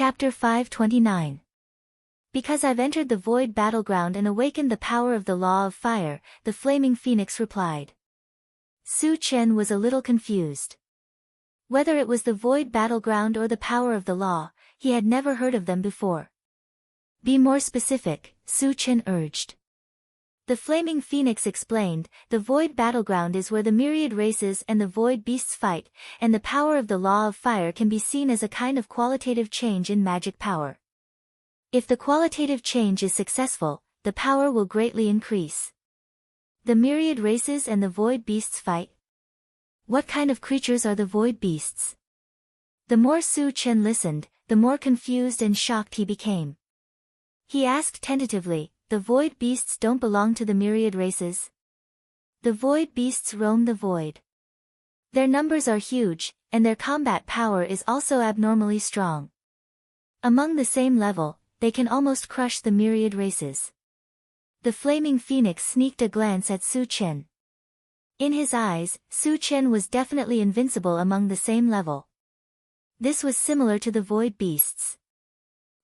Chapter 529. Because I've entered the void battleground and awakened the power of the law of fire, the flaming phoenix replied. Su Chen was a little confused. Whether it was the void battleground or the power of the law, he had never heard of them before. Be more specific, Su Chen urged. The flaming phoenix explained, the void battleground is where the myriad races and the void beasts fight, and the power of the law of fire can be seen as a kind of qualitative change in magic power. If the qualitative change is successful, the power will greatly increase. The myriad races and the void beasts fight? What kind of creatures are the void beasts? The more Su Chen listened, the more confused and shocked he became. He asked tentatively, the void beasts don't belong to the myriad races? The void beasts roam the void. Their numbers are huge, and their combat power is also abnormally strong. Among the same level, they can almost crush the myriad races. The flaming phoenix sneaked a glance at Su Chen. In his eyes, Su Chen was definitely invincible among the same level. This was similar to the void beasts.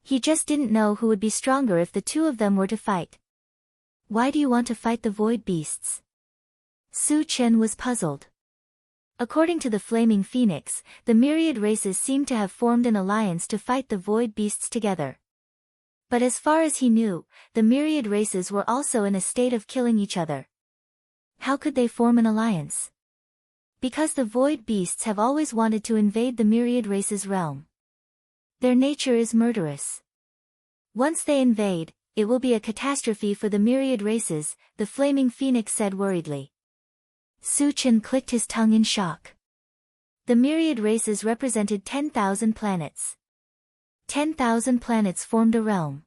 He just didn't know who would be stronger if the two of them were to fight. Why do you want to fight the void beasts? Su Chen was puzzled. According to the flaming phoenix, the myriad races seemed to have formed an alliance to fight the void beasts together. But as far as he knew, the myriad races were also in a state of killing each other. How could they form an alliance? Because the void beasts have always wanted to invade the myriad races' realm. Their nature is murderous. Once they invade, it will be a catastrophe for the myriad races, the flaming phoenix said worriedly. Su Chen clicked his tongue in shock. The myriad races represented 10,000 planets. 10,000 planets formed a realm.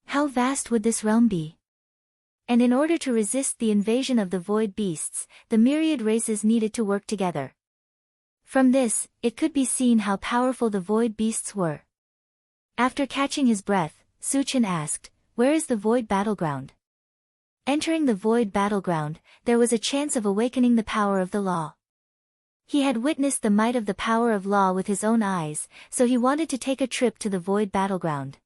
How vast would this realm be? And in order to resist the invasion of the void beasts, the myriad races needed to work together. From this, it could be seen how powerful the void beasts were. After catching his breath, Su Chen asked, where is the void battleground? Entering the void battleground, there was a chance of awakening the power of the law. He had witnessed the might of the power of law with his own eyes, so he wanted to take a trip to the void battleground.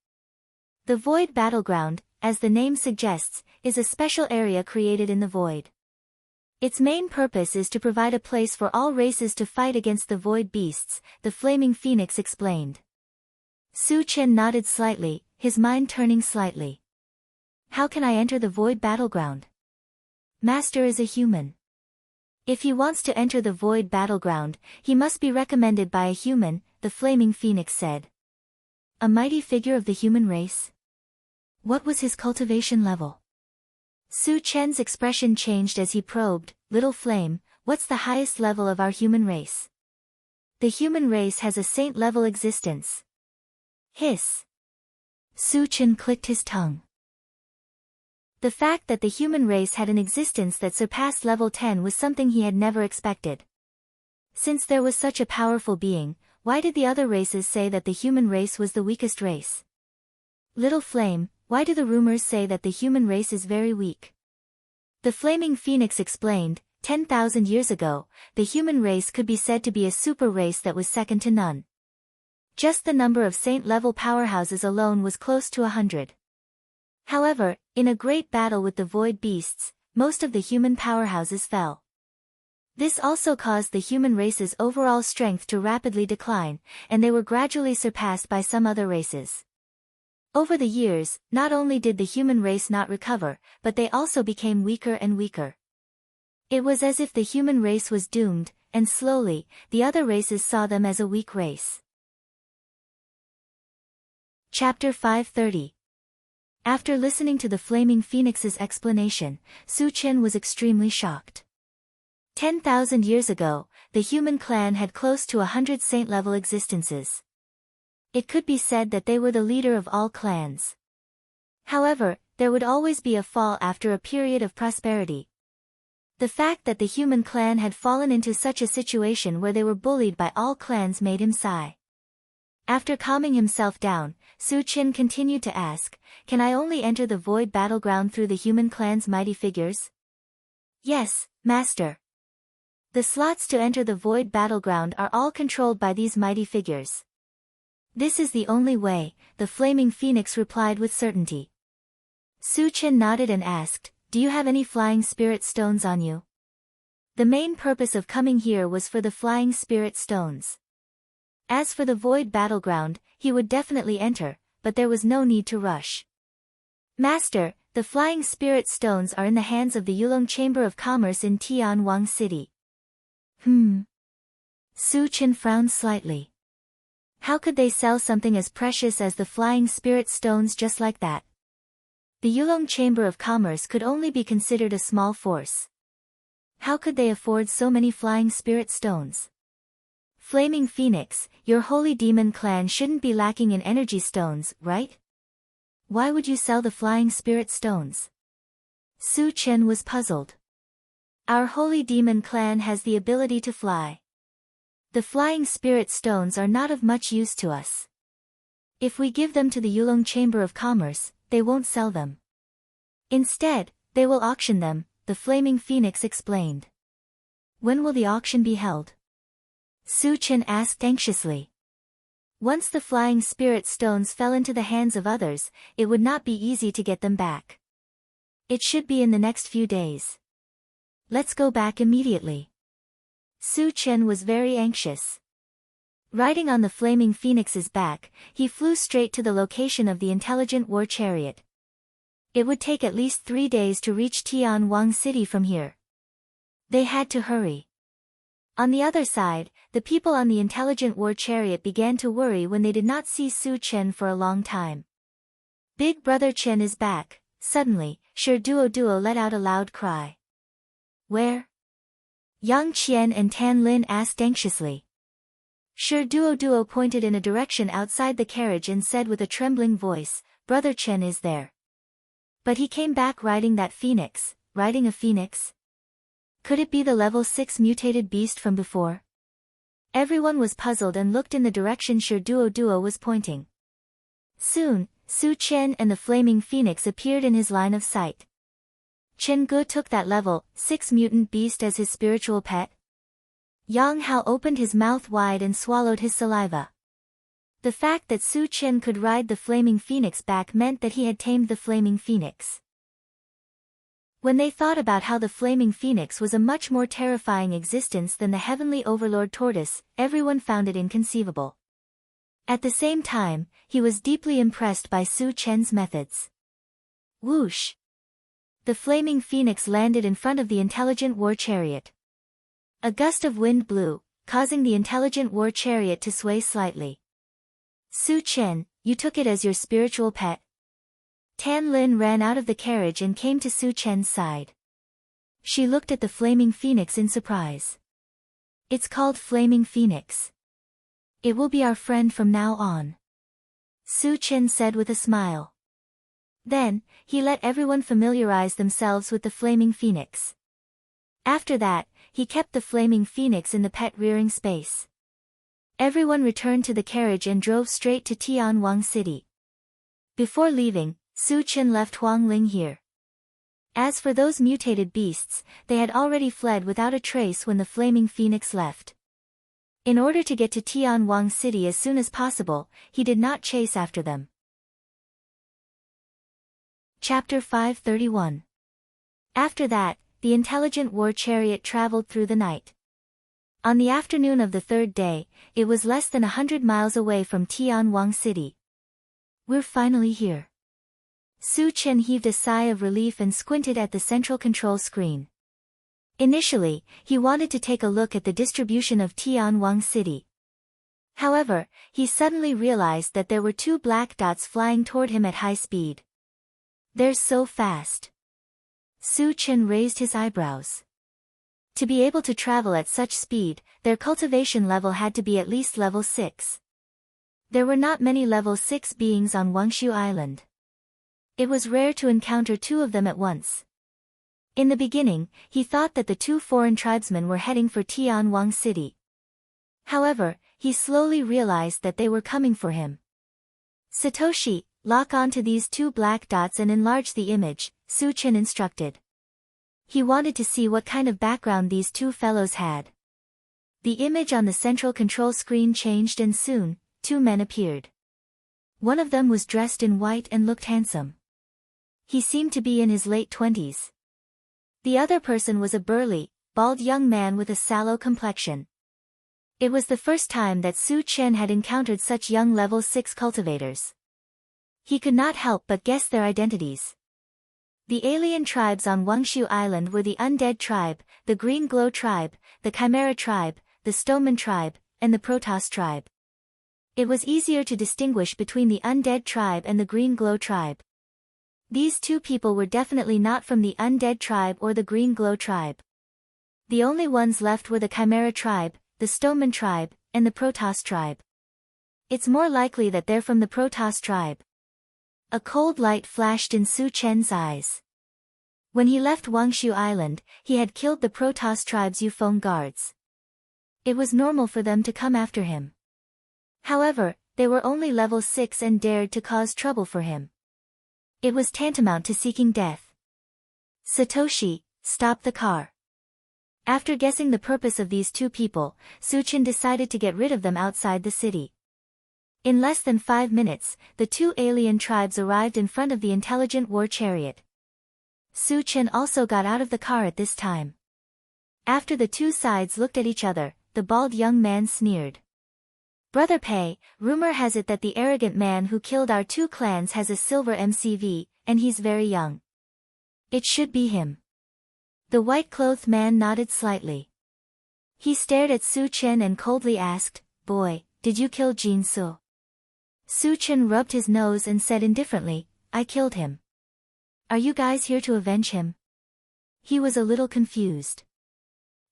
The void battleground, as the name suggests, is a special area created in the void. Its main purpose is to provide a place for all races to fight against the void beasts, the flaming phoenix explained. Su Chen nodded slightly, his mind turning slightly. How can I enter the void battleground? Master is a human. If he wants to enter the void battleground, he must be recommended by a human, the flaming phoenix said. A mighty figure of the human race? What was his cultivation level? Su Chen's expression changed as he probed, little flame, what's the highest level of our human race? The human race has a saint-level existence. Hiss. Su Chen clicked his tongue. The fact that the human race had an existence that surpassed level 10 was something he had never expected. Since there was such a powerful being, why did the other races say that the human race was the weakest race? Little flame, why do the rumors say that the human race is very weak? The flaming phoenix explained, 10,000 years ago, the human race could be said to be a super race that was second to none. Just the number of saint-level powerhouses alone was close to 100. However, in a great battle with the void beasts, most of the human powerhouses fell. This also caused the human race's overall strength to rapidly decline, and they were gradually surpassed by some other races. Over the years, not only did the human race not recover, but they also became weaker and weaker. It was as if the human race was doomed, and slowly, the other races saw them as a weak race. Chapter 530. After listening to the flaming phoenix's explanation, Su Chen was extremely shocked. 10,000 years ago, the human clan had close to 100 saint-level existences. It could be said that they were the leader of all clans. However, there would always be a fall after a period of prosperity. The fact that the human clan had fallen into such a situation where they were bullied by all clans made him sigh. After calming himself down, Su Chen continued to ask, can I only enter the void battleground through the human clan's mighty figures? Yes, Master. The slots to enter the void battleground are all controlled by these mighty figures. This is the only way, the flaming phoenix replied with certainty. Su Chen nodded and asked, do you have any flying spirit stones on you? The main purpose of coming here was for the flying spirit stones. As for the void battleground, he would definitely enter, but there was no need to rush. Master, the flying spirit stones are in the hands of the Yulong Chamber of Commerce in Tianwang City. Su Chen frowned slightly. How could they sell something as precious as the flying spirit stones just like that? The Yulong Chamber of Commerce could only be considered a small force. How could they afford so many flying spirit stones? Flaming Phoenix, your holy demon clan shouldn't be lacking in energy stones, right? Why would you sell the flying spirit stones? Su Chen was puzzled. Our holy demon clan has the ability to fly. The flying spirit stones are not of much use to us. If we give them to the Yulong Chamber of Commerce, they won't sell them. Instead, they will auction them, the flaming phoenix explained. When will the auction be held? Su Chen asked anxiously. Once the flying spirit stones fell into the hands of others, it would not be easy to get them back. It should be in the next few days. Let's go back immediately. Su Chen was very anxious. Riding on the flaming phoenix's back, he flew straight to the location of the intelligent war chariot. It would take at least 3 days to reach Tianwang City from here. They had to hurry. On the other side, the people on the intelligent war chariot began to worry when they did not see Su Chen for a long time. Big brother Chen is back. Suddenly, Duo let out a loud cry. Where? Yang Qian and Tan Lin asked anxiously. Duo pointed in a direction outside the carriage and said with a trembling voice, Brother Chen is there. But he came back riding that phoenix. Riding a phoenix? Could it be the level 6 mutated beast from before? Everyone was puzzled and looked in the direction Duo was pointing. Soon, Su Chen and the flaming phoenix appeared in his line of sight. Chen Ge took that level 6 mutant beast as his spiritual pet. Yang Hao opened his mouth wide and swallowed his saliva. The fact that Su Chen could ride the flaming phoenix back meant that he had tamed the flaming phoenix. When they thought about how the flaming phoenix was a much more terrifying existence than the heavenly overlord tortoise, everyone found it inconceivable. At the same time, he was deeply impressed by Su Chen's methods. Whoosh! The flaming phoenix landed in front of the intelligent war chariot. A gust of wind blew, causing the intelligent war chariot to sway slightly. Su Chen, you took it as your spiritual pet? Tan Lin ran out of the carriage and came to Su Chen's side. She looked at the flaming phoenix in surprise. It's called Flaming Phoenix. It will be our friend from now on. Su Chen said with a smile. Then, he let everyone familiarize themselves with the flaming phoenix. After that, he kept the flaming phoenix in the pet rearing space. Everyone returned to the carriage and drove straight to Tianwang City. Before leaving, Su Chen left Huang Ling here. As for those mutated beasts, they had already fled without a trace when the flaming phoenix left. In order to get to Tianwang City as soon as possible, he did not chase after them. Chapter 531. After that, the intelligent war chariot traveled through the night. On the afternoon of the 3rd day, it was less than 100 miles away from Tianwang City. We're finally here. Su Chen heaved a sigh of relief and squinted at the central control screen. Initially, he wanted to take a look at the distribution of Tianwang City. However, he suddenly realized that there were 2 black dots flying toward him at high speed. They're so fast. Su Chen raised his eyebrows. To be able to travel at such speed, their cultivation level had to be at least level 6. There were not many level 6 beings on Wangshu Island. It was rare to encounter 2 of them at once. In the beginning, he thought that the 2 foreign tribesmen were heading for Tianwang City. However, he slowly realized that they were coming for him. Satoshi, lock onto these 2 black dots and enlarge the image, Su Chen instructed. He wanted to see what kind of background these 2 fellows had. The image on the central control screen changed and soon, two men appeared. One of them was dressed in white and looked handsome. He seemed to be in his late 20s. The other person was a burly, bald young man with a sallow complexion. It was the first time that Su Chen had encountered such young level 6 cultivators. He could not help but guess their identities. The alien tribes on Wangshu Island were the Undead Tribe, the Green Glow Tribe, the Chimera Tribe, the Stoneman Tribe, and the Protoss Tribe. It was easier to distinguish between the Undead Tribe and the Green Glow Tribe. These two people were definitely not from the Undead Tribe or the Green Glow Tribe. The only ones left were the Chimera Tribe, the Stoneman Tribe, and the Protoss Tribe. It's more likely that they're from the Protoss Tribe. A cold light flashed in Su Chen's eyes. When he left Wangshu Island, he had killed the Protoss Tribe's Yufeng guards. It was normal for them to come after him. However, they were only level 6 and dared to cause trouble for him. It was tantamount to seeking death. Satoshi, stop the car. After guessing the purpose of these two people, Su Chen decided to get rid of them outside the city. In less than 5 minutes, the two alien tribes arrived in front of the intelligent war chariot. Su Chen also got out of the car at this time. After the two sides looked at each other, the bald young man sneered. Brother Pei, rumor has it that the arrogant man who killed our two clans has a silver MCV, and he's very young. It should be him. The white-clothed man nodded slightly. He stared at Su Chen and coldly asked, "Boy, did you kill Jin Su?" Su Chen rubbed his nose and said indifferently, "I killed him." "Are you guys here to avenge him?" He was a little confused.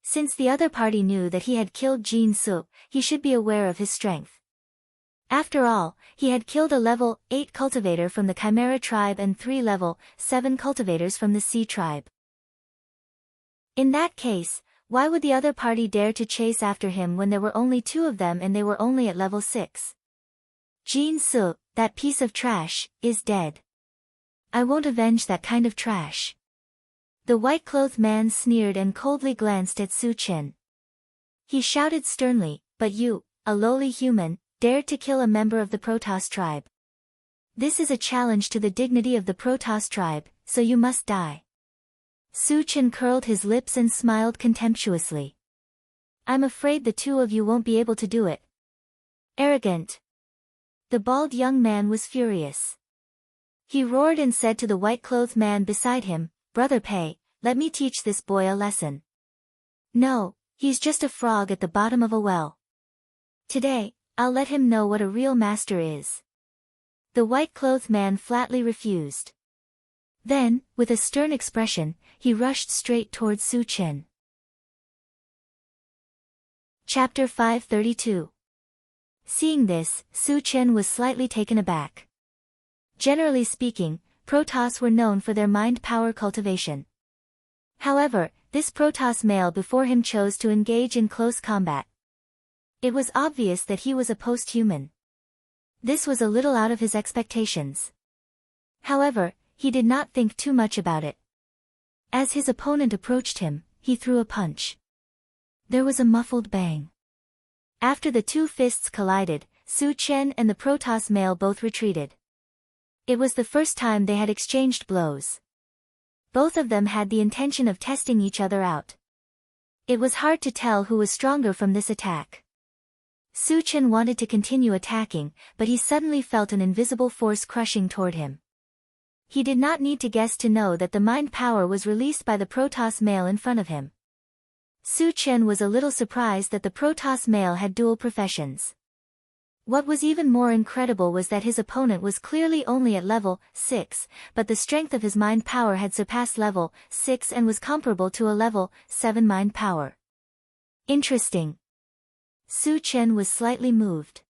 Since the other party knew that he had killed Jin Su, he should be aware of his strength. After all, he had killed a level 8 cultivator from the Chimera tribe and 3 level 7 cultivators from the Sea tribe. In that case, why would the other party dare to chase after him when there were only 2 of them and they were only at level 6? Jin Su, that piece of trash, is dead. I won't avenge that kind of trash. The white-clothed man sneered and coldly glanced at Su Chen. He shouted sternly, "But you, a lowly human, dared to kill a member of the Protoss tribe. This is a challenge to the dignity of the Protoss tribe, so you must die." Su Chen curled his lips and smiled contemptuously. "I'm afraid the 2 of you won't be able to do it." Arrogant. The bald young man was furious. He roared and said to the white-clothed man beside him, "Brother Pei, let me teach this boy a lesson. No, he's just a frog at the bottom of a well. Today, I'll let him know what a real master is." The white-clothed man flatly refused. Then, with a stern expression, he rushed straight towards Su Chen. Chapter 532. Seeing this, Su Chen was slightly taken aback. Generally speaking, Protoss were known for their mind power cultivation. However, this Protoss male before him chose to engage in close combat. It was obvious that he was a post-human. This was a little out of his expectations. However, he did not think too much about it. As his opponent approached him, he threw a punch. There was a muffled bang. After the 2 fists collided, Su Chen and the Protoss male both retreated. It was the first time they had exchanged blows. Both of them had the intention of testing each other out. It was hard to tell who was stronger from this attack. Su Chen wanted to continue attacking, but he suddenly felt an invisible force crushing toward him. He did not need to guess to know that the mind power was released by the Protoss male in front of him. Su Chen was a little surprised that the Protoss male had dual professions. What was even more incredible was that his opponent was clearly only at level 6, but the strength of his mind power had surpassed level 6 and was comparable to a level 7 mind power. Interesting. Su Chen was slightly moved.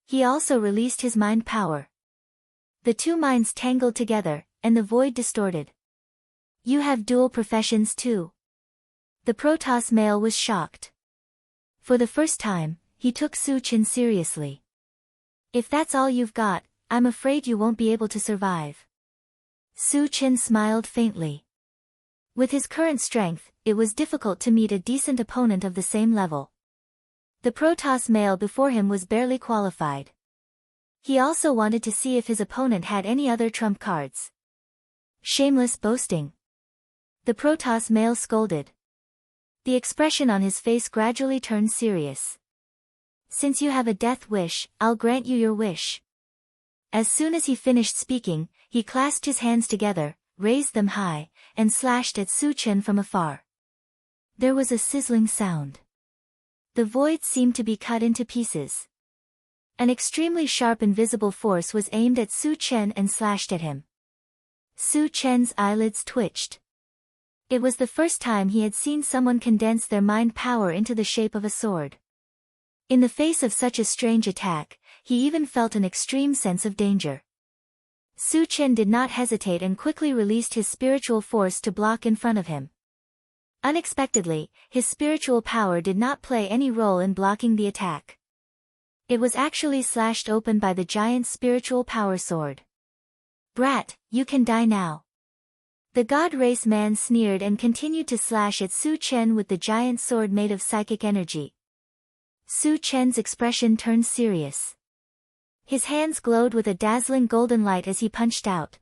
He also released his mind power. The 2 minds tangled together, and the void distorted. "You have dual professions too?" The Protoss male was shocked. For the first time, he took Su Chen seriously. "If that's all you've got, I'm afraid you won't be able to survive." Su Chen smiled faintly. With his current strength, it was difficult to meet a decent opponent of the same level. The Protoss male before him was barely qualified. He also wanted to see if his opponent had any other trump cards. Shameless boasting. The Protoss male scolded. The expression on his face gradually turned serious. Since you have a death wish, I'll grant you your wish. As soon as he finished speaking, he clasped his hands together, raised them high, and slashed at Su Chen from afar. There was a sizzling sound. The void seemed to be cut into pieces. An extremely sharp invisible force was aimed at Su Chen and slashed at him. Su Chen's eyelids twitched. It was the first time he had seen someone condense their mind power into the shape of a sword. In the face of such a strange attack, he even felt an extreme sense of danger. Su Chen did not hesitate and quickly released his spiritual force to block in front of him. Unexpectedly, his spiritual power did not play any role in blocking the attack. It was actually slashed open by the giant's spiritual power sword. Brat, you can die now. The god race man sneered and continued to slash at Su Chen with the giant sword made of psychic energy. Su Chen's expression turned serious. His hands glowed with a dazzling golden light as he punched out.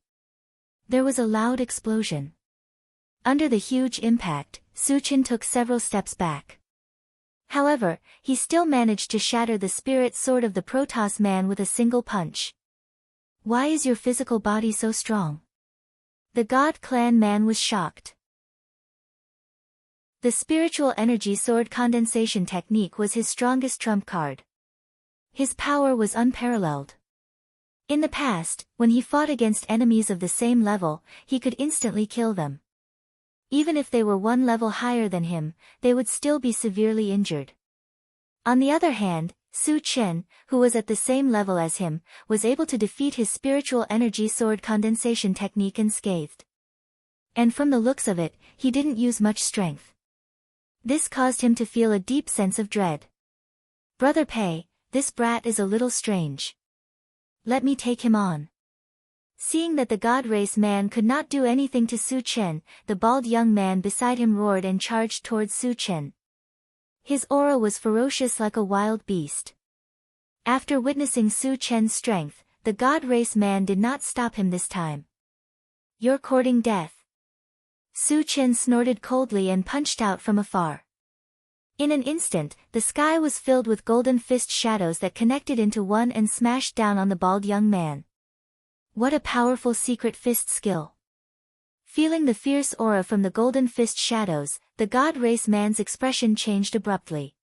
There was a loud explosion. Under the huge impact, Su Chen took several steps back. However, he still managed to shatter the spirit sword of the Protoss man with a single punch. Why is your physical body so strong? The God Clan man was shocked. The spiritual energy sword condensation technique was his strongest trump card. His power was unparalleled. In the past, when he fought against enemies of the same level, he could instantly kill them. Even if they were one level higher than him, they would still be severely injured. On the other hand, Su Chen, who was at the same level as him, was able to defeat his spiritual energy sword condensation technique unscathed. And from the looks of it, he didn't use much strength. This caused him to feel a deep sense of dread. Brother Pei, this brat is a little strange. Let me take him on. Seeing that the god race man could not do anything to Su Chen, the bald young man beside him roared and charged towards Su Chen. His aura was ferocious like a wild beast. After witnessing Su Chen's strength, the god race man did not stop him this time. You're courting death. Su Chen snorted coldly and punched out from afar. In an instant, the sky was filled with golden fist shadows that connected into one and smashed down on the bald young man. What a powerful secret fist skill. Feeling the fierce aura from the golden fist shadows, the god race man's expression changed abruptly.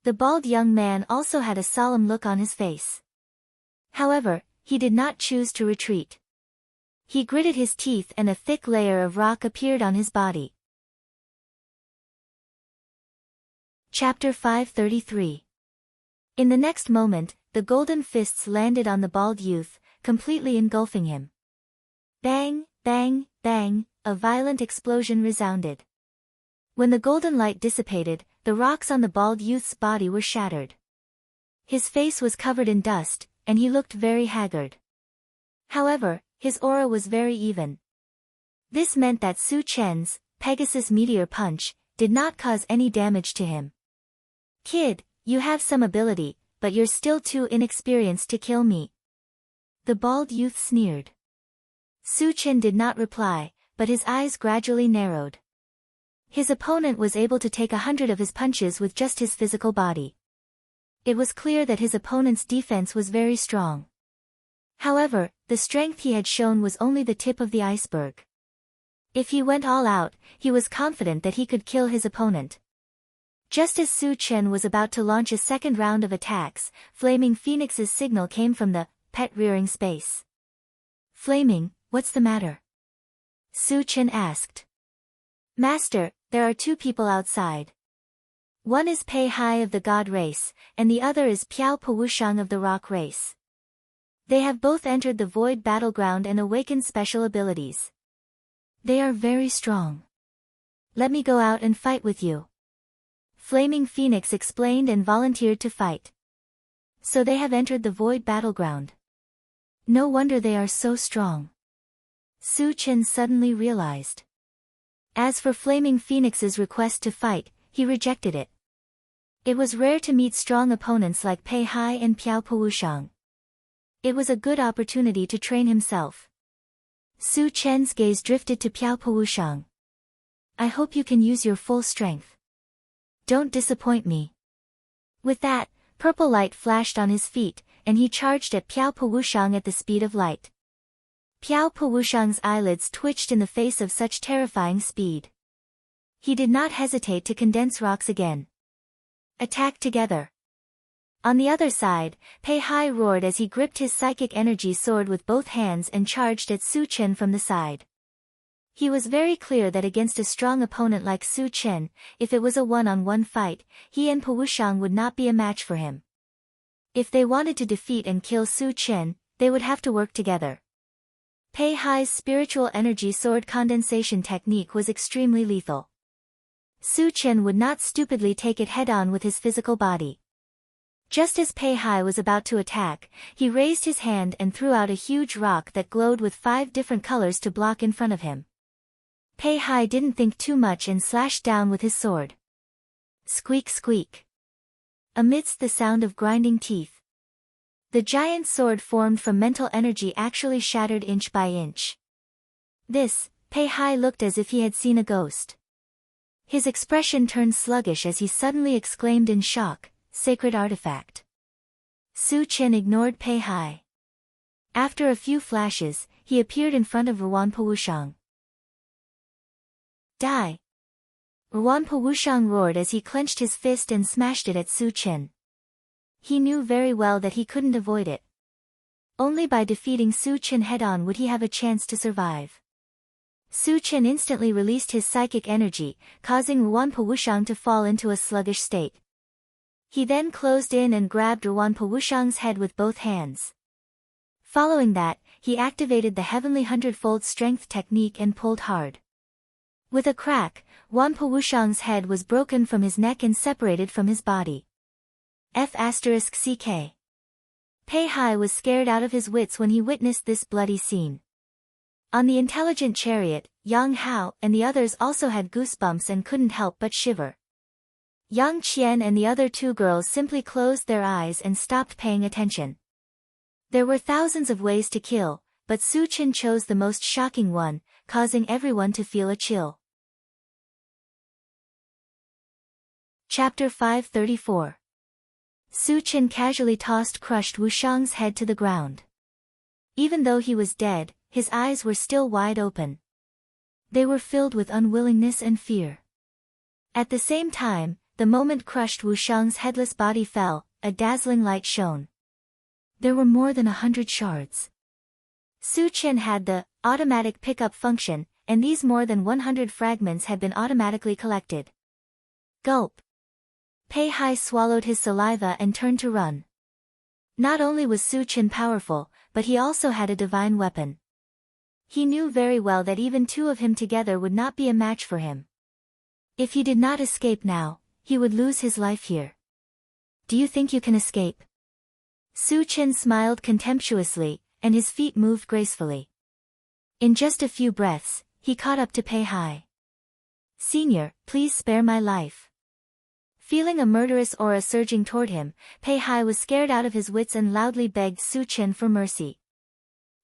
The bald young man also had a solemn look on his face. However, he did not choose to retreat. He gritted his teeth and a thick layer of rock appeared on his body. Chapter 533. In the next moment, the golden fists landed on the bald youth, completely engulfing him. Bang, bang, bang, a violent explosion resounded. When the golden light dissipated, the rocks on the bald youth's body were shattered. His face was covered in dust, and he looked very haggard. However, his aura was very even. This meant that Su Chen's Pegasus Meteor Punch did not cause any damage to him. Kid, you have some ability, but you're still too inexperienced to kill me. The bald youth sneered. Su Chen did not reply, but his eyes gradually narrowed. His opponent was able to take 100 of his punches with just his physical body. It was clear that his opponent's defense was very strong. However, the strength he had shown was only the tip of the iceberg. If he went all out, he was confident that he could kill his opponent. Just as Su Chen was about to launch a second round of attacks, Flaming Phoenix's signal came from the pet rearing space. Flaming, what's the matter? Su Chen asked. Master, there are two people outside. One is Pei Hai of the God race, and the other is Piao Powushang of the Rock race. They have both entered the Void Battleground and awakened special abilities. They are very strong. Let me go out and fight with you. Flaming Phoenix explained and volunteered to fight. So they have entered the Void Battleground. No wonder they are so strong. Su Chen suddenly realized. As for Flaming Phoenix's request to fight, he rejected it. It was rare to meet strong opponents like Pei Hai and Piao Powushang. It was a good opportunity to train himself. Su Chen's gaze drifted to Piao Powushang. I hope you can use your full strength. Don't disappoint me. With that, purple light flashed on his feet, and he charged at Piao Powushang at the speed of light. Piao Powushang's eyelids twitched in the face of such terrifying speed. He did not hesitate to condense rocks again. Attack together. On the other side, Pei Hai roared as he gripped his psychic energy sword with both hands and charged at Su Chen from the side. He was very clear that against a strong opponent like Su Chen, if it was a one-on-one fight, he and Powushang would not be a match for him. If they wanted to defeat and kill Su Chen, they would have to work together. Pei Hai's spiritual energy sword condensation technique was extremely lethal. Su Chen would not stupidly take it head-on with his physical body. Just as Pei Hai was about to attack, he raised his hand and threw out a huge rock that glowed with 5 different colors to block in front of him. Pei Hai didn't think too much and slashed down with his sword. Squeak squeak. Amidst the sound of grinding teeth, the giant sword formed from mental energy actually shattered inch by inch. This, Pei Hai looked as if he had seen a ghost. His expression turned sluggish as he suddenly exclaimed in shock, "Sacred artifact." Su Chen ignored Pei Hai. After a few flashes, he appeared in front of Ruan Powushang. Die! Ruan Powushang roared as he clenched his fist and smashed it at Su Chen. He knew very well that he couldn't avoid it. Only by defeating Su Chen head-on would he have a chance to survive. Su Chen instantly released his psychic energy, causing Ruan Powushang to fall into a sluggish state. He then closed in and grabbed Ruan Powushang's head with both hands. Following that, he activated the Heavenly Hundredfold Strength technique and pulled hard. With a crack, Ruan Powushang's head was broken from his neck and separated from his body. F***CK. Pei Hai was scared out of his wits when he witnessed this bloody scene. On the intelligent chariot, Yang Hao and the others also had goosebumps and couldn't help but shiver. Yang Qian and the other 2 girls simply closed their eyes and stopped paying attention. There were thousands of ways to kill, but Su Chen chose the most shocking one, causing everyone to feel a chill. Chapter 534. Su Chen casually tossed crushed Wushang's head to the ground. Even though he was dead, his eyes were still wide open. They were filled with unwillingness and fear. At the same time, the moment crushed Wushang's headless body fell, a dazzling light shone. There were more than 100 shards. Su Chen had the automatic pickup function, and these more than 100 fragments had been automatically collected. Gulp. Pei Hai swallowed his saliva and turned to run. Not only was Su Chen powerful, but he also had a divine weapon. He knew very well that even 2 of him together would not be a match for him. If he did not escape now, he would lose his life here. Do you think you can escape? Su Chen smiled contemptuously, and his feet moved gracefully. In just a few breaths, he caught up to Pei Hai. Senior, please spare my life. Feeling a murderous aura surging toward him, Pei Hai was scared out of his wits and loudly begged Su Chen for mercy.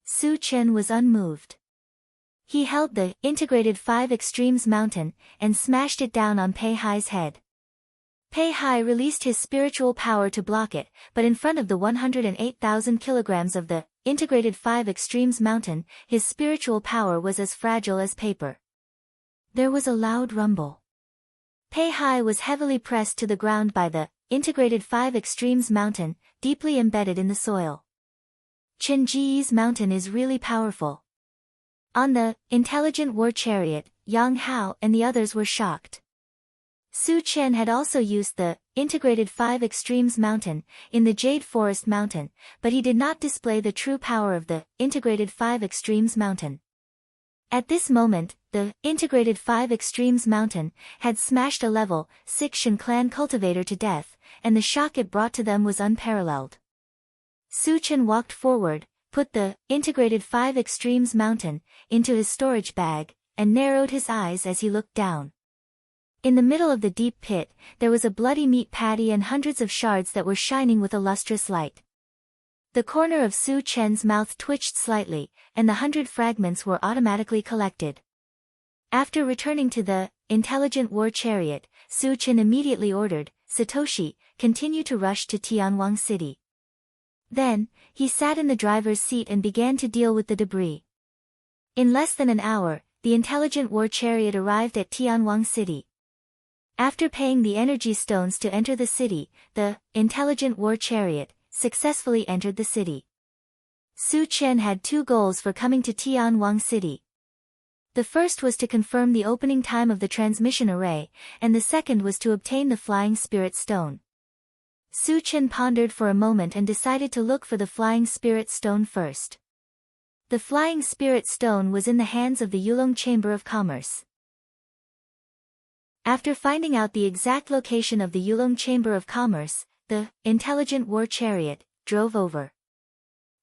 Su Chen was unmoved. He held the integrated 5 extremes mountain and smashed it down on Pei Hai's head. Pei Hai released his spiritual power to block it, but in front of the 108,000 kilograms of the integrated 5 extremes mountain, his spiritual power was as fragile as paper. There was a loud rumble. Pei Hai was heavily pressed to the ground by the integrated 5 extremes mountain, deeply embedded in the soil. Chen Ji's mountain is really powerful. On the intelligent war chariot, Yang Hao and the others were shocked. Su Chen had also used the integrated 5 extremes mountain in the Jade Forest mountain, but he did not display the true power of the integrated 5 extremes mountain. At this moment, the integrated 5 extremes mountain had smashed a level 6 Shen clan cultivator to death, and the shock it brought to them was unparalleled. Su Chen walked forward, put the integrated 5 extremes mountain into his storage bag, and narrowed his eyes as he looked down. In the middle of the deep pit, there was a bloody meat patty and hundreds of shards that were shining with a lustrous light. The corner of Su Chen's mouth twitched slightly, and the 100 fragments were automatically collected. After returning to the intelligent war chariot, Su Chen immediately ordered, "Satoshi, continue to rush to Tianwang City." Then, he sat in the driver's seat and began to deal with the debris. In less than an hour, the intelligent war chariot arrived at Tianwang City. After paying the energy stones to enter the city, the intelligent war chariot successfully entered the city. Su Chen had two goals for coming to Tianwang City. The first was to confirm the opening time of the transmission array, and the second was to obtain the Flying Spirit Stone. Su Chen pondered for a moment and decided to look for the Flying Spirit Stone first. The Flying Spirit Stone was in the hands of the Yulong Chamber of Commerce. After finding out the exact location of the Yulong Chamber of Commerce, the intelligent war chariot drove over.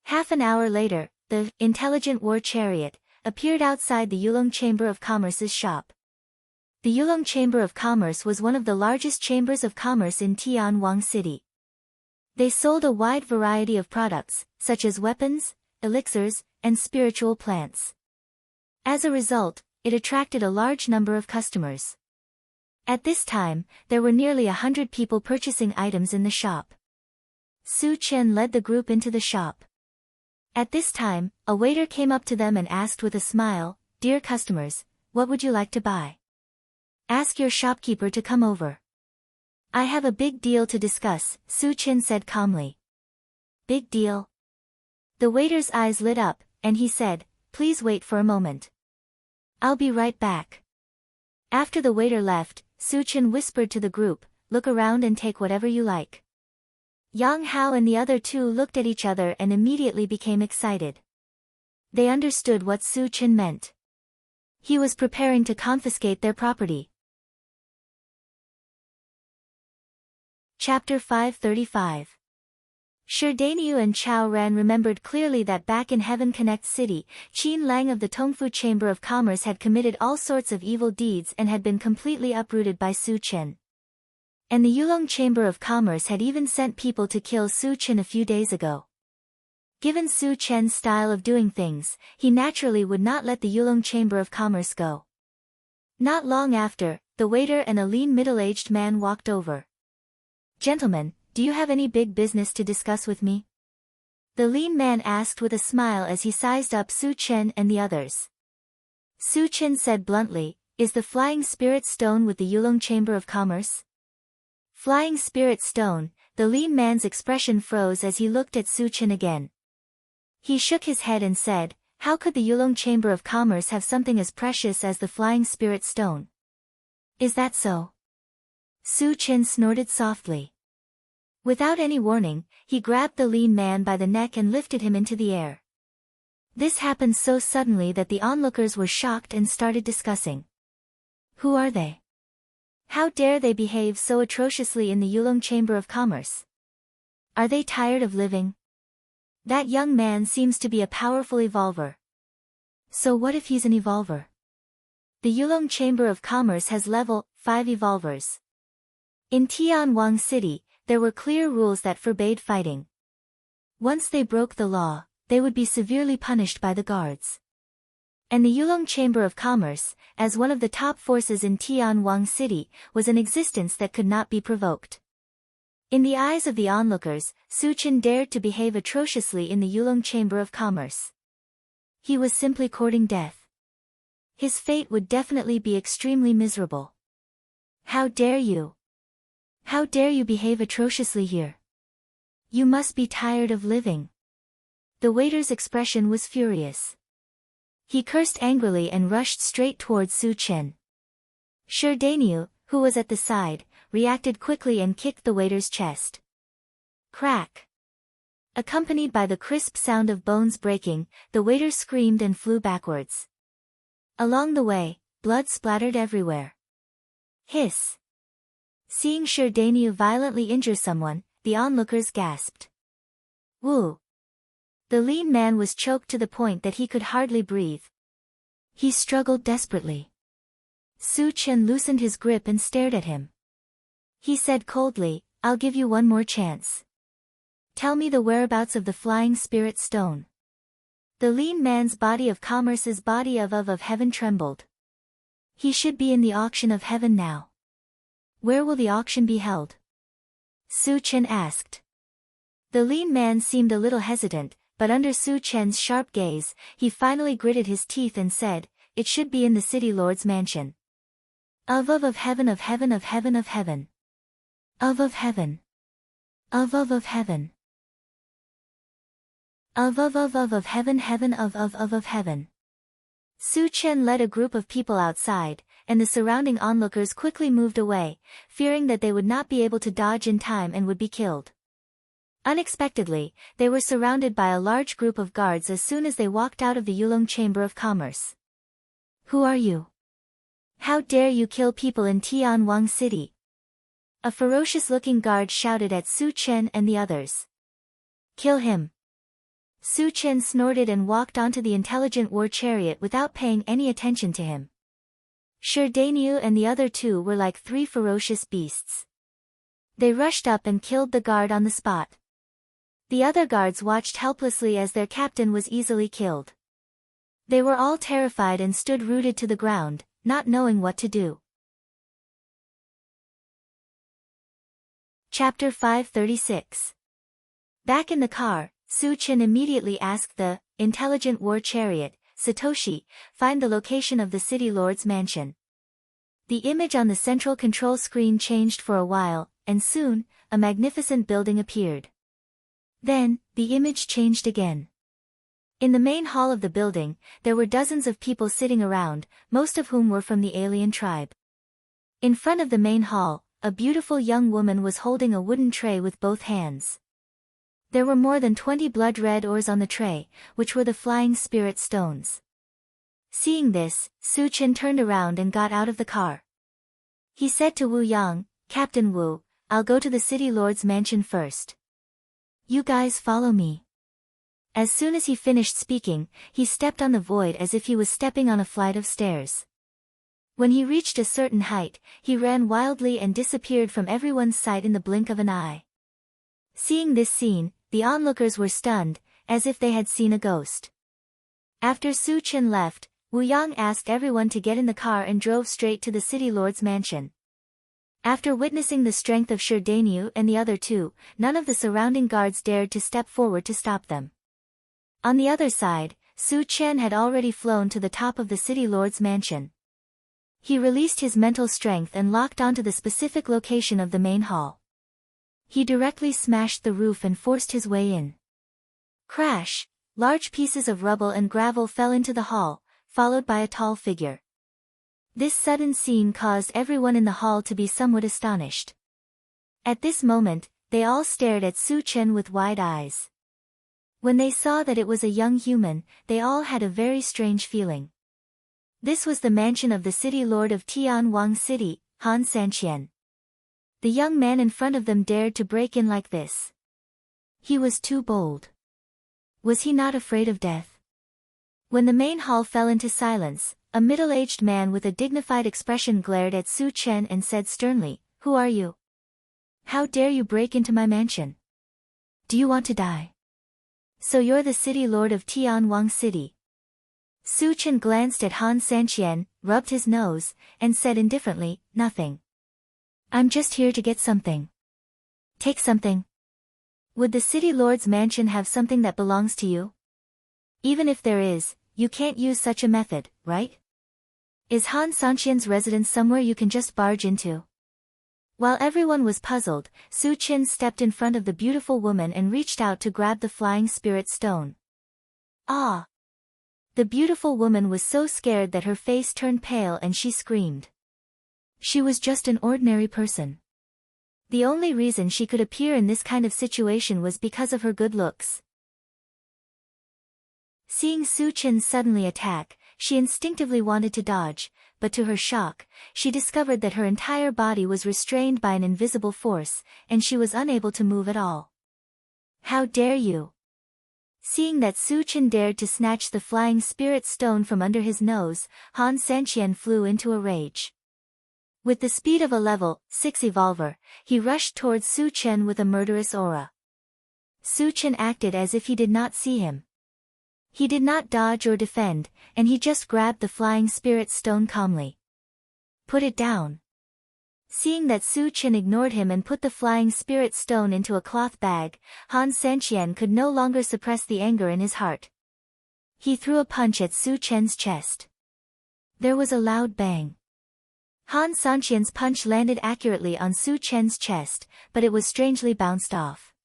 Half an hour later, the intelligent war chariot appeared outside the Yulong Chamber of Commerce's shop. The Yulong Chamber of Commerce was one of the largest chambers of commerce in Tianwang City. They sold a wide variety of products, such as weapons, elixirs, and spiritual plants. As a result, it attracted a large number of customers. At this time, there were nearly 100 people purchasing items in the shop. Su Chen led the group into the shop. At this time, a waiter came up to them and asked with a smile, "Dear customers, what would you like to buy? Ask your shopkeeper to come over." "I have a big deal to discuss," Su Chen said calmly. "Big deal?" The waiter's eyes lit up, and he said, "Please wait for a moment. I'll be right back." After the waiter left, Su Chen whispered to the group, "Look around and take whatever you like." Yang Hao and the other two looked at each other and immediately became excited. They understood what Su Chen meant. He was preparing to confiscate their property. Chapter 535. Sherdaniu and Chao Ran remembered clearly that back in Heaven Connect City, Qin Lang of the Tongfu Chamber of Commerce had committed all sorts of evil deeds and had been completely uprooted by Su Chen. And the Yulong Chamber of Commerce had even sent people to kill Su Chen a few days ago. Given Su Chen's style of doing things, he naturally would not let the Yulong Chamber of Commerce go. Not long after, the waiter and a lean middle-aged man walked over. "Gentlemen, do you have any big business to discuss with me?" The lean man asked with a smile as he sized up Su Chen and the others. Su Chen said bluntly, "Is the Flying Spirit Stone with the Yulong Chamber of Commerce?" Flying Spirit Stone, the lean man's expression froze as he looked at Su Chen again. He shook his head and said, "How could the Yulong Chamber of Commerce have something as precious as the Flying Spirit Stone?" "Is that so?" Su Chen snorted softly. Without any warning, he grabbed the lean man by the neck and lifted him into the air. This happened so suddenly that the onlookers were shocked and started discussing. Who are they? How dare they behave so atrociously in the Yulong Chamber of Commerce? Are they tired of living? That young man seems to be a powerful evolver. So what if he's an evolver? The Yulong Chamber of Commerce has level 5 evolvers. In Tianwang City, there were clear rules that forbade fighting. Once they broke the law, they would be severely punished by the guards. And the Yulong Chamber of Commerce, as one of the top forces in Tianwang City, was an existence that could not be provoked. In the eyes of the onlookers, Su Chen dared to behave atrociously in the Yulong Chamber of Commerce. He was simply courting death. His fate would definitely be extremely miserable. How dare you? How dare you behave atrociously here? You must be tired of living. The waiter's expression was furious. He cursed angrily and rushed straight towards Su Chen. Sherdaniu, who was at the side, reacted quickly and kicked the waiter's chest. Crack! Accompanied by the crisp sound of bones breaking, the waiter screamed and flew backwards. Along the way, blood splattered everywhere. Hiss! Seeing Sherdaniu violently injure someone, the onlookers gasped. Woo! The lean man was choked to the point that he could hardly breathe. He struggled desperately. Su Chen loosened his grip and stared at him. He said coldly, "I'll give you one more chance. Tell me the whereabouts of the flying spirit stone." The lean man's body of commerce's body of heaven trembled. He should be in the auction of heaven now. Where will the auction be held? Su Chen asked. The lean man seemed a little hesitant, but under Su Chen's sharp gaze, he finally gritted his teeth and said, "It should be in the city lord's mansion. Of heaven of heaven of heaven of heaven. Of heaven. Of heaven. Of heaven heaven of heaven." Su Chen led a group of people outside, and the surrounding onlookers quickly moved away, fearing that they would not be able to dodge in time and would be killed. Unexpectedly, they were surrounded by a large group of guards as soon as they walked out of the Yulong Chamber of Commerce. "Who are you? How dare you kill people in Tianwang City?" A ferocious-looking guard shouted at Su Chen and the others. "Kill him." Su Chen snorted and walked onto the intelligent war chariot without paying any attention to him. Sherdaniu and the other two were like three ferocious beasts. They rushed up and killed the guard on the spot. The other guards watched helplessly as their captain was easily killed. They were all terrified and stood rooted to the ground, not knowing what to do. Chapter 536. Back in the car, Su Chen immediately asked the intelligent war chariot, "Satoshi, find the location of the city lord's mansion." The image on the central control screen changed for a while, and soon, a magnificent building appeared. Then, the image changed again. In the main hall of the building, there were dozens of people sitting around, most of whom were from the alien tribe. In front of the main hall, a beautiful young woman was holding a wooden tray with both hands. There were more than 20 blood-red ores on the tray, which were the flying spirit stones. Seeing this, Su Chen turned around and got out of the car. He said to Wu Yang, "Captain Wu, I'll go to the city lord's mansion first. You guys follow me." As soon as he finished speaking, he stepped on the void as if he was stepping on a flight of stairs. When he reached a certain height, he ran wildly and disappeared from everyone's sight in the blink of an eye. Seeing this scene, the onlookers were stunned, as if they had seen a ghost. After Su Chen left, Wu Yang asked everyone to get in the car and drove straight to the city lord's mansion. After witnessing the strength of Sherdaniu and the other two, none of the surrounding guards dared to step forward to stop them. On the other side, Su Chen had already flown to the top of the city lord's mansion. He released his mental strength and locked onto the specific location of the main hall. He directly smashed the roof and forced his way in. Crash! Large pieces of rubble and gravel fell into the hall, followed by a tall figure. This sudden scene caused everyone in the hall to be somewhat astonished. At this moment, they all stared at Su Chen with wide eyes. When they saw that it was a young human, they all had a very strange feeling. This was the mansion of the city lord of Tianwang City, Han Sanqian. The young man in front of them dared to break in like this. He was too bold. Was he not afraid of death? When the main hall fell into silence, a middle-aged man with a dignified expression glared at Su Chen and said sternly, "Who are you? How dare you break into my mansion? Do you want to die? So you're the city lord of Tianwang City." Su Chen glanced at Han Sanqian, rubbed his nose, and said indifferently, "Nothing. I'm just here to get something." "Take something? Would the city lord's mansion have something that belongs to you? Even if there is, you can't use such a method, right? Is Han Sanqian's residence somewhere you can just barge into?" While everyone was puzzled, Su Chen stepped in front of the beautiful woman and reached out to grab the flying spirit stone. Ah! The beautiful woman was so scared that her face turned pale and she screamed. She was just an ordinary person. The only reason she could appear in this kind of situation was because of her good looks. Seeing Su Chen suddenly attack, she instinctively wanted to dodge, but to her shock, she discovered that her entire body was restrained by an invisible force, and she was unable to move at all. "How dare you!" Seeing that Su Chen dared to snatch the flying spirit stone from under his nose, Han Sanqian flew into a rage. With the speed of a level 6 evolver, he rushed towards Su Chen with a murderous aura. Su Chen acted as if he did not see him. He did not dodge or defend, and he just grabbed the flying spirit stone calmly. Put it down. Seeing that Su Chen ignored him and put the flying spirit stone into a cloth bag, Han Sanqian could no longer suppress the anger in his heart. He threw a punch at Su Chen's chest. There was a loud bang. Han Sanqian's punch landed accurately on Su Chen's chest, but it was strangely bounced off.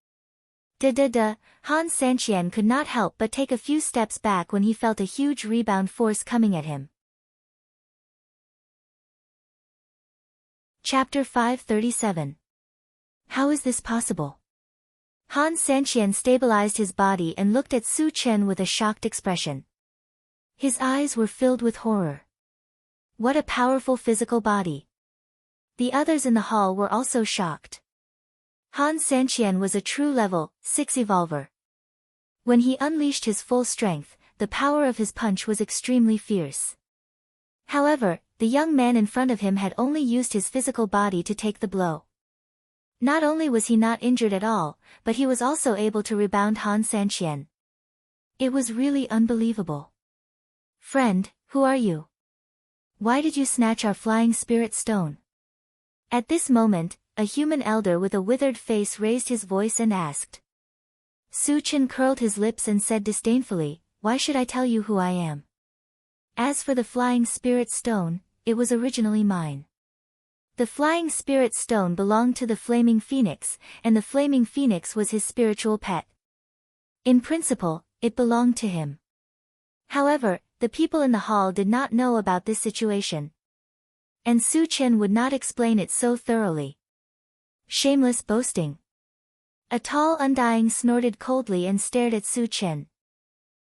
Han Sanqian could not help but take a few steps back when he felt a huge rebound force coming at him. Chapter 537. How is this possible? Han Sanqian stabilized his body and looked at Su Chen with a shocked expression. His eyes were filled with horror. What a powerful physical body. The others in the hall were also shocked. Han Sanqian was a true level 6 evolver. When he unleashed his full strength, the power of his punch was extremely fierce. However, the young man in front of him had only used his physical body to take the blow. Not only was he not injured at all, but he was also able to rebound Han Sanqian. It was really unbelievable. Friend, who are you? Why did you snatch our flying spirit stone? At this moment, a human elder with a withered face raised his voice and asked. Su Chen curled his lips and said disdainfully, why should I tell you who I am? As for the flying spirit stone, it was originally mine. The flying spirit stone belonged to the flaming phoenix, and the flaming phoenix was his spiritual pet. In principle, it belonged to him. However, the people in the hall did not know about this situation. And Su Chen would not explain it so thoroughly. Shameless boasting. A tall undying snorted coldly and stared at Su Chen.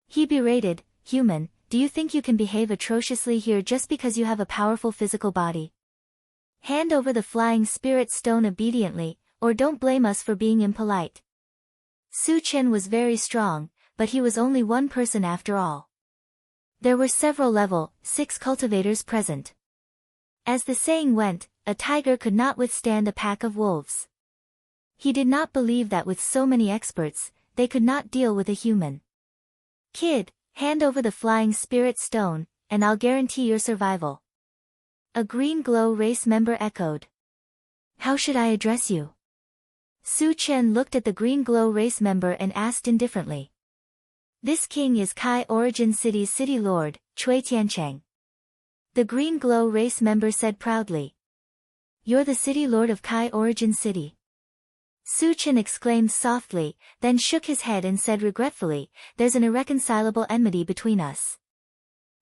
He berated, human, do you think you can behave atrociously here just because you have a powerful physical body? Hand over the flying spirit stone obediently, or don't blame us for being impolite. Su Chen was very strong, but he was only one person after all. There were several level 6 cultivators present. As the saying went, a tiger could not withstand a pack of wolves. He did not believe that with so many experts, they could not deal with a human. Kid, hand over the flying spirit stone, and I'll guarantee your survival. A Green Glow race member echoed. How should I address you? Su Chen looked at the Green Glow race member and asked indifferently. This king is Kai Origin City's city lord, Cui Tiancheng. The Green Glow race member said proudly. You're the city lord of Kai Origin City. Su Chen exclaimed softly, then shook his head and said regretfully, there's an irreconcilable enmity between us.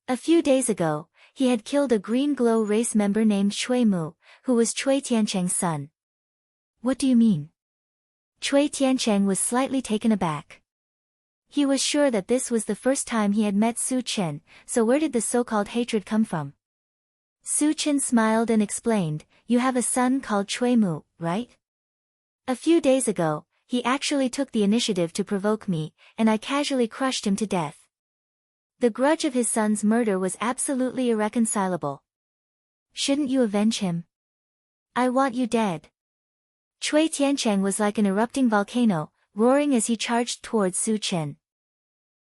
A few days ago, he had killed a Green Glow race member named Cui Mu, who was Cui Tiancheng's son. What do you mean? Cui Tiancheng was slightly taken aback. He was sure that this was the first time he had met Su Chen, so where did the so-called hatred come from? Su Chen smiled and explained, you have a son called Cui Mu, right? A few days ago, he actually took the initiative to provoke me, and I casually crushed him to death. The grudge of his son's murder was absolutely irreconcilable. Shouldn't you avenge him? I want you dead. Cui Tiancheng was like an erupting volcano, roaring as he charged towards Su Chen.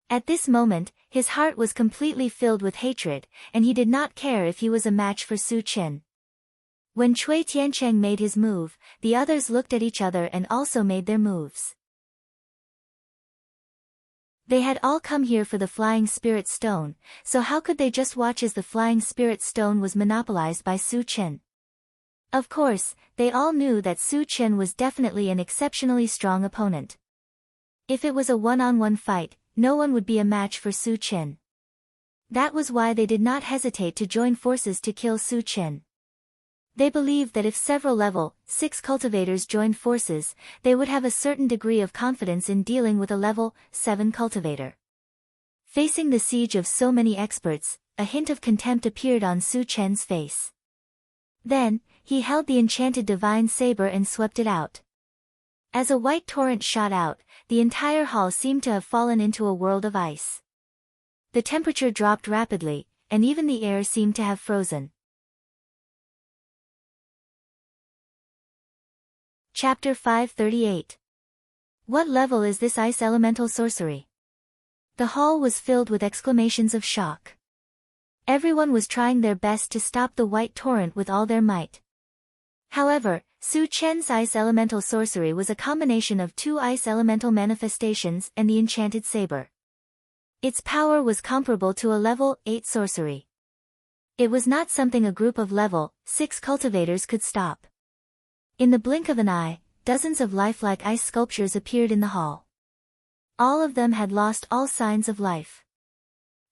At this moment, his heart was completely filled with hatred, and he did not care if he was a match for Su Chen. When Cui Tiancheng made his move, the others looked at each other and also made their moves. They had all come here for the flying spirit stone, so how could they just watch as the flying spirit stone was monopolized by Su Chen? Of course, they all knew that Su Chen was definitely an exceptionally strong opponent. If it was a one-on-one fight, no one would be a match for Su Chen. That was why they did not hesitate to join forces to kill Su Chen. They believed that if several level 6 cultivators joined forces, they would have a certain degree of confidence in dealing with a level 7 cultivator. Facing the siege of so many experts, a hint of contempt appeared on Su Chen's face. Then, he held the enchanted divine saber and swept it out. As a white torrent shot out, the entire hall seemed to have fallen into a world of ice. The temperature dropped rapidly, and even the air seemed to have frozen. Chapter 538. What level is this ice elemental sorcery? The hall was filled with exclamations of shock. Everyone was trying their best to stop the white torrent with all their might. However, Su Chen's ice elemental sorcery was a combination of 2 ice elemental manifestations and the enchanted saber. Its power was comparable to a level 8 sorcery. It was not something a group of level 6 cultivators could stop. In the blink of an eye, dozens of lifelike ice sculptures appeared in the hall. All of them had lost all signs of life.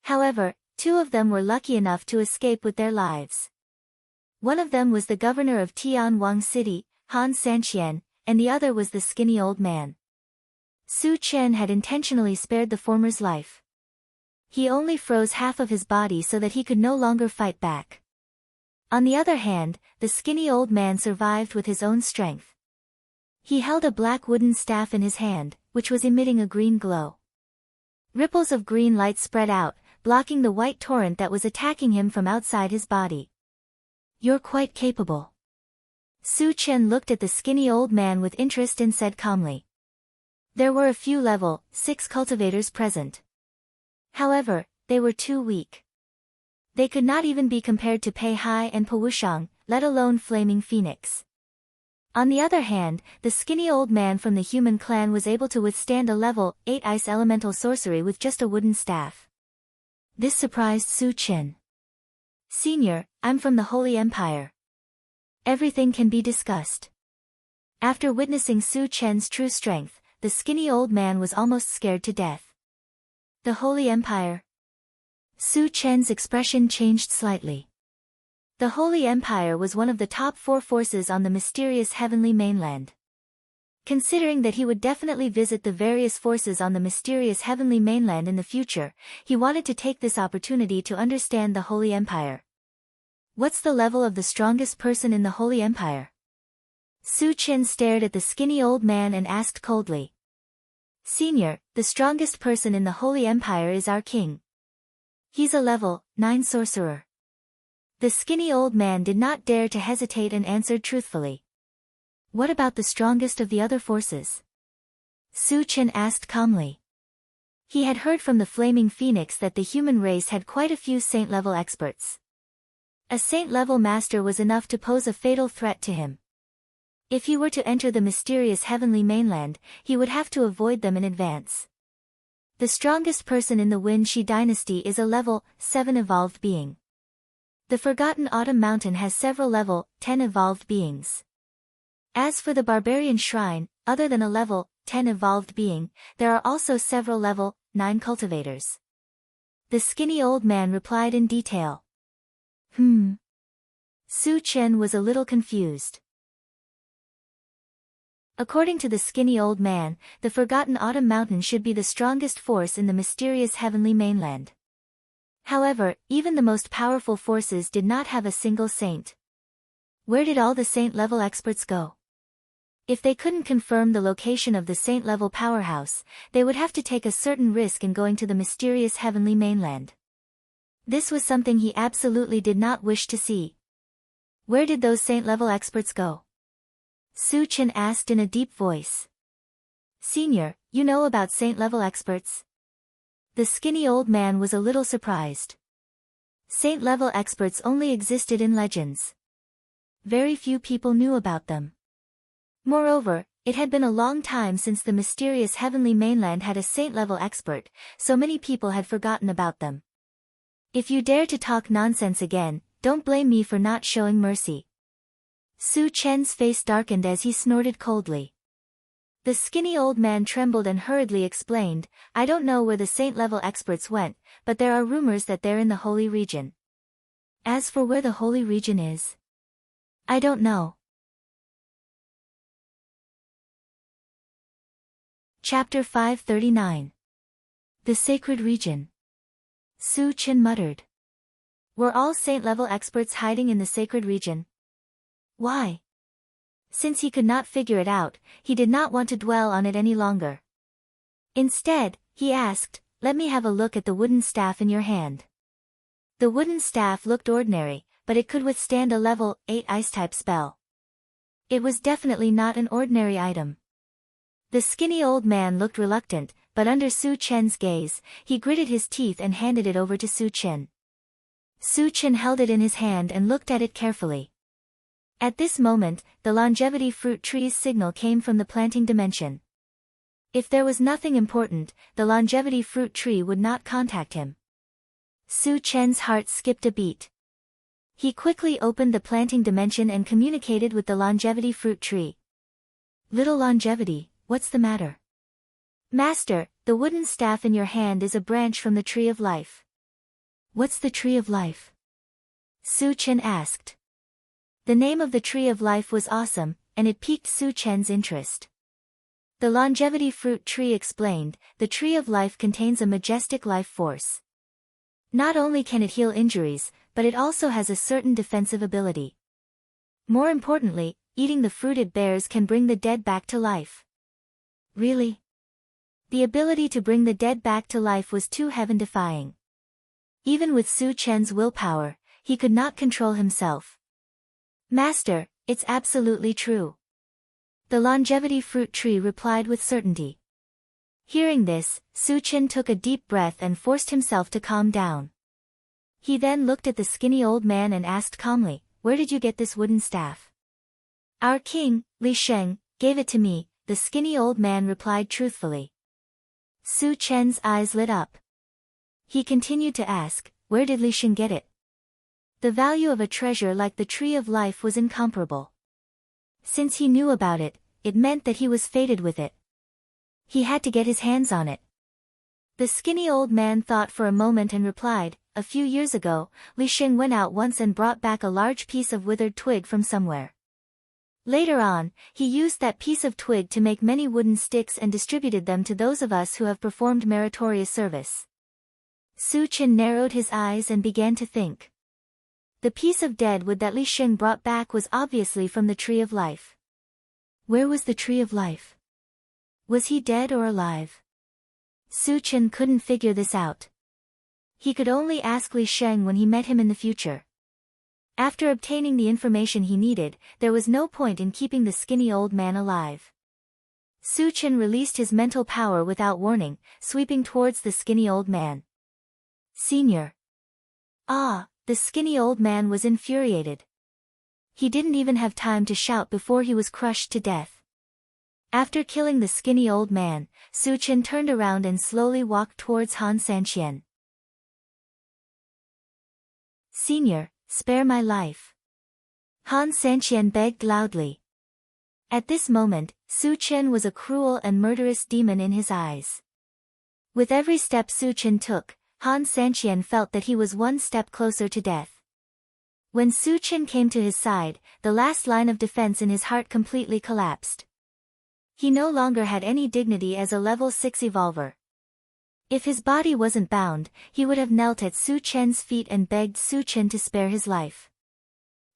However, 2 of them were lucky enough to escape with their lives. One of them was the governor of Tianwang City, Han Sanqian, and the other was the skinny old man. Su Chen had intentionally spared the former's life. He only froze half of his body so that he could no longer fight back. On the other hand, the skinny old man survived with his own strength. He held a black wooden staff in his hand, which was emitting a green glow. Ripples of green light spread out, blocking the white torrent that was attacking him from outside his body. You're quite capable. Su Chen looked at the skinny old man with interest and said calmly. There were a few level 6 cultivators present. However, they were too weak. They could not even be compared to Pei Hai and Po Wushang, let alone Flaming Phoenix. On the other hand, the skinny old man from the human clan was able to withstand a level 8 ice elemental sorcery with just a wooden staff. This surprised Su Chen. Senior, I'm from the Holy Empire. Everything can be discussed. After witnessing Su Chen's true strength, the skinny old man was almost scared to death. The Holy Empire? Su Chen's expression changed slightly. The Holy Empire was one of the top 4 forces on the mysterious heavenly mainland. Considering that he would definitely visit the various forces on the mysterious heavenly mainland in the future, he wanted to take this opportunity to understand the Holy Empire. What's the level of the strongest person in the Holy Empire? Su Chen stared at the skinny old man and asked coldly. Senior, the strongest person in the Holy Empire is our king. He's a level 9 sorcerer. The skinny old man did not dare to hesitate and answered truthfully. What about the strongest of the other forces? Su Chen asked calmly. He had heard from the Flaming Phoenix that the human race had quite a few saint-level experts. A saint-level master was enough to pose a fatal threat to him. If he were to enter the mysterious heavenly mainland, he would have to avoid them in advance. The strongest person in the Wen-Shi dynasty is a level 7 evolved being. The Forgotten Autumn Mountain has several level 10 evolved beings. As for the Barbarian Shrine, other than a level 10 evolved being, there are also several level 9 cultivators. The skinny old man replied in detail. Su Chen was a little confused. According to the skinny old man, the Forgotten Autumn Mountain should be the strongest force in the mysterious heavenly mainland. However, even the most powerful forces did not have a single saint. Where did all the saint-level experts go? If they couldn't confirm the location of the saint-level powerhouse, they would have to take a certain risk in going to the mysterious heavenly mainland. This was something he absolutely did not wish to see. Where did those saint-level experts go? Su Chen asked in a deep voice. Senior, you know about saint-level experts? The skinny old man was a little surprised. Saint-level experts only existed in legends. Very few people knew about them. Moreover, it had been a long time since the mysterious heavenly mainland had a saint-level expert, so many people had forgotten about them. If you dare to talk nonsense again, don't blame me for not showing mercy. Su Chen's face darkened as he snorted coldly. The skinny old man trembled and hurriedly explained, I don't know where the saint-level experts went, but there are rumors that they're in the holy region. As for where the holy region is, I don't know. Chapter 539. The Sacred Region. Su Chen muttered. Were all saint-level experts hiding in the sacred region? Why? Since he could not figure it out, he did not want to dwell on it any longer. Instead, he asked, "Let me have a look at the wooden staff in your hand." The wooden staff looked ordinary, but it could withstand a level 8 ice-type spell. It was definitely not an ordinary item. The skinny old man looked reluctant, but under Su Chen's gaze, he gritted his teeth and handed it over to Su Chen. Su Chen held it in his hand and looked at it carefully. At this moment, the longevity fruit tree's signal came from the planting dimension. If there was nothing important, the longevity fruit tree would not contact him. Su Chen's heart skipped a beat. He quickly opened the planting dimension and communicated with the longevity fruit tree. "Little longevity, what's the matter?" "Master, the wooden staff in your hand is a branch from the tree of life." "What's the tree of life?" Su Chen asked. The name of the tree of life was awesome, and it piqued Su Chen's interest. The longevity fruit tree explained, the tree of life contains a majestic life force. Not only can it heal injuries, but it also has a certain defensive ability. More importantly, eating the fruit it bears can bring the dead back to life. Really? The ability to bring the dead back to life was too heaven-defying. Even with Su Chen's willpower, he could not control himself. "Master, it's absolutely true." The longevity fruit tree replied with certainty. Hearing this, Su Chen took a deep breath and forced himself to calm down. He then looked at the skinny old man and asked calmly, "Where did you get this wooden staff?" "Our king, Li Sheng, gave it to me," the skinny old man replied truthfully. Su Chen's eyes lit up. He continued to ask, "Where did Li Sheng get it?" The value of a treasure like the Tree of Life was incomparable. Since he knew about it, it meant that he was fated with it. He had to get his hands on it. The skinny old man thought for a moment and replied, "A few years ago, Li Sheng went out once and brought back a large piece of withered twig from somewhere. Later on, he used that piece of twig to make many wooden sticks and distributed them to those of us who have performed meritorious service." Su Chen narrowed his eyes and began to think. The piece of dead wood that Li Sheng brought back was obviously from the Tree of Life. Where was the Tree of Life? Was he dead or alive? Su Chen couldn't figure this out. He could only ask Li Sheng when he met him in the future. After obtaining the information he needed, there was no point in keeping the skinny old man alive. Su Chen released his mental power without warning, sweeping towards the skinny old man. "Senior." "Ah!" The skinny old man was infuriated. He didn't even have time to shout before he was crushed to death. After killing the skinny old man, Su Chen turned around and slowly walked towards Han Sanqian. "Senior, spare my life." Han Sanqian begged loudly. At this moment, Su Chen was a cruel and murderous demon in his eyes. With every step Su Chen took, Han Sanqian felt that he was one step closer to death. When Su Chen came to his side, the last line of defense in his heart completely collapsed. He no longer had any dignity as a level 6 evolver. If his body wasn't bound, he would have knelt at Su Chen's feet and begged Su Chen to spare his life.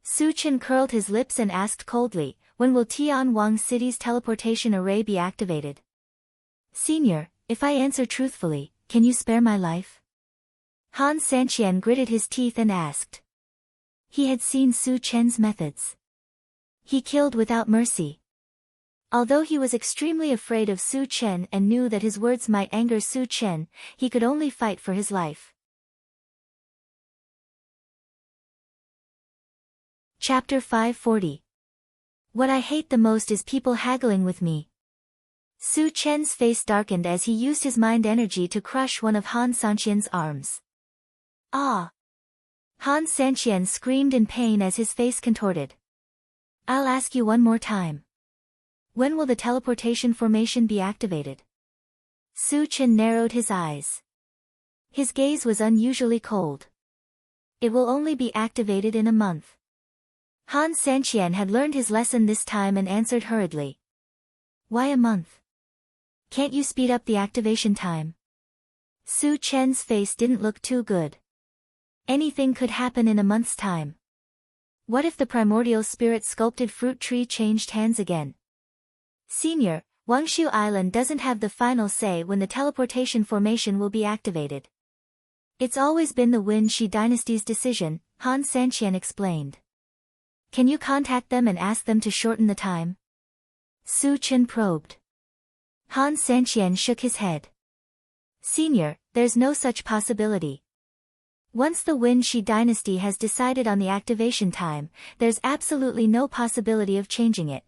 Su Chen curled his lips and asked coldly, "When will Tianwang City's teleportation array be activated?" "Senior, if I answer truthfully, can you spare my life?" Han Sanqian gritted his teeth and asked. He had seen Su Chen's methods. He killed without mercy. Although he was extremely afraid of Su Chen and knew that his words might anger Su Chen, he could only fight for his life. Chapter 540. What I hate the most is people haggling with me. Su Chen's face darkened as he used his mind energy to crush one of Han Sanqian's arms. "Ah!" Han Sanqian screamed in pain as his face contorted. "I'll ask you one more time. When will the teleportation formation be activated?" Su Chen narrowed his eyes. His gaze was unusually cold. "It will only be activated in a month." Han Sanqian had learned his lesson this time and answered hurriedly. "Why a month? Can't you speed up the activation time?" Su Chen's face didn't look too good. Anything could happen in a month's time. What if the primordial spirit sculpted fruit tree changed hands again? "Senior, Wangshu Island doesn't have the final say when the teleportation formation will be activated. It's always been the Wenshi dynasty's decision, Han Sanqian explained. Can you contact them and ask them to shorten the time? Su Chen probed. Han Sanqian shook his head. Senior, there's no such possibility. Once the Wenshi dynasty has decided on the activation time, there's absolutely no possibility of changing it.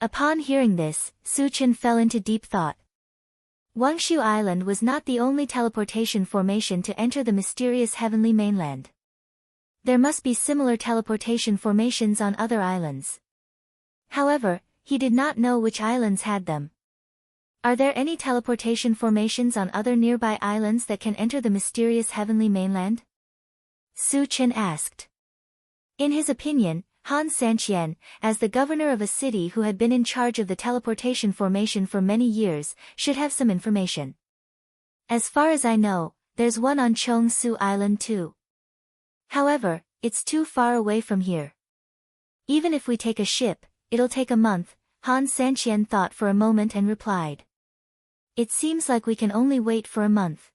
Upon hearing this, Su Chen fell into deep thought. Wangshu Island was not the only teleportation formation to enter the mysterious heavenly mainland. There must be similar teleportation formations on other islands. However, he did not know which islands had them. Are there any teleportation formations on other nearby islands that can enter the mysterious heavenly mainland? Su Chen asked. In his opinion, Han Sanqian, as the governor of a city who had been in charge of the teleportation formation for many years, should have some information. As far as I know, there's one on Chongsu Island too. However, it's too far away from here. Even if we take a ship, it'll take a month, Han Sanqian thought for a moment and replied. It seems like we can only wait for a month.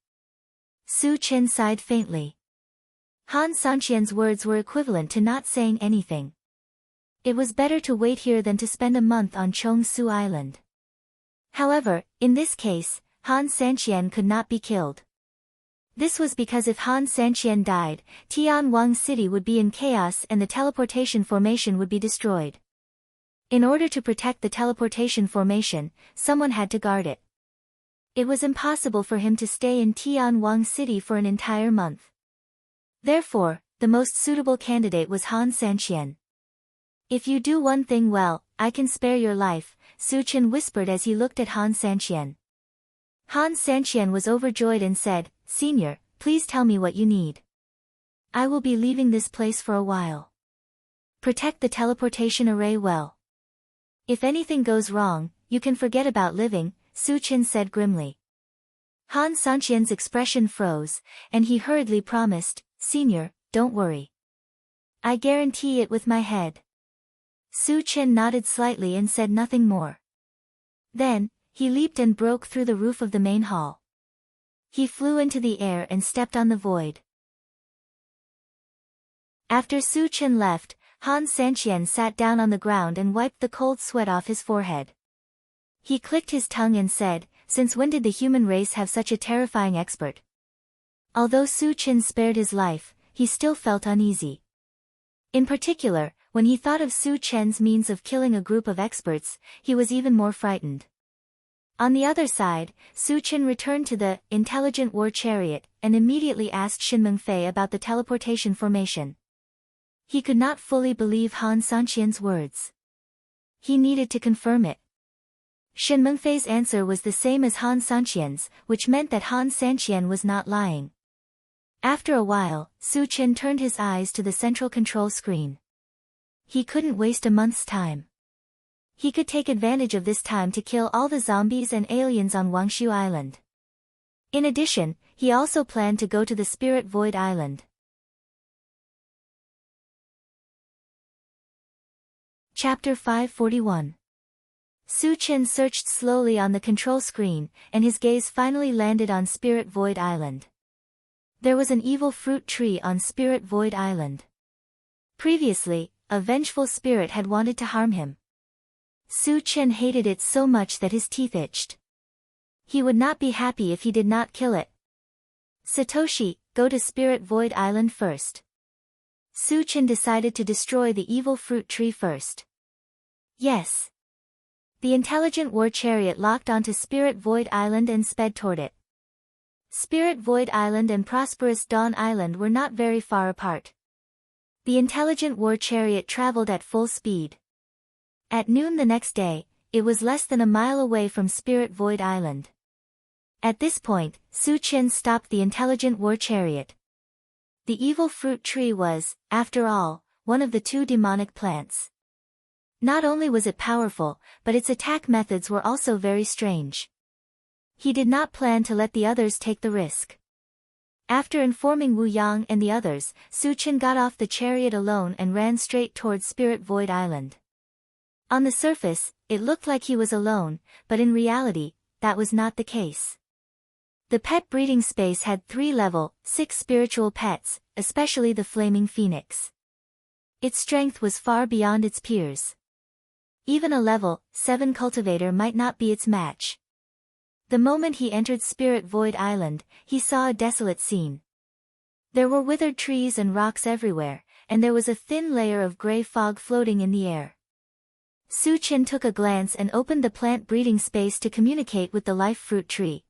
Su Chen sighed faintly. Han Sanqian's words were equivalent to not saying anything. It was better to wait here than to spend a month on Chongsu Island. However, in this case, Han Sanqian could not be killed. This was because if Han Sanqian died, Tianwang City would be in chaos and the teleportation formation would be destroyed. In order to protect the teleportation formation, someone had to guard it. It was impossible for him to stay in Tianwang City for an entire month. Therefore, the most suitable candidate was Han Sanqian. If you do one thing well, I can spare your life, Su Chen whispered as he looked at Han Sanqian. Han Sanqian was overjoyed and said, Senior, please tell me what you need. I will be leaving this place for a while. Protect the teleportation array well. If anything goes wrong, you can forget about living, Su Chen said grimly. Han Sanqian's expression froze, and he hurriedly promised, Senior, don't worry. I guarantee it with my head. Su Chen nodded slightly and said nothing more. Then, he leaped and broke through the roof of the main hall. He flew into the air and stepped on the void. After Su Chen left, Han Sanqian sat down on the ground and wiped the cold sweat off his forehead. He clicked his tongue and said, Since when did the human race have such a terrifying expert? Although Su Chen spared his life, he still felt uneasy. In particular, when he thought of Su Chen's means of killing a group of experts, he was even more frightened. On the other side, Su Chen returned to the intelligent war chariot and immediately asked Shin Mengfei about the teleportation formation. He could not fully believe Han Sanqian's words. He needed to confirm it. Shin Mengfei's answer was the same as Han Sanqian's, which meant that Han Sanqian was not lying. After a while, Su Chen turned his eyes to the central control screen. He couldn't waste a month's time. He could take advantage of this time to kill all the zombies and aliens on Wangshu Island. In addition, he also planned to go to the Spirit Void Island. Chapter 541. Su Chen searched slowly on the control screen, and his gaze finally landed on Spirit Void Island. There was an evil fruit tree on Spirit Void Island. Previously, a vengeful spirit had wanted to harm him. Su Chen hated it so much that his teeth itched. He would not be happy if he did not kill it. Satoshi, go to Spirit Void Island first. Su Chen decided to destroy the evil fruit tree first. Yes. The intelligent war chariot locked onto Spirit Void Island and sped toward it. Spirit Void Island and Prosperous Dawn Island were not very far apart. The intelligent war chariot traveled at full speed. At noon the next day, it was less than a mile away from Spirit Void Island. At this point, Su Chen stopped the intelligent war chariot. The evil fruit tree was, after all, one of the two demonic plants. Not only was it powerful, but its attack methods were also very strange. He did not plan to let the others take the risk. After informing Wu Yang and the others, Su Chen got off the chariot alone and ran straight towards Spirit Void Island. On the surface, it looked like he was alone, but in reality, that was not the case. The pet breeding space had 3 level 6 spiritual pets, especially the flaming phoenix. Its strength was far beyond its peers. Even a level 7 cultivator might not be its match. The moment he entered Spirit Void Island, he saw a desolate scene. There were withered trees and rocks everywhere, and there was a thin layer of gray fog floating in the air. Su Chen took a glance and opened the plant breeding space to communicate with the life fruit tree.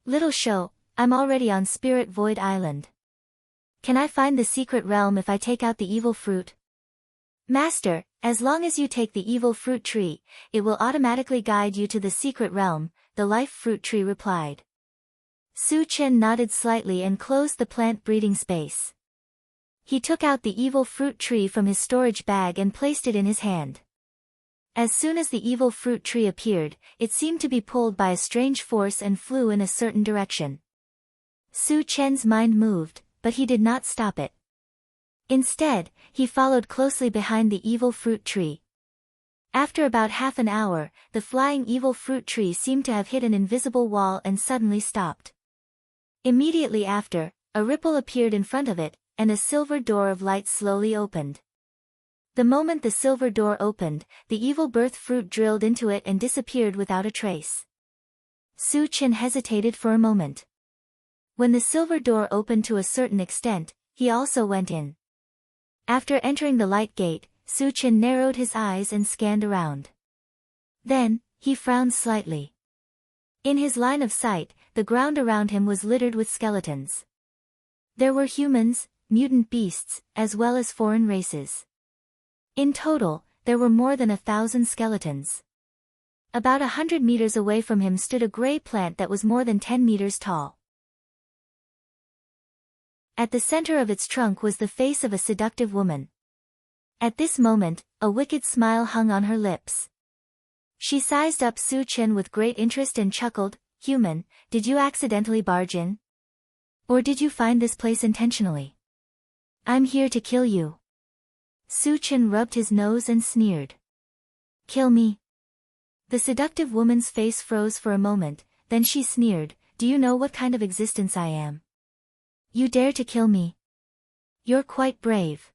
Little show, I'm already on Spirit Void Island. Can I find the secret realm if I take out the evil fruit? Master, as long as you take the evil fruit tree, it will automatically guide you to the secret realm, the life fruit tree replied. Su Chen nodded slightly and closed the plant breeding space. He took out the evil fruit tree from his storage bag and placed it in his hand. As soon as the evil fruit tree appeared, it seemed to be pulled by a strange force and flew in a certain direction. Su Chen's mind moved, but he did not stop it. Instead, he followed closely behind the evil fruit tree. After about half an hour, the flying evil fruit tree seemed to have hit an invisible wall and suddenly stopped. Immediately after, a ripple appeared in front of it, and a silver door of light slowly opened. The moment the silver door opened, the evil birth fruit drilled into it and disappeared without a trace. Su Chen hesitated for a moment. When the silver door opened to a certain extent, he also went in. After entering the light gate, Su Chen narrowed his eyes and scanned around. Then, he frowned slightly. In his line of sight, the ground around him was littered with skeletons. There were humans, mutant beasts, as well as foreign races. In total, there were more than 1,000 skeletons. About 100 meters away from him stood a gray plant that was more than 10 meters tall. At the center of its trunk was the face of a seductive woman. At this moment, a wicked smile hung on her lips. She sized up Su Chen with great interest and chuckled, "Human, did you accidentally barge in? Or did you find this place intentionally? I'm here to kill you." Su Chen rubbed his nose and sneered. "Kill me?" The seductive woman's face froze for a moment, then she sneered, "Do you know what kind of existence I am? You dare to kill me? You're quite brave."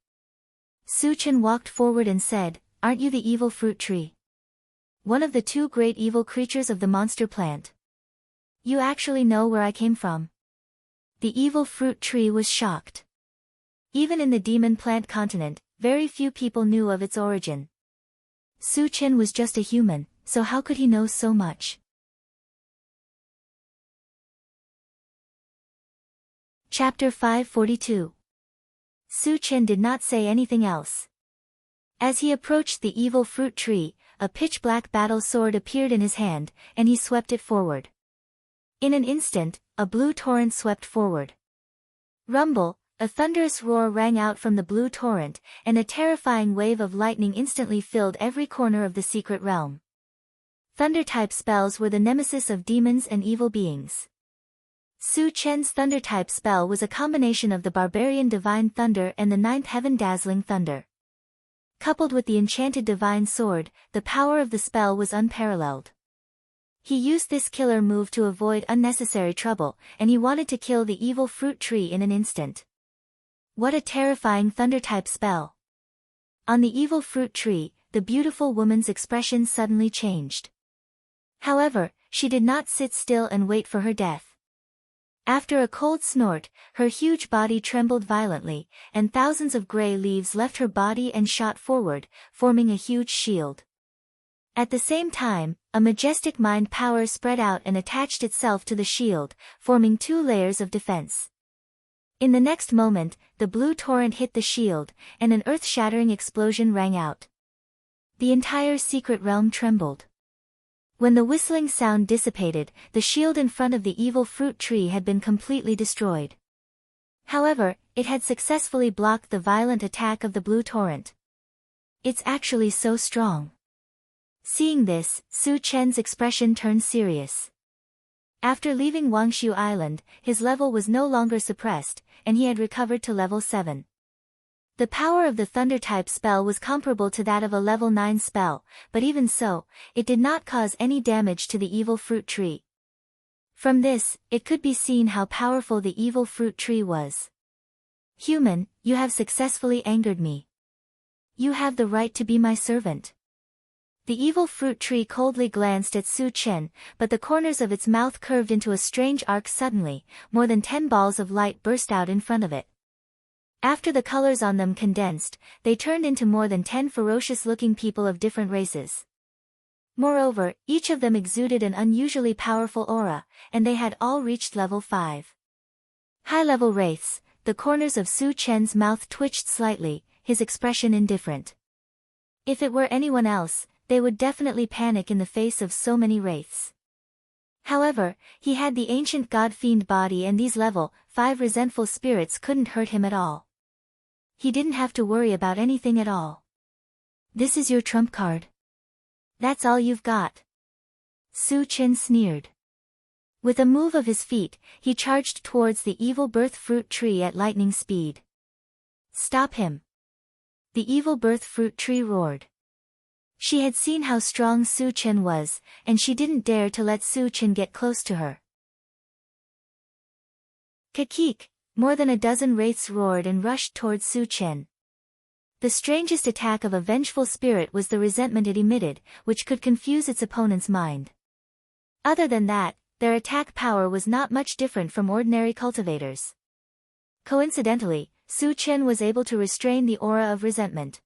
Su Chen walked forward and said, "Aren't you the evil fruit tree? One of the 2 great evil creatures of the monster plant? You actually know where I came from?" The evil fruit tree was shocked. Even in the demon plant continent, very few people knew of its origin. Su Chen was just a human, so how could he know so much? Chapter 542. Su Chen did not say anything else. As he approached the evil fruit tree, a pitch-black battle sword appeared in his hand, and he swept it forward. In an instant, a blue torrent swept forward. Rumble, a thunderous roar rang out from the blue torrent, and a terrifying wave of lightning instantly filled every corner of the secret realm. Thunder-type spells were the nemesis of demons and evil beings. Su Chen's thunder-type spell was a combination of the barbarian divine thunder and the 9th heaven dazzling thunder. Coupled with the enchanted divine sword, the power of the spell was unparalleled. He used this killer move to avoid unnecessary trouble, and he wanted to kill the evil fruit tree in an instant. What a terrifying thunder-type spell! On the evil fruit tree, the beautiful woman's expression suddenly changed. However, she did not sit still and wait for her death. After a cold snort, her huge body trembled violently, and thousands of gray leaves left her body and shot forward, forming a huge shield. At the same time, a majestic mind power spread out and attached itself to the shield, forming 2 layers of defense. In the next moment, the blue torrent hit the shield, and an earth-shattering explosion rang out. The entire secret realm trembled. When the whistling sound dissipated, the shield in front of the evil fruit tree had been completely destroyed. However, it had successfully blocked the violent attack of the blue torrent. It's actually so strong. Seeing this, Su Chen's expression turned serious. After leaving Wangshu Island, his level was no longer suppressed, and he had recovered to level 7. The power of the thunder-type spell was comparable to that of a level 9 spell, but even so, it did not cause any damage to the evil fruit tree. From this, it could be seen how powerful the evil fruit tree was. Human, you have successfully angered me. You have the right to be my servant. The evil fruit tree coldly glanced at Su Chen, but the corners of its mouth curved into a strange arc suddenly. More than 10 balls of light burst out in front of it. After the colors on them condensed, they turned into more than 10 ferocious-looking people of different races. Moreover, each of them exuded an unusually powerful aura, and they had all reached level 5. High-level wraiths. The corners of Su Chen's mouth twitched slightly, his expression indifferent. If it were anyone else, they would definitely panic in the face of so many wraiths. However, he had the ancient god-fiend body, and these level 5 resentful spirits couldn't hurt him at all. He didn't have to worry about anything at all. This is your trump card? That's all you've got? Su Chen sneered. With a move of his feet, he charged towards the evil birth fruit tree at lightning speed. Stop him! The evil birth fruit tree roared. She had seen how strong Su Chen was, and she didn't dare to let Su Chen get close to her. Kakik! More than a dozen wraiths roared and rushed towards Su Chen. The strangest attack of a vengeful spirit was the resentment it emitted, which could confuse its opponent's mind. Other than that, their attack power was not much different from ordinary cultivators. Coincidentally, Su Chen was able to restrain the aura of resentment.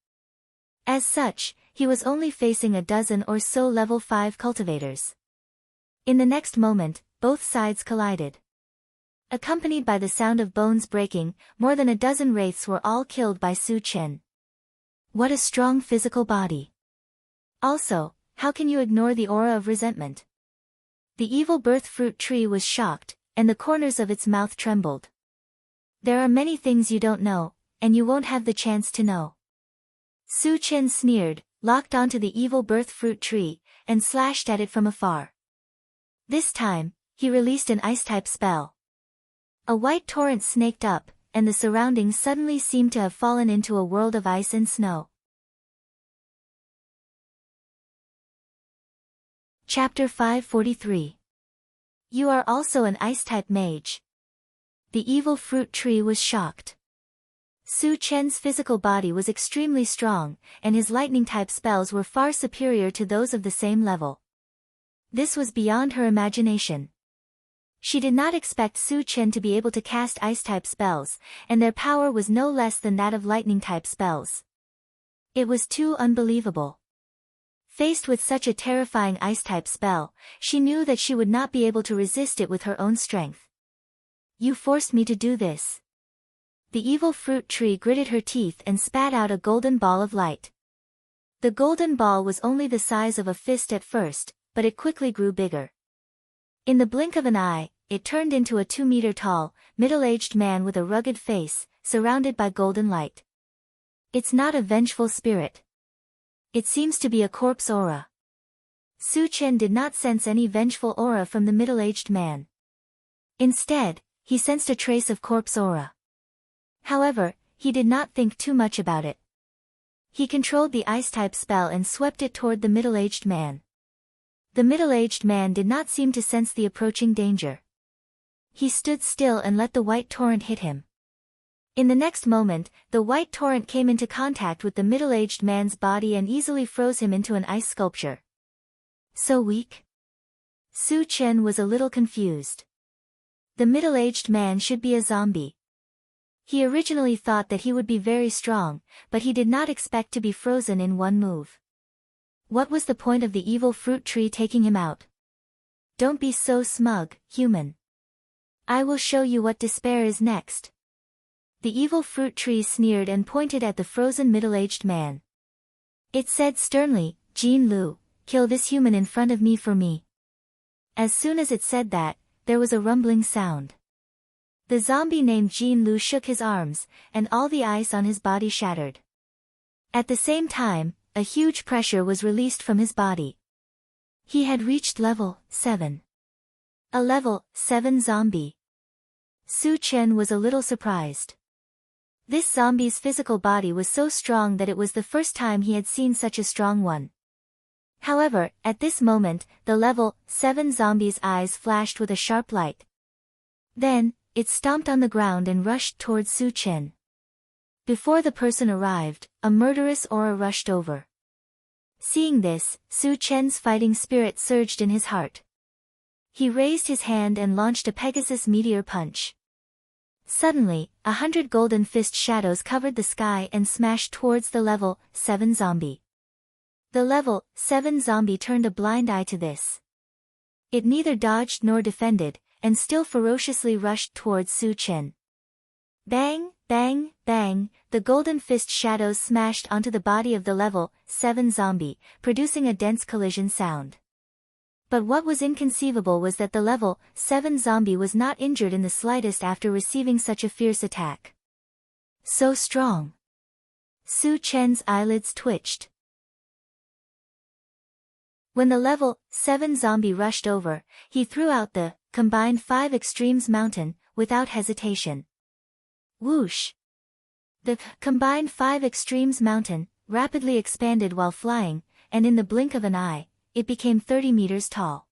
As such, he was only facing a dozen or so level 5 cultivators. In the next moment, both sides collided. Accompanied by the sound of bones breaking, more than a dozen wraiths were all killed by Su Chen. What a strong physical body. Also, how can you ignore the aura of resentment? The evil birth fruit tree was shocked, and the corners of its mouth trembled. There are many things you don't know, and you won't have the chance to know. Su Chen sneered, locked onto the evil birth fruit tree, and slashed at it from afar. This time, he released an ice-type spell. A white torrent snaked up, and the surroundings suddenly seemed to have fallen into a world of ice and snow. Chapter 543. You are also an ice-type mage. The evil fruit tree was shocked. Su Chen's physical body was extremely strong, and his lightning-type spells were far superior to those of the same level. This was beyond her imagination. She did not expect Su Chen to be able to cast ice-type spells, and their power was no less than that of lightning-type spells. It was too unbelievable. Faced with such a terrifying ice-type spell, she knew that she would not be able to resist it with her own strength. You forced me to do this. The evil fruit tree gritted her teeth and spat out a golden ball of light. The golden ball was only the size of a fist at first, but it quickly grew bigger. In the blink of an eye, it turned into a 2-meter-tall, middle-aged man with a rugged face, surrounded by golden light. It's not a vengeful spirit. It seems to be a corpse aura. Su Chen did not sense any vengeful aura from the middle-aged man. Instead, he sensed a trace of corpse aura. However, he did not think too much about it. He controlled the ice-type spell and swept it toward the middle-aged man. The middle-aged man did not seem to sense the approaching danger. He stood still and let the white torrent hit him. In the next moment, the white torrent came into contact with the middle-aged man's body and easily froze him into an ice sculpture. So weak? Su Chen was a little confused. The middle-aged man should be a zombie. He originally thought that he would be very strong, but he did not expect to be frozen in one move. What was the point of the evil fruit tree taking him out? Don't be so smug, human. I will show you what despair is next. The evil fruit tree sneered and pointed at the frozen middle-aged man. It said sternly, Jin Lu, kill this human in front of me for me. As soon as it said that, there was a rumbling sound. The zombie named Jin Lu shook his arms, and all the ice on his body shattered. At the same time, a huge pressure was released from his body. He had reached level 7. A level 7 zombie. Su Chen was a little surprised. This zombie's physical body was so strong that it was the first time he had seen such a strong one. However, at this moment, the level 7 zombie's eyes flashed with a sharp light. Then, it stomped on the ground and rushed towards Su Chen. Before the person arrived, a murderous aura rushed over. Seeing this, Su Chen's fighting spirit surged in his heart. He raised his hand and launched a Pegasus meteor punch. Suddenly, 100 golden fist shadows covered the sky and smashed towards the level 7 zombie. The level 7 zombie turned a blind eye to this. It neither dodged nor defended, and still ferociously rushed towards Su Chen. Bang, bang, bang, the golden fist shadows smashed onto the body of the level 7 zombie, producing a dense collision sound. But what was inconceivable was that the level 7 zombie was not injured in the slightest after receiving such a fierce attack. So strong. Su Chen's eyelids twitched. When the level 7 zombie rushed over, he threw out the combined 5 extremes mountain, without hesitation. Whoosh! The combined 5 extremes mountain rapidly expanded while flying, and in the blink of an eye, it became 30 meters tall.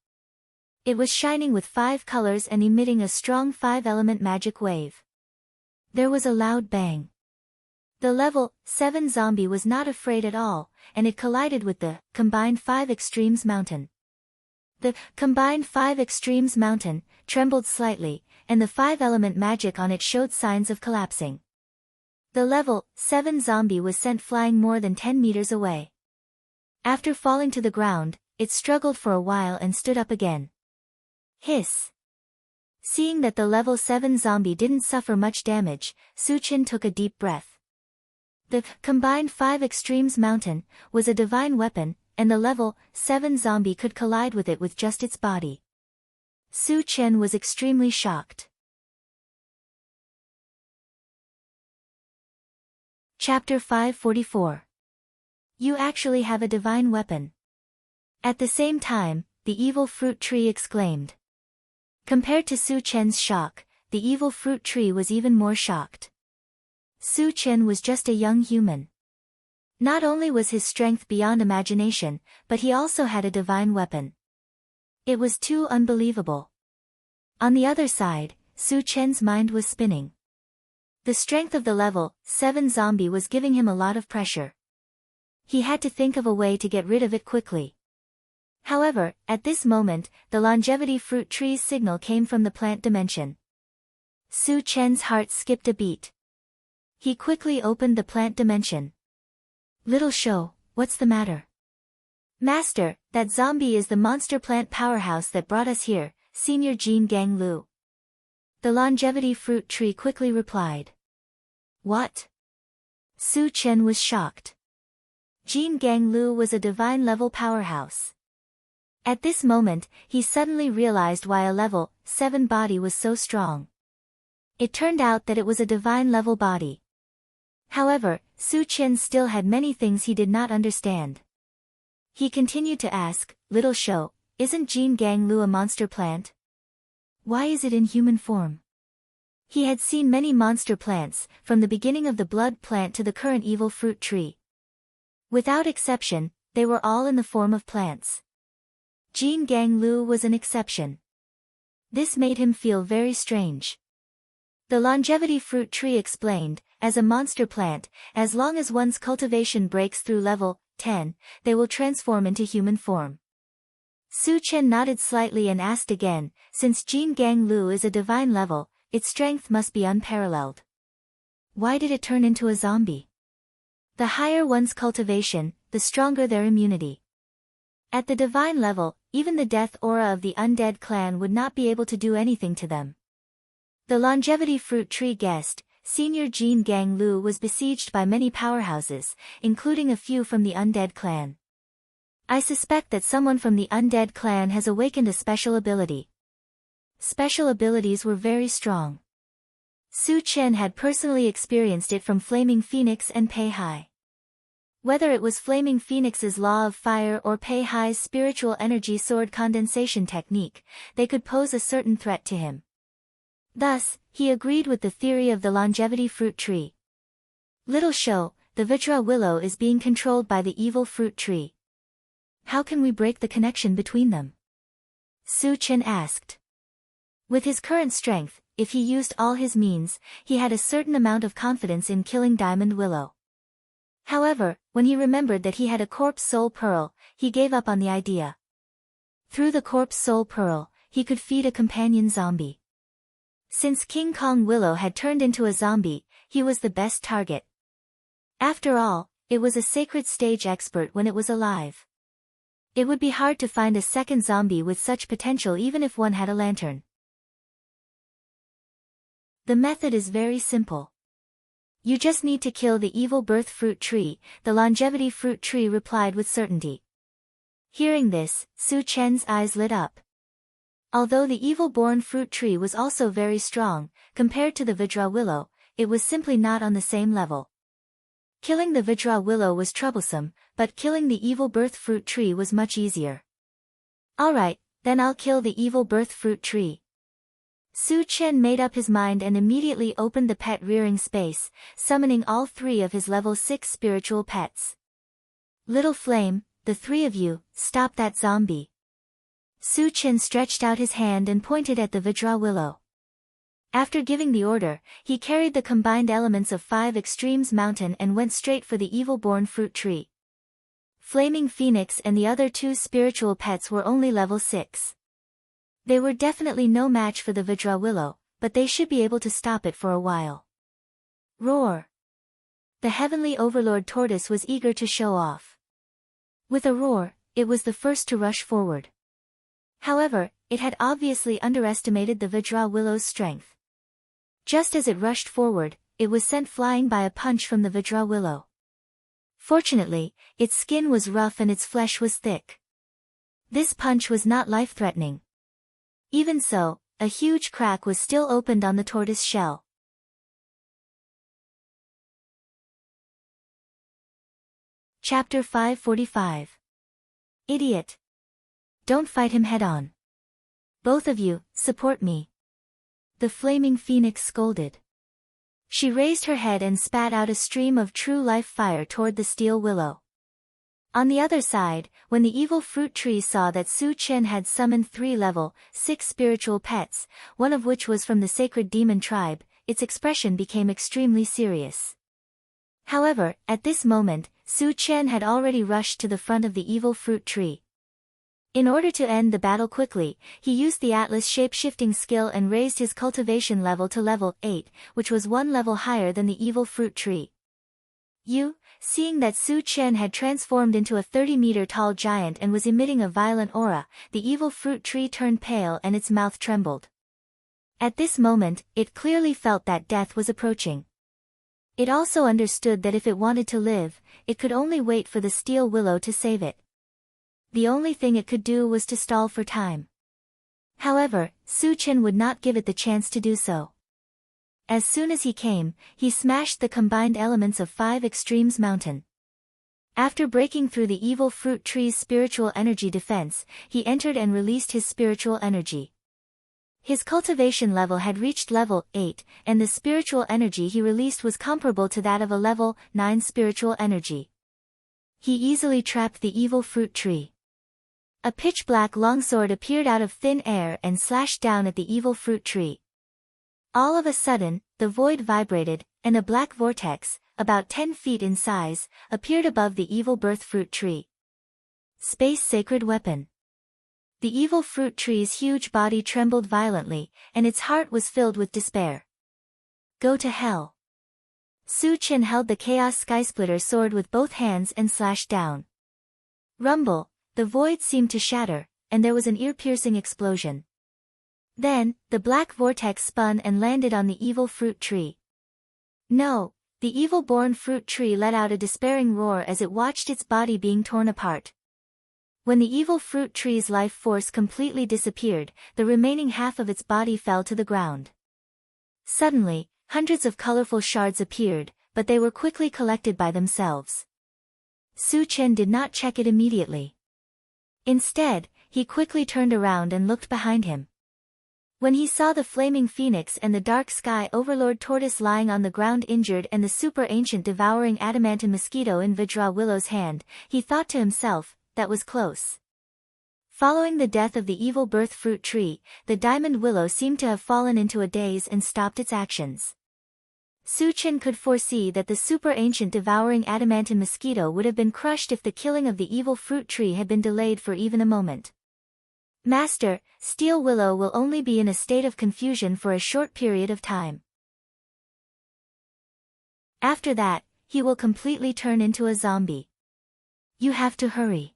It was shining with 5 colors and emitting a strong 5-element magic wave. There was a loud bang. The level 7 zombie was not afraid at all, and it collided with the combined 5 extremes mountain. The combined 5 extremes mountain trembled slightly, and the 5-element magic on it showed signs of collapsing. The level 7 zombie was sent flying more than 10 meters away. After falling to the ground, it struggled for a while and stood up again. Hiss! Seeing that the level 7 zombie didn't suffer much damage, Su Chen took a deep breath. The combined 5 extremes mountain was a divine weapon, and the level 7 zombie could collide with it with just its body. Su Chen was extremely shocked. Chapter 544. You actually have a divine weapon. At the same time, the evil fruit tree exclaimed. Compared to Su Chen's shock, the evil fruit tree was even more shocked. Su Chen was just a young human. Not only was his strength beyond imagination, but he also had a divine weapon. It was too unbelievable. On the other side, Su Chen's mind was spinning. The strength of the level 7 zombie was giving him a lot of pressure. He had to think of a way to get rid of it quickly. However, at this moment, the longevity fruit tree's signal came from the plant dimension. Su Chen's heart skipped a beat. He quickly opened the plant dimension. Little Shou, what's the matter? Master, that zombie is the monster plant powerhouse that brought us here, Senior Jin Gang Lu. The longevity fruit tree quickly replied. What? Su Chen was shocked. Jin Gang Lu was a divine level powerhouse. At this moment, he suddenly realized why a level 7 body was so strong. It turned out that it was a divine level body. However, Su Chen still had many things he did not understand. He continued to ask, Little Shou, isn't Jin Gang Lu a monster plant? Why is it in human form? He had seen many monster plants, from the beginning of the blood plant to the current evil fruit tree. Without exception, they were all in the form of plants. Jin Gang Lu was an exception. This made him feel very strange. The longevity fruit tree explained, as a monster plant, as long as one's cultivation breaks through level 10, they will transform into human form. Su Chen nodded slightly and asked again, since Jin Gang Lu is a divine level, its strength must be unparalleled. Why did it turn into a zombie? The higher one's cultivation, the stronger their immunity. At the divine level, even the death aura of the undead clan would not be able to do anything to them. The longevity fruit tree guessed, Senior Jin Gang Lu was besieged by many powerhouses, including a few from the undead clan. I suspect that someone from the undead clan has awakened a special ability. Special abilities were very strong. Su Chen had personally experienced it from Flaming Phoenix and Pei Hai. Whether it was Flaming Phoenix's law of fire or Pei Hai's spiritual energy sword condensation technique, they could pose a certain threat to him. Thus, he agreed with the theory of the longevity fruit tree. Little show, the Vajra willow is being controlled by the evil fruit tree. How can we break the connection between them? Su Chen asked. With his current strength, if he used all his means, he had a certain amount of confidence in killing Diamond Willow. However, when he remembered that he had a corpse soul pearl, he gave up on the idea. Through the corpse soul pearl, he could feed a companion zombie. Since King Kong Willow had turned into a zombie, he was the best target. After all, it was a sacred stage expert when it was alive. It would be hard to find a second zombie with such potential even if one had a lantern. The method is very simple. You just need to kill the evil birth fruit tree, the longevity fruit tree replied with certainty. Hearing this, Su Chen's eyes lit up. Although the evil-born fruit tree was also very strong, compared to the Vajra willow, it was simply not on the same level. Killing the Vajra willow was troublesome, but killing the evil birth fruit tree was much easier. Alright, then I'll kill the evil birth fruit tree. Su Chen made up his mind and immediately opened the pet rearing space, summoning all 3 of his level 6 spiritual pets. Little Flame, the 3 of you, stop that zombie. Su Chen stretched out his hand and pointed at the Vajra willow. After giving the order, he carried the combined elements of 5 extremes mountain and went straight for the evil-born fruit tree. Flaming Phoenix and the other 2 spiritual pets were only level 6. They were definitely no match for the Vajra willow, but they should be able to stop it for a while. Roar! The heavenly overlord tortoise was eager to show off. With a roar, it was the first to rush forward. However, it had obviously underestimated the Vajra willow's strength. Just as it rushed forward, it was sent flying by a punch from the Vajra willow. Fortunately, its skin was rough and its flesh was thick. This punch was not life-threatening. Even so, a huge crack was still opened on the tortoise shell. Chapter 545. Idiot. Don't fight him head-on. Both of you, support me. The flaming phoenix scolded. She raised her head and spat out a stream of true life fire toward the steel willow. On the other side, when the evil fruit tree saw that Su Chen had summoned 3 level 6 spiritual pets, one of which was from the sacred demon tribe, its expression became extremely serious. However, at this moment, Su Chen had already rushed to the front of the evil fruit tree. In order to end the battle quickly, he used the Atlas shape-shifting skill and raised his cultivation level to level 8, which was 1 level higher than the evil fruit tree. Seeing that Su Chen had transformed into a 30-meter-tall giant and was emitting a violent aura, the evil fruit tree turned pale and its mouth trembled. At this moment, it clearly felt that death was approaching. It also understood that if it wanted to live, it could only wait for the steel willow to save it. The only thing it could do was to stall for time. However, Su Chen would not give it the chance to do so. As soon as he came, he smashed the combined elements of 5 extremes mountain. After breaking through the evil fruit tree's spiritual energy defense, he entered and released his spiritual energy. His cultivation level had reached level 8, and the spiritual energy he released was comparable to that of a level 9 spiritual energy. He easily trapped the evil fruit tree. A pitch-black longsword appeared out of thin air and slashed down at the evil fruit tree. All of a sudden, the void vibrated, and a black vortex, about 10 feet in size, appeared above the evil birth fruit tree. Space Sacred Weapon. The evil fruit tree's huge body trembled violently, and its heart was filled with despair. Go to hell. Su Chen held the Chaos Skysplitter sword with both hands and slashed down. Rumble, the void seemed to shatter, and there was an ear-piercing explosion. Then, the black vortex spun and landed on the evil fruit tree. No, the evil-born fruit tree let out a despairing roar as it watched its body being torn apart. When the evil fruit tree's life force completely disappeared, the remaining half of its body fell to the ground. Suddenly, hundreds of colorful shards appeared, but they were quickly collected by themselves. Su Chen did not check it immediately. Instead, he quickly turned around and looked behind him. When he saw the flaming phoenix and the dark sky overlord tortoise lying on the ground injured and the super ancient devouring adamantine mosquito in Vajra Willow's hand, he thought to himself, that was close. Following the death of the evil birth fruit tree, the diamond willow seemed to have fallen into a daze and stopped its actions. Su Chen could foresee that the super ancient devouring adamantine mosquito would have been crushed if the killing of the evil fruit tree had been delayed for even a moment. Master, Steel Willow will only be in a state of confusion for a short period of time. After that, he will completely turn into a zombie. You have to hurry.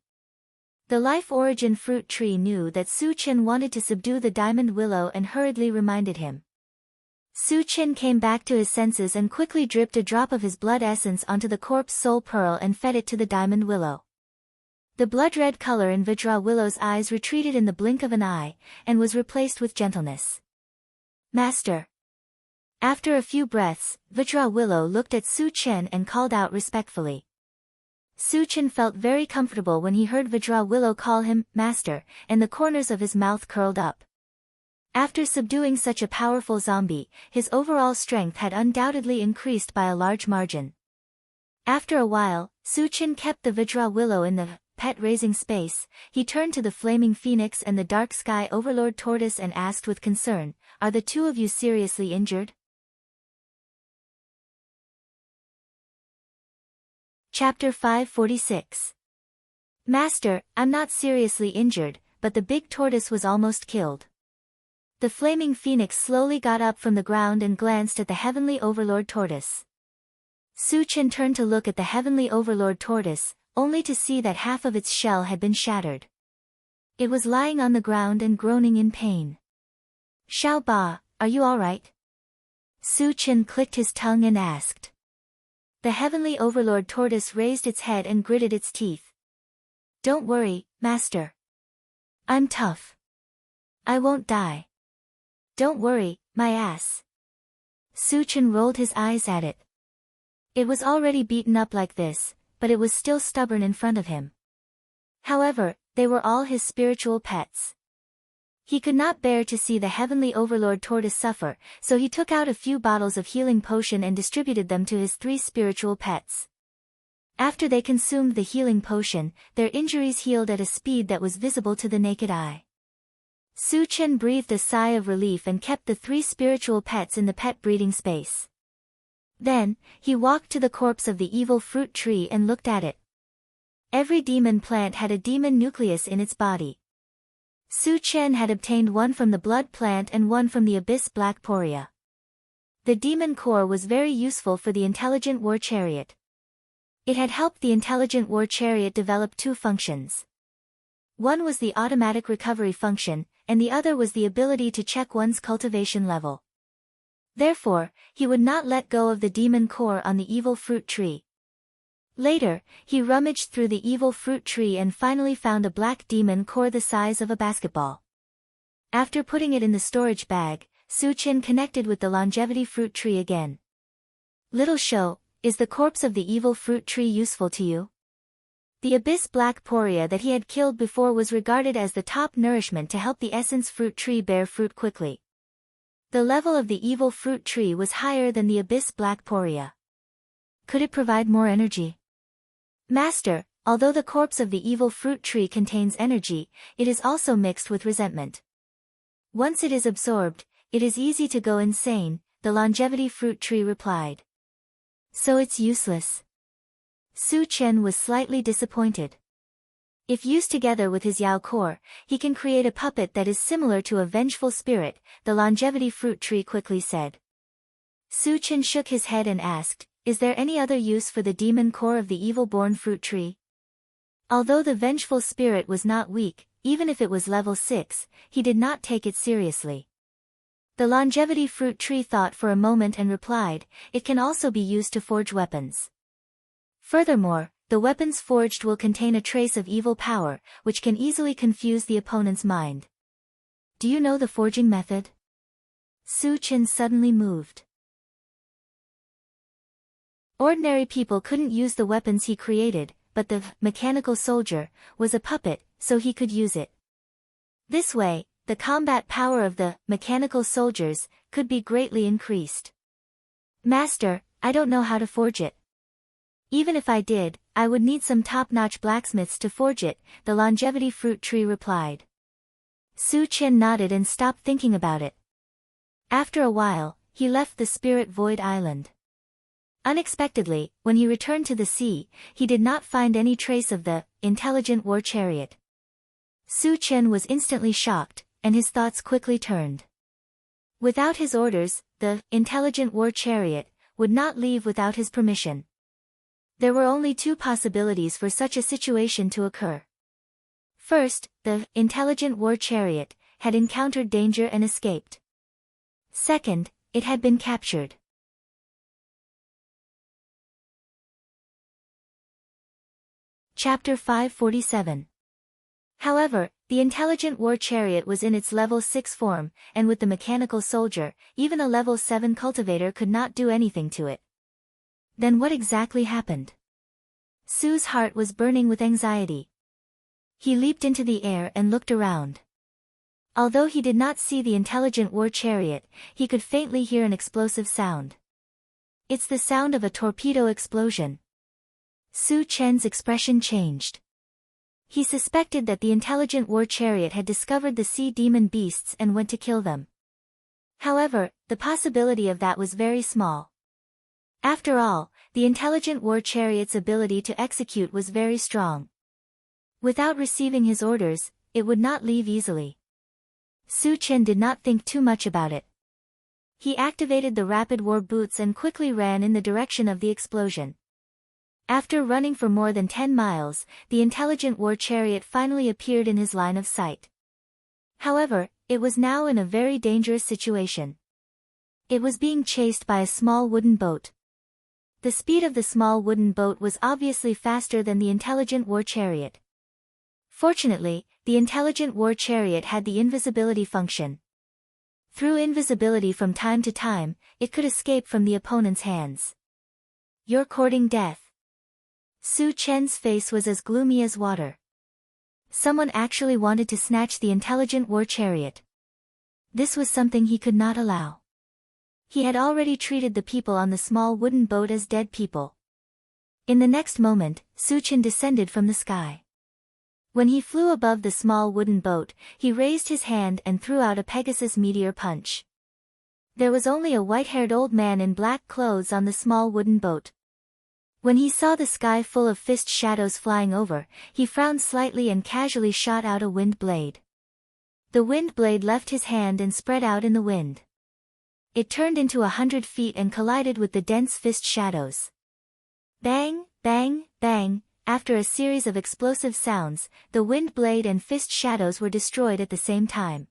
The life origin fruit tree knew that Su Chen wanted to subdue the diamond willow and hurriedly reminded him. Su Chen came back to his senses and quickly dripped a drop of his blood essence onto the corpse soul pearl and fed it to the diamond willow. The blood-red color in Vajra Willow's eyes retreated in the blink of an eye, and was replaced with gentleness. Master. After a few breaths, Vajra Willow looked at Su Chen and called out respectfully. Su Chen felt very comfortable when he heard Vajra Willow call him Master, and the corners of his mouth curled up. After subduing such a powerful zombie, his overall strength had undoubtedly increased by a large margin. After a while, Su Chen kept the Vajra Willow in the pet-raising space. He turned to the flaming phoenix and the dark sky overlord tortoise and asked with concern, "Are the two of you seriously injured?" Chapter 546. Master, I'm not seriously injured, but the big tortoise was almost killed. The flaming phoenix slowly got up from the ground and glanced at the heavenly overlord tortoise. Su Chen turned to look at the heavenly overlord tortoise, only to see that half of its shell had been shattered. It was lying on the ground and groaning in pain. Xiao Ba, are you all right? Su Chen clicked his tongue and asked. The heavenly overlord tortoise raised its head and gritted its teeth. Don't worry, Master. I'm tough. I won't die. Don't worry, my ass. Su Chen rolled his eyes at it. It was already beaten up like this, but it was still stubborn in front of him. However, they were all his spiritual pets. He could not bear to see the heavenly overlord tortoise suffer, so he took out a few bottles of healing potion and distributed them to his 3 spiritual pets. After they consumed the healing potion, their injuries healed at a speed that was visible to the naked eye. Su Chen breathed a sigh of relief and kept the 3 spiritual pets in the pet breeding space. Then, he walked to the corpse of the evil fruit tree and looked at it. Every demon plant had a demon nucleus in its body. Su Chen had obtained one from the blood plant and one from the abyss black poria. The demon core was very useful for the intelligent war chariot. It had helped the intelligent war chariot develop 2 functions. One was the automatic recovery function, and the other was the ability to check one's cultivation level. Therefore, he would not let go of the demon core on the evil fruit tree. Later, he rummaged through the evil fruit tree and finally found a black demon core the size of a basketball. After putting it in the storage bag, Su Chen connected with the longevity fruit tree again. Little show, is the corpse of the evil fruit tree useful to you? The abyss black poria that he had killed before was regarded as the top nourishment to help the essence fruit tree bear fruit quickly. The level of the evil fruit tree was higher than the abyss black poria. Could it provide more energy? Master, although the corpse of the evil fruit tree contains energy, it is also mixed with resentment. Once it is absorbed, it is easy to go insane, the longevity fruit tree replied. So it's useless. Su Chen was slightly disappointed. If used together with his Yao core, he can create a puppet that is similar to a vengeful spirit, the longevity fruit tree quickly said. Su Chen shook his head and asked, is there any other use for the demon core of the evil-born fruit tree? Although the vengeful spirit was not weak, even if it was level 6, he did not take it seriously. The longevity fruit tree thought for a moment and replied, it can also be used to forge weapons. Furthermore, the weapons forged will contain a trace of evil power, which can easily confuse the opponent's mind. Do you know the forging method? Su Chen suddenly moved. Ordinary people couldn't use the weapons he created, but the mechanical soldier was a puppet, so he could use it. This way, the combat power of the mechanical soldiers could be greatly increased. Master, I don't know how to forge it. Even if I did, I would need some top-notch blacksmiths to forge it, the longevity fruit tree replied. Su Chen nodded and stopped thinking about it. After a while, he left the Spirit Void Island. Unexpectedly, when he returned to the sea, he did not find any trace of the intelligent war chariot. Su Chen was instantly shocked, and his thoughts quickly turned. Without his orders, the intelligent war chariot would not leave without his permission. There were only two possibilities for such a situation to occur. First, the intelligent war chariot had encountered danger and escaped. Second, it had been captured. Chapter 547. However, the intelligent war chariot was in its level 6 form, and with the mechanical soldier, even a level 7 cultivator could not do anything to it. Then what exactly happened? Su's heart was burning with anxiety. He leaped into the air and looked around. Although he did not see the intelligent war chariot, he could faintly hear an explosive sound. It's the sound of a torpedo explosion. Su Chen's expression changed. He suspected that the intelligent war chariot had discovered the sea demon beasts and went to kill them. However, the possibility of that was very small. After all, the intelligent war chariot's ability to execute was very strong. Without receiving his orders, it would not leave easily. Su Chen did not think too much about it. He activated the rapid war boots and quickly ran in the direction of the explosion. After running for more than 10 miles, the intelligent war chariot finally appeared in his line of sight. However, it was now in a very dangerous situation. It was being chased by a small wooden boat. The speed of the small wooden boat was obviously faster than the intelligent war chariot. Fortunately, the intelligent war chariot had the invisibility function. Through invisibility from time to time, it could escape from the opponent's hands. You're courting death. Su Chen's face was as gloomy as water. Someone actually wanted to snatch the intelligent war chariot. This was something he could not allow. He had already treated the people on the small wooden boat as dead people. In the next moment, Su Chen descended from the sky. When he flew above the small wooden boat, he raised his hand and threw out a Pegasus meteor punch. There was only a white-haired old man in black clothes on the small wooden boat. When he saw the sky full of fist shadows flying over, he frowned slightly and casually shot out a wind blade. The wind blade left his hand and spread out in the wind. It turned into 100 feet and collided with the dense fist shadows. Bang, bang, bang, after a series of explosive sounds, the wind blade and fist shadows were destroyed at the same time.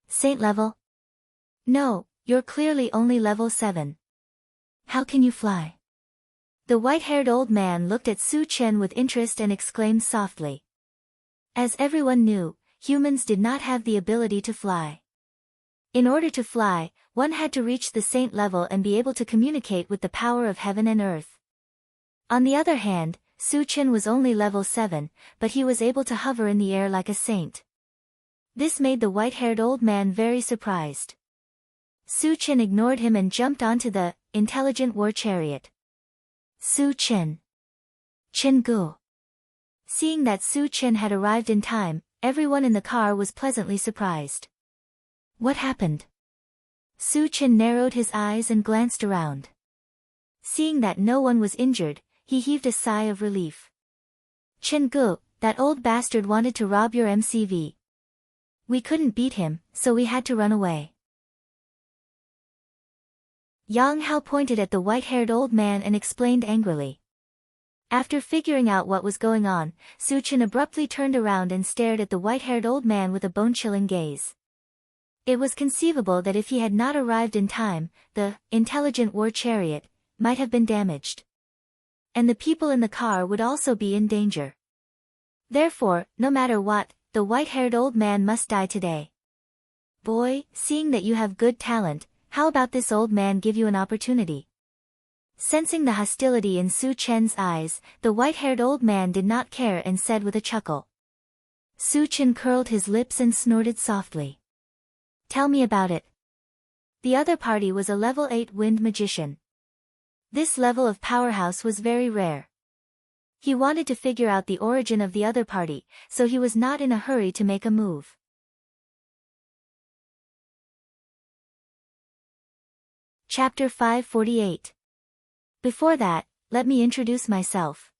Saint level? No, you're clearly only level 7. How can you fly? The white-haired old man looked at Su Chen with interest and exclaimed softly. As everyone knew, humans did not have the ability to fly. In order to fly, one had to reach the saint level and be able to communicate with the power of heaven and earth. On the other hand, Su Chen was only level 7, but he was able to hover in the air like a saint. This made the white-haired old man very surprised. Su Chen ignored him and jumped onto the intelligent war chariot. Su Chen. Chen Gu. Seeing that Su Chen had arrived in time, everyone in the car was pleasantly surprised. What happened? Su Chen narrowed his eyes and glanced around. Seeing that no one was injured, he heaved a sigh of relief. Chen Gu, that old bastard wanted to rob your MCV. We couldn't beat him, so we had to run away. Yang Hao pointed at the white-haired old man and explained angrily. After figuring out what was going on, Su Chen abruptly turned around and stared at the white-haired old man with a bone-chilling gaze. It was conceivable that if he had not arrived in time, the intelligent war chariot might have been damaged. And the people in the car would also be in danger. Therefore, no matter what, the white-haired old man must die today. Boy, seeing that you have good talent, how about this old man give you an opportunity? Sensing the hostility in Su Chen's eyes, the white-haired old man did not care and said with a chuckle. Su Chen curled his lips and snorted softly. Tell me about it. The other party was a level 8 wind magician. This level of powerhouse was very rare. He wanted to figure out the origin of the other party, so he was not in a hurry to make a move. Chapter 548. Before that, let me introduce myself.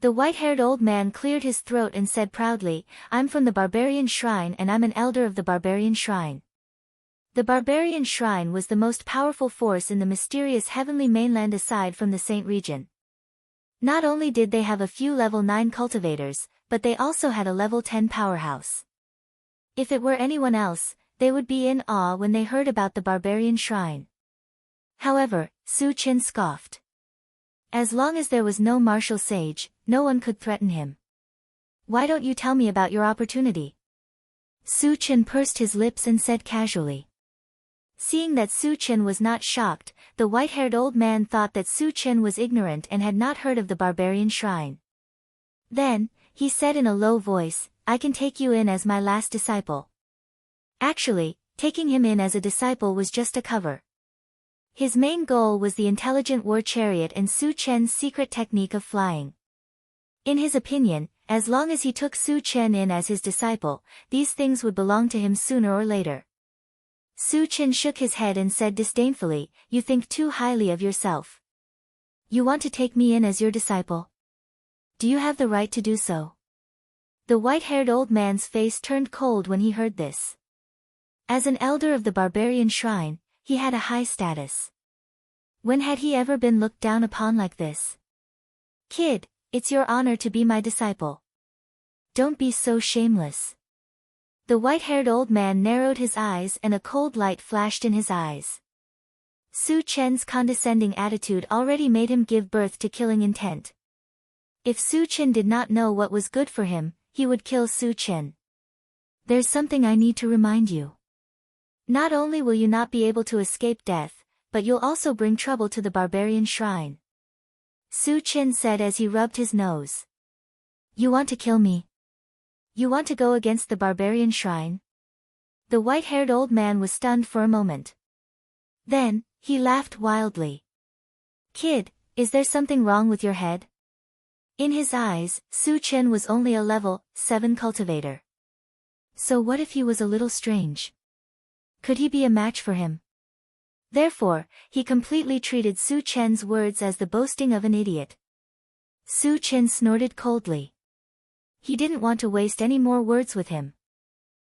The white-haired old man cleared his throat and said proudly, I'm from the Barbarian Shrine and I'm an elder of the Barbarian Shrine. The Barbarian Shrine was the most powerful force in the mysterious heavenly mainland aside from the Saint region. Not only did they have a few level 9 cultivators, but they also had a level 10 powerhouse. If it were anyone else, they would be in awe when they heard about the Barbarian Shrine. However, Su Chen scoffed. As long as there was no martial sage, no one could threaten him. Why don't you tell me about your opportunity? Su Chen pursed his lips and said casually. Seeing that Su Chen was not shocked, the white-haired old man thought that Su Chen was ignorant and had not heard of the Barbarian Shrine. Then, he said in a low voice, I can take you in as my last disciple. Actually, taking him in as a disciple was just a cover. His main goal was the intelligent war chariot and Su Chen's secret technique of flying. In his opinion, as long as he took Su Chen in as his disciple, these things would belong to him sooner or later. Su Chen shook his head and said disdainfully, you think too highly of yourself. You want to take me in as your disciple? Do you have the right to do so? The white-haired old man's face turned cold when he heard this. As an elder of the Barbarian Shrine, he had a high status. When had he ever been looked down upon like this? Kid, it's your honor to be my disciple. Don't be so shameless. The white-haired old man narrowed his eyes and a cold light flashed in his eyes. Su Chen's condescending attitude already made him give birth to killing intent. If Su Chen did not know what was good for him, he would kill Su Chen. There's something I need to remind you. Not only will you not be able to escape death, but you'll also bring trouble to the Barbarian Shrine. Su Chen said as he rubbed his nose. You want to kill me? You want to go against the Barbarian Shrine? The white-haired old man was stunned for a moment. Then, he laughed wildly. Kid, is there something wrong with your head? In his eyes, Su Chen was only a level 7 cultivator. So what if he was a little strange? Could he be a match for him? Therefore, he completely treated Su Chen's words as the boasting of an idiot. Su Chen snorted coldly. He didn't want to waste any more words with him.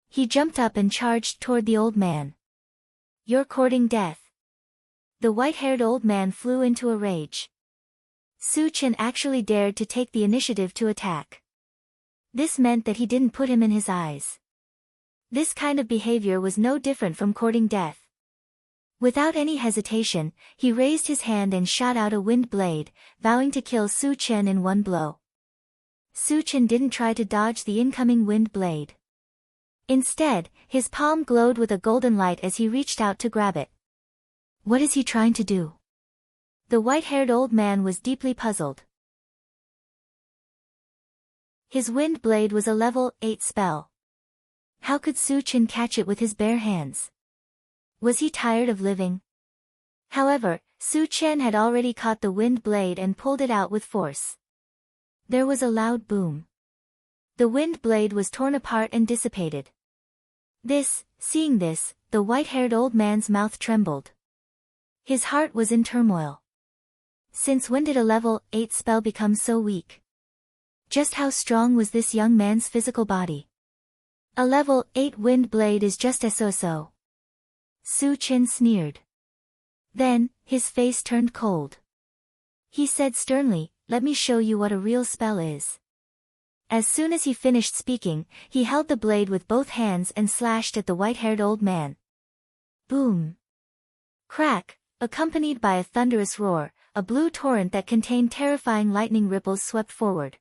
He jumped up and charged toward the old man. You're courting death. The white-haired old man flew into a rage. Su Chen actually dared to take the initiative to attack. This meant that he didn't put him in his eyes. This kind of behavior was no different from courting death. Without any hesitation, he raised his hand and shot out a wind blade, vowing to kill Su Chen in one blow. Su Chen didn't try to dodge the incoming wind blade. Instead, his palm glowed with a golden light as he reached out to grab it. What is he trying to do? The white-haired old man was deeply puzzled. His wind blade was a level 8 spell. How could Su Chen catch it with his bare hands? Was he tired of living? However, Su Chen had already caught the wind blade and pulled it out with force. There was a loud boom. The wind blade was torn apart and dissipated. Seeing this, the white-haired old man's mouth trembled. His heart was in turmoil. Since when did a level 8 spell become so weak? Just how strong was this young man's physical body? A level 8 wind blade is just so. Su Chen sneered. Then, his face turned cold. He said sternly, let me show you what a real spell is. As soon as he finished speaking, he held the blade with both hands and slashed at the white-haired old man. Boom! Crack! Accompanied by a thunderous roar, a blue torrent that contained terrifying lightning ripples swept forward.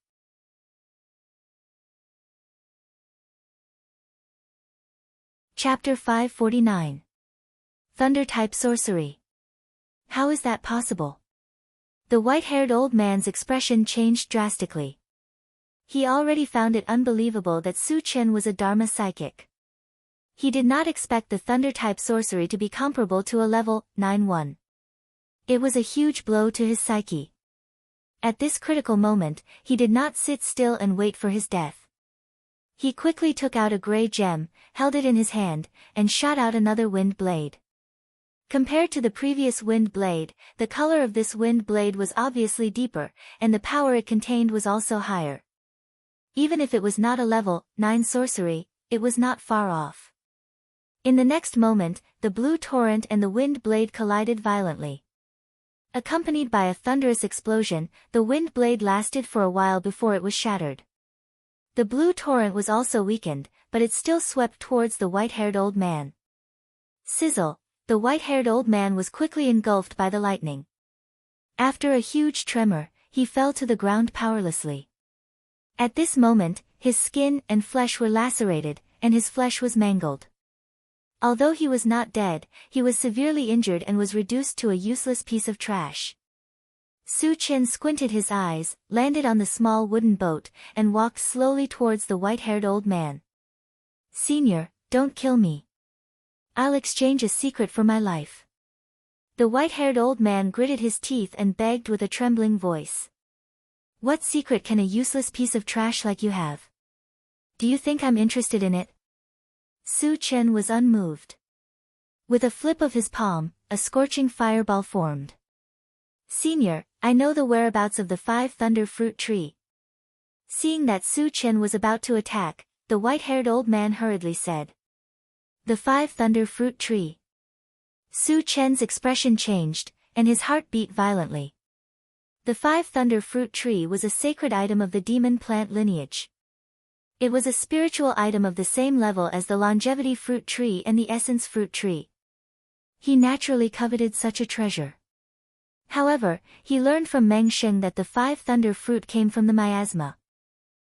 Chapter 549. Thunder-type sorcery. How is that possible? The white-haired old man's expression changed drastically. He already found it unbelievable that Su Chen was a Dharma psychic. He did not expect the thunder-type sorcery to be comparable to a level 9-1. It was a huge blow to his psyche. At this critical moment, he did not sit still and wait for his death. He quickly took out a gray gem, held it in his hand, and shot out another wind blade. Compared to the previous wind blade, the color of this wind blade was obviously deeper, and the power it contained was also higher. Even if it was not a level 9 sorcery, it was not far off. In the next moment, the blue torrent and the wind blade collided violently. Accompanied by a thunderous explosion, the wind blade lasted for a while before it was shattered. The blue torrent was also weakened, but it still swept towards the white-haired old man. Sizzle! The white-haired old man was quickly engulfed by the lightning. After a huge tremor, he fell to the ground powerlessly. At this moment, his skin and flesh were lacerated, and his flesh was mangled. Although he was not dead, he was severely injured and was reduced to a useless piece of trash. Su Chen squinted his eyes, landed on the small wooden boat, and walked slowly towards the white-haired old man. "Senior, don't kill me. I'll exchange a secret for my life." The white-haired old man gritted his teeth and begged with a trembling voice. "What secret can a useless piece of trash like you have? Do you think I'm interested in it?" Su Chen was unmoved. With a flip of his palm, a scorching fireball formed. "Senior, I know the whereabouts of the 5 thunder fruit tree." Seeing that Su Chen was about to attack, the white-haired old man hurriedly said, "The 5 thunder fruit tree." Su Chen's expression changed, and his heart beat violently. The 5 thunder fruit tree was a sacred item of the demon plant lineage. It was a spiritual item of the same level as the longevity fruit tree and the essence fruit tree. He naturally coveted such a treasure. However, he learned from Meng Sheng that the 5 thunder fruit came from the miasma.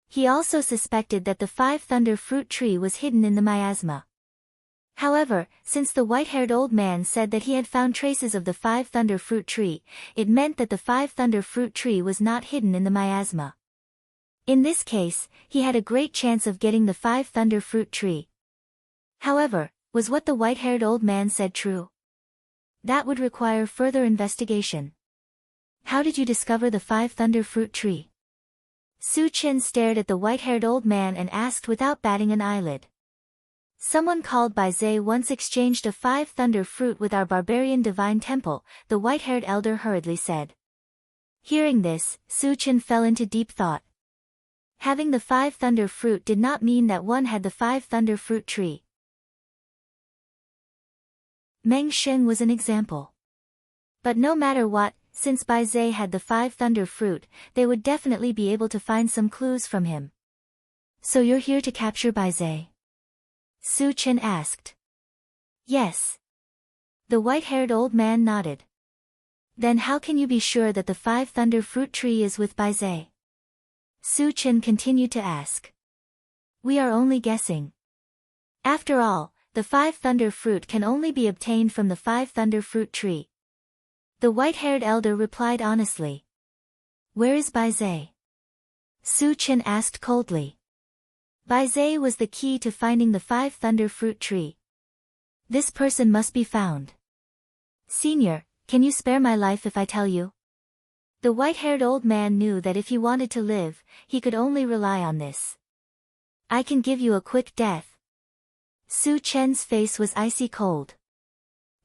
He also suspected that the 5 thunder fruit tree was hidden in the miasma. However, since the white-haired old man said that he had found traces of the 5 thunder fruit tree, it meant that the 5 thunder fruit tree was not hidden in the miasma. In this case, he had a great chance of getting the 5 thunder fruit tree. However, was what the white-haired old man said true? That would require further investigation. "How did you discover the 5 thunder fruit tree?" Su Chen stared at the white-haired old man and asked without batting an eyelid. "Someone called Bai Zhe once exchanged a 5 thunder fruit with our barbarian divine temple," the white-haired elder hurriedly said. Hearing this, Su Chen fell into deep thought. Having the 5 thunder fruit did not mean that one had the 5 thunder fruit tree. Meng Sheng was an example. But no matter what, since Bai Zhe had the 5 thunder fruit, they would definitely be able to find some clues from him. "So you're here to capture Bai Zhe?" Su Chen asked. "Yes." The white-haired old man nodded. "Then how can you be sure that the 5 thunder fruit tree is with Bai Zhe?" Su Chen continued to ask. "We are only guessing. After all, the 5 thunder fruit can only be obtained from the 5 thunder fruit tree." The white-haired elder replied honestly. "Where is Bai Zhe?" Su Chen asked coldly. Bai Zhe was the key to finding the 5 thunder fruit tree. This person must be found. "Senior, can you spare my life if I tell you?" The white-haired old man knew that if he wanted to live, he could only rely on this. "I can give you a quick death." Su Chen's face was icy cold.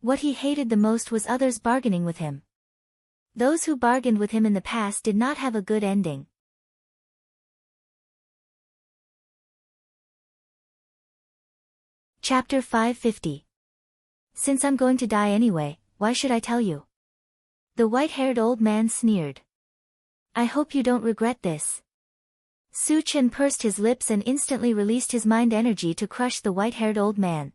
What he hated the most was others bargaining with him. Those who bargained with him in the past did not have a good ending. Chapter 550. Since I'm going to die anyway, why should I tell you? The white-haired old man sneered. "I hope you don't regret this." Su Chen pursed his lips and instantly released his mind energy to crush the white-haired old man.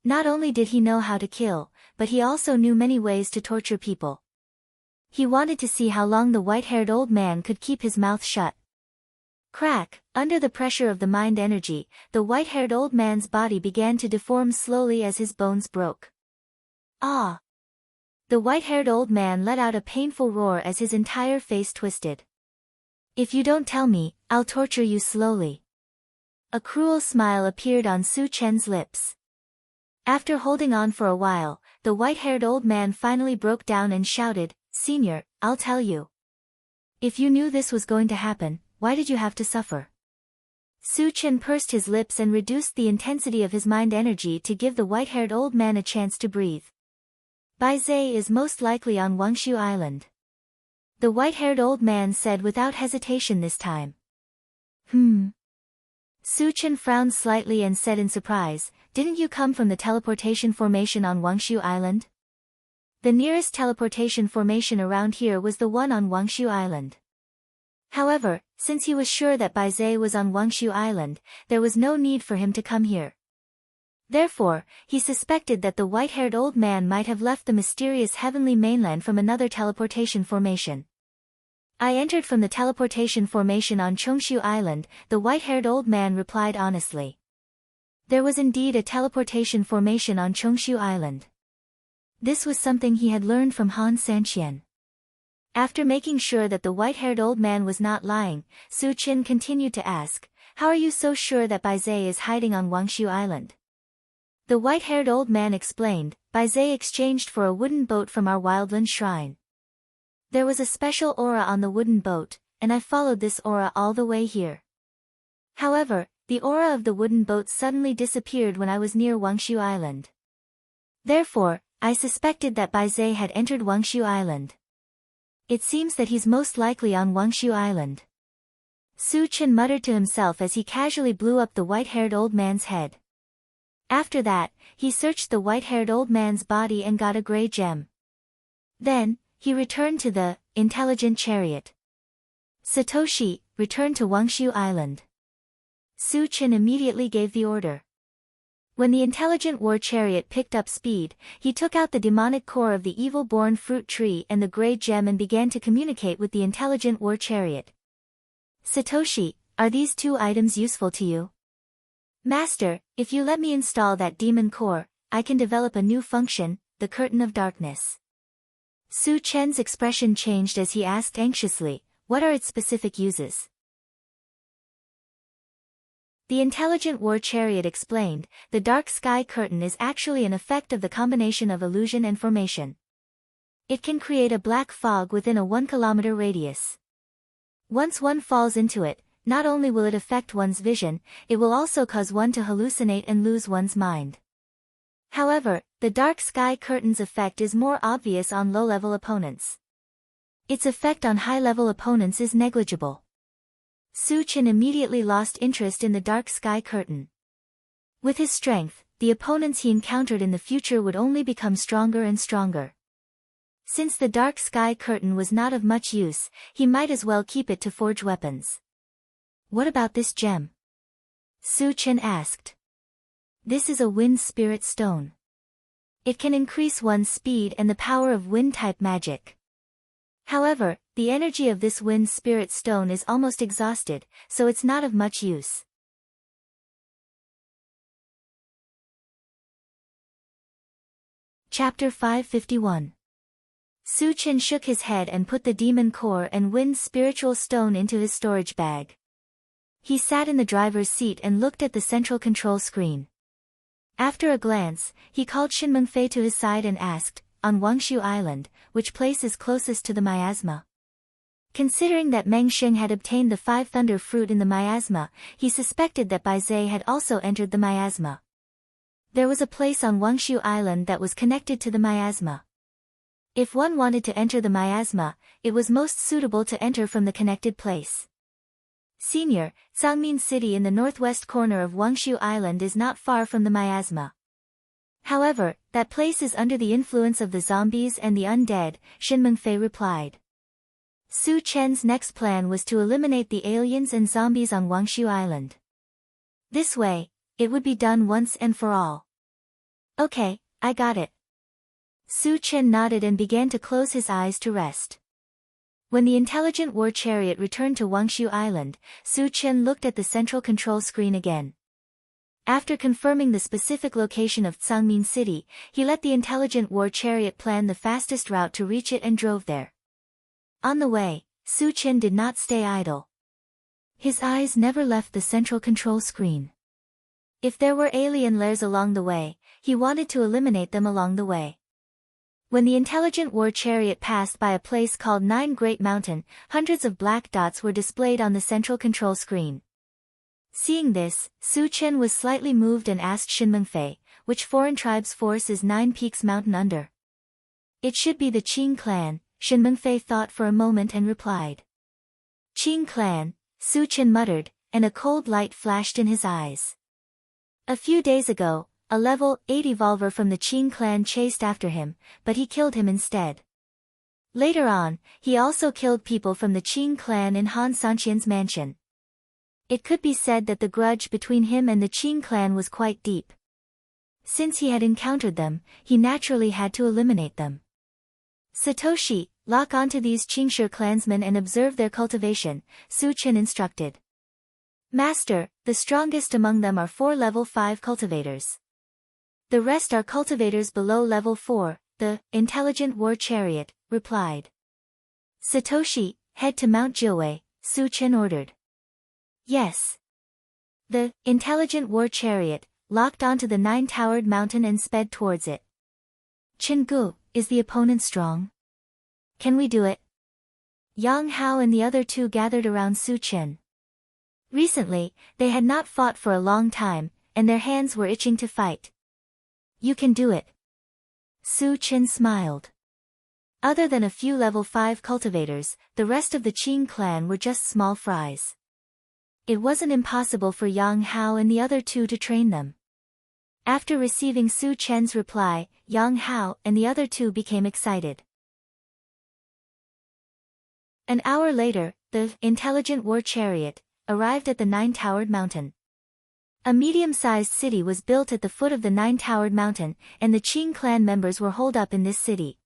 Not only did he know how to kill, but he also knew many ways to torture people. He wanted to see how long the white-haired old man could keep his mouth shut. Crack! Under the pressure of the mind energy, the white-haired old man's body began to deform slowly as his bones broke. "Ah!" The white-haired old man let out a painful roar as his entire face twisted. If you don't tell me, I'll torture you slowly. A cruel smile appeared on Su Chen's lips. After holding on for a while, the white-haired old man finally broke down and shouted, "Senior, I'll tell you. If you knew this was going to happen, why did you have to suffer?" Su Chen pursed his lips and reduced the intensity of his mind energy to give the white-haired old man a chance to breathe. Bai Zhe is most likely on Wangshu Island. The white-haired old man said without hesitation this time. Su Chen frowned slightly and said in surprise, "Didn't you come from the teleportation formation on Wangshu Island?" The nearest teleportation formation around here was the one on Wangshu Island. However, since he was sure that Bai Zhe was on Wangshu Island, there was no need for him to come here. Therefore, he suspected that the white-haired old man might have left the mysterious heavenly mainland from another teleportation formation. "I entered from the teleportation formation on Chongshu Island," the white-haired old man replied honestly. There was indeed a teleportation formation on Chongshu Island. This was something he had learned from Han Sanqian. After making sure that the white-haired old man was not lying, Su Chen continued to ask, "How are you so sure that Bai Zhe is hiding on Wangshu Island?" The white-haired old man explained, "Bai Zhe exchanged for a wooden boat from our wildland shrine. There was a special aura on the wooden boat, and I followed this aura all the way here. However, the aura of the wooden boat suddenly disappeared when I was near Wangshu Island. Therefore, I suspected that Bai Zhe had entered Wangshu Island. It seems that he's most likely on Wangshu Island." Su Chen muttered to himself as he casually blew up the white-haired old man's head. After that, he searched the white-haired old man's body and got a gray gem. Then, he returned to the intelligent chariot. "Satoshi, return to Wangshu Island." Su Chen immediately gave the order. When the intelligent war chariot picked up speed, he took out the demonic core of the evil-born fruit tree and the gray gem and began to communicate with the intelligent war chariot. "Satoshi, are these two items useful to you?" "Master, if you let me install that demon core, I can develop a new function, the Curtain of Darkness." Su Chen's expression changed as he asked anxiously, "What are its specific uses?" The intelligent war chariot explained, "The dark sky curtain is actually an effect of the combination of illusion and formation. It can create a black fog within a 1-kilometer radius. Once one falls into it, not only will it affect one's vision, it will also cause one to hallucinate and lose one's mind. However, the dark sky curtain's effect is more obvious on low-level opponents. Its effect on high-level opponents is negligible." Su Chen immediately lost interest in the dark sky curtain. With his strength, the opponents he encountered in the future would only become stronger and stronger. Since the dark sky curtain was not of much use, he might as well keep it to forge weapons. "What about this gem?" Su Chen asked. "This is a wind spirit stone. It can increase one's speed and the power of wind-type magic. However, the energy of this wind spirit stone is almost exhausted, so it's not of much use." Chapter 551. Su Chen shook his head and put the demon core and wind spiritual stone into his storage bag. He sat in the driver's seat and looked at the central control screen. After a glance, he called Shinmeng Fei to his side and asked, "On Wangshu Island, which place is closest to the miasma?" Considering that Meng Sheng had obtained the 5 thunder fruit in the miasma, he suspected that Bai Zhe had also entered the miasma. There was a place on Wangshu Island that was connected to the miasma. If one wanted to enter the miasma, it was most suitable to enter from the connected place. "Senior, Sangmin City in the northwest corner of Wangshu Island is not far from the miasma. However, that place is under the influence of the zombies and the undead," Shinmeng Fei replied. Su Chen's next plan was to eliminate the aliens and zombies on Wangshu Island. This way, it would be done once and for all. "Okay, I got it." Su Chen nodded and began to close his eyes to rest. When the intelligent war chariot returned to Wangshu Island, Su Chen looked at the central control screen again. After confirming the specific location of Sangmin City, he let the intelligent war chariot plan the fastest route to reach it and drove there. On the way, Su Chen did not stay idle. His eyes never left the central control screen. If there were alien lairs along the way, he wanted to eliminate them along the way. When the intelligent war chariot passed by a place called Nine Great Mountain, hundreds of black dots were displayed on the central control screen. Seeing this, Su Chen was slightly moved and asked Shinmengfei, which foreign tribe's force is Nine Peaks Mountain under? It should be the Qing clan, Shinmengfei thought for a moment and replied. Qing clan, Su Chen muttered, and a cold light flashed in his eyes. A few days ago, a level 8 evolver from the Qing clan chased after him, but he killed him instead. Later on, he also killed people from the Qing clan in Han Sanqian's mansion. It could be said that the grudge between him and the Qing clan was quite deep. Since he had encountered them, he naturally had to eliminate them. Satoshi, lock onto these Qingshi clansmen and observe their cultivation, Su Chen instructed. Master, the strongest among them are 4 level 5 cultivators. The rest are cultivators below level 4, the intelligent war chariot replied. Satoshi, head to Mount Jiuwei, Su Chen ordered. Yes. The intelligent war chariot locked onto the 9-towered mountain and sped towards it. Chen-gu, is the opponent strong? Can we do it? Yang Hao and the other 2 gathered around Su Chen. Recently, they had not fought for a long time, and their hands were itching to fight. You can do it. Su Chen smiled. Other than a few level 5 cultivators, the rest of the Qing clan were just small fries. It wasn't impossible for Yang Hao and the other 2 to train them. After receiving Su Chen's reply, Yang Hao and the other 2 became excited. An hour later, the intelligent war chariot arrived at the 9-towered mountain. A medium-sized city was built at the foot of the 9-towered mountain, and the Qing clan members were holed up in this city.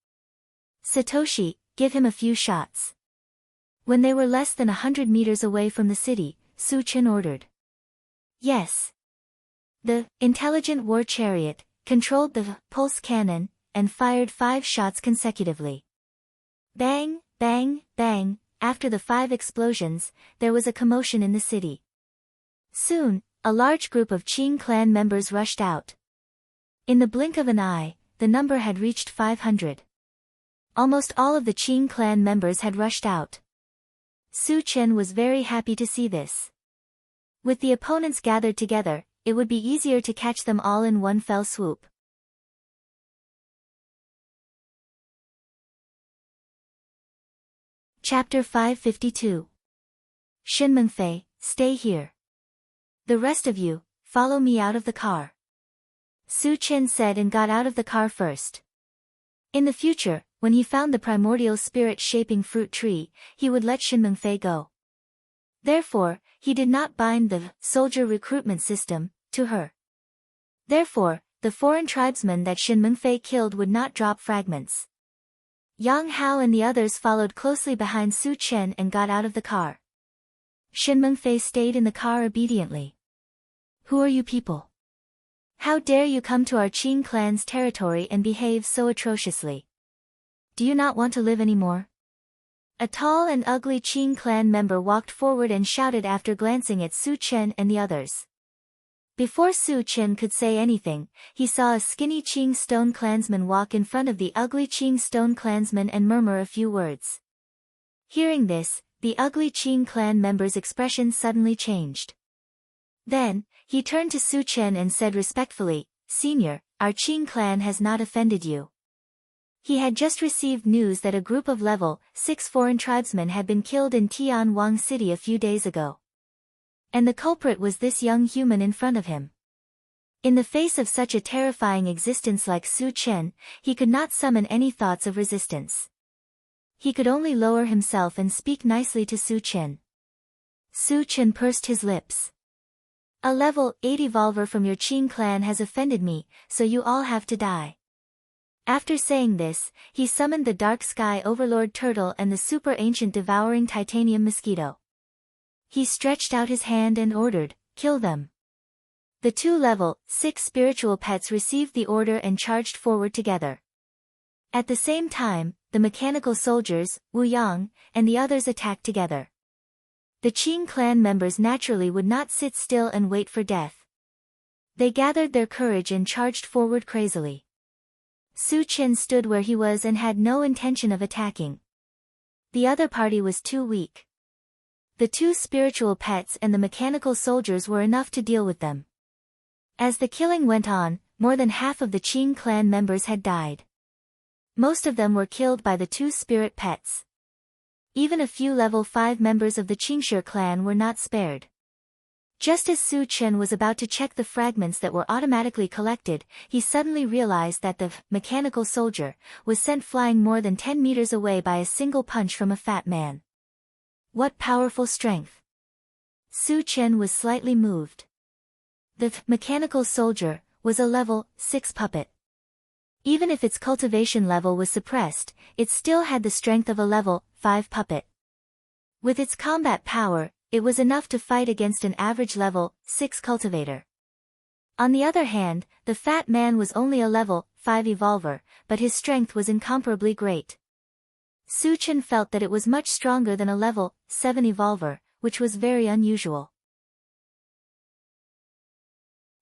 Satoshi, give him a few shots. When they were less than 100 meters away from the city, Su Chen ordered. Yes. The intelligent war chariot controlled the pulse cannon and fired 5 shots consecutively. Bang, bang, bang. After the 5 explosions, there was a commotion in the city. Soon, a large group of Qing clan members rushed out. In the blink of an eye, the number had reached 500. Almost all of the Qing clan members had rushed out. Su Chen was very happy to see this. With the opponents gathered together, it would be easier to catch them all in one fell swoop. Chapter 552. Shinmengfei, stay here. The rest of you, follow me out of the car. Su Chen said and got out of the car first. In the future, when he found the primordial spirit-shaping fruit tree, he would let Shinmengfei go. Therefore, he did not bind the soldier recruitment system to her. Therefore, the foreign tribesmen that Shinmengfei killed would not drop fragments. Yang Hao and the others followed closely behind Su Chen and got out of the car. Shinmengfei stayed in the car obediently. Who are you people? How dare you come to our Qing clan's territory and behave so atrociously? Do you not want to live anymore? A tall and ugly Qing clan member walked forward and shouted after glancing at Su Chen and the others. Before Su Chen could say anything, he saw a skinny Qing stone clansman walk in front of the ugly Qing stone clansman and murmur a few words. Hearing this, the ugly Qing clan member's expression suddenly changed. Then, he turned to Su Chen and said respectfully, Senior, our Qing clan has not offended you. He had just received news that a group of level 6 foreign tribesmen had been killed in Tianwang City a few days ago. And the culprit was this young human in front of him. In the face of such a terrifying existence like Su Chen, he could not summon any thoughts of resistance. He could only lower himself and speak nicely to Su Chen. Su Chen pursed his lips. A level 8 evolver from your Qing clan has offended me, so you all have to die. After saying this, he summoned the Dark Sky Overlord Turtle and the super ancient devouring titanium mosquito. He stretched out his hand and ordered, kill them. The 2 level 6 spiritual pets received the order and charged forward together. At the same time, the the mechanical soldiers, Wu Yang, and the others attacked together. The Qing clan members naturally would not sit still and wait for death. They gathered their courage and charged forward crazily. Su Chen stood where he was and had no intention of attacking. The other party was too weak. The two spiritual pets and the mechanical soldiers were enough to deal with them. As the killing went on, more than half of the Qing clan members had died. Most of them were killed by the two spirit pets. Even a few level 5 members of the Qingshi clan were not spared. Just as Su Chen was about to check the fragments that were automatically collected, he suddenly realized that the mechanical soldier was sent flying more than 10 meters away by a single punch from a fat man. What powerful strength! Su Chen was slightly moved. The mechanical soldier was a level 6 puppet. Even if its cultivation level was suppressed, it still had the strength of a level 5 puppet. With its combat power, it was enough to fight against an average level 6 cultivator. On the other hand, the fat man was only a level 5 evolver, but his strength was incomparably great. Su Chen felt that it was much stronger than a level 7 evolver, which was very unusual.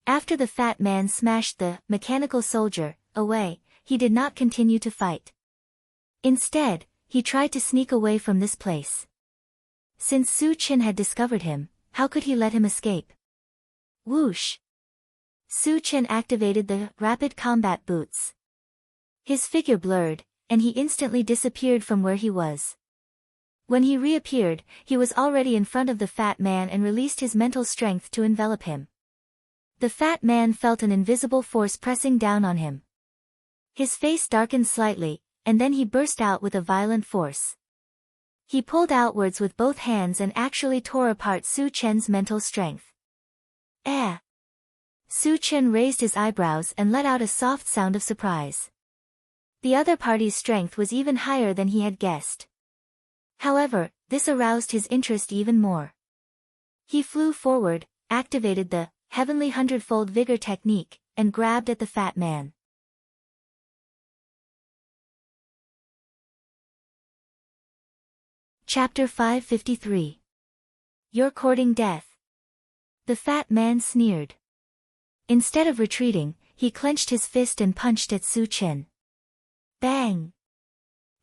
After the fat man smashed the mechanical soldier away, he did not continue to fight. Instead, he tried to sneak away from this place. Since Su Chen had discovered him, how could he let him escape? Whoosh! Su Chen activated the rapid combat boots. His figure blurred, and he instantly disappeared from where he was. When he reappeared, he was already in front of the fat man and released his mental strength to envelop him. The fat man felt an invisible force pressing down on him. His face darkened slightly, and then he burst out with a violent force. He pulled outwards with both hands and actually tore apart Su Chen's mental strength. Eh! Su Chen raised his eyebrows and let out a soft sound of surprise. The other party's strength was even higher than he had guessed. However, this aroused his interest even more. He flew forward, activated the Heavenly Hundredfold Vigor technique, and grabbed at the fat man. Chapter 553. You're courting death. The fat man sneered. Instead of retreating, he clenched his fist and punched at Su Chen. Bang!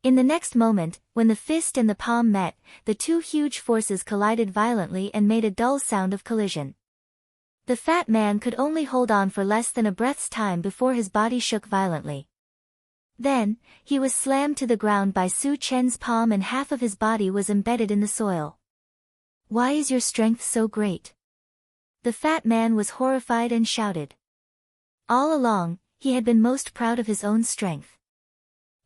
In the next moment, when the fist and the palm met, the two huge forces collided violently and made a dull sound of collision. The fat man could only hold on for less than a breath's time before his body shook violently. Then, he was slammed to the ground by Su Chen's palm and half of his body was embedded in the soil. Why is your strength so great? The fat man was horrified and shouted. All along, he had been most proud of his own strength.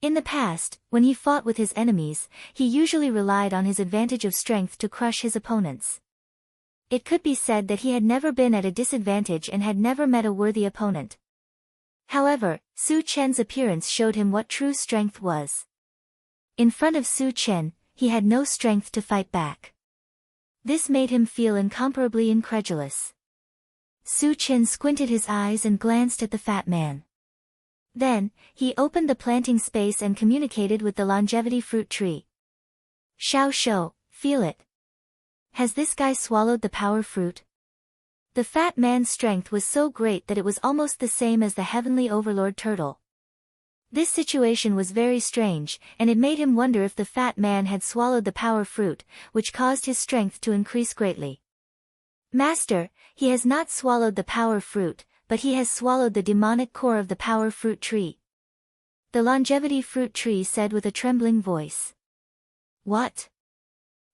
In the past, when he fought with his enemies, he usually relied on his advantage of strength to crush his opponents. It could be said that he had never been at a disadvantage and had never met a worthy opponent. However, Su Chen's appearance showed him what true strength was. In front of Su Chen, he had no strength to fight back. This made him feel incomparably incredulous. Su Chen squinted his eyes and glanced at the fat man. Then, he opened the planting space and communicated with the longevity fruit tree. Xiao Shou, feel it. Has this guy swallowed the power fruit? The fat man's strength was so great that it was almost the same as the heavenly overlord turtle. This situation was very strange, and it made him wonder if the fat man had swallowed the power fruit, which caused his strength to increase greatly. Master, he has not swallowed the power fruit, but he has swallowed the demonic core of the power fruit tree. The longevity fruit tree said with a trembling voice. What?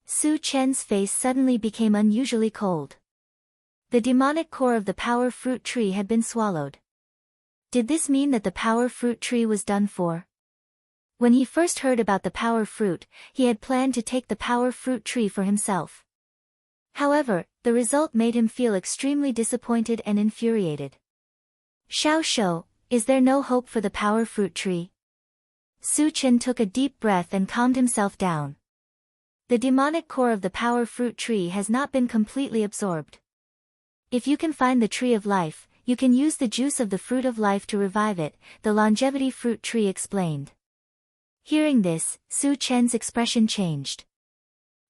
Su Chen's face suddenly became unusually cold. The demonic core of the power fruit tree had been swallowed. Did this mean that the power fruit tree was done for? When he first heard about the power fruit, he had planned to take the power fruit tree for himself. However, the result made him feel extremely disappointed and infuriated. Xiao Shou, is there no hope for the power fruit tree? Su Chen took a deep breath and calmed himself down. The demonic core of the power fruit tree has not been completely absorbed. If you can find the tree of life, you can use the juice of the fruit of life to revive it, the longevity fruit tree explained. Hearing this, Su Chen's expression changed.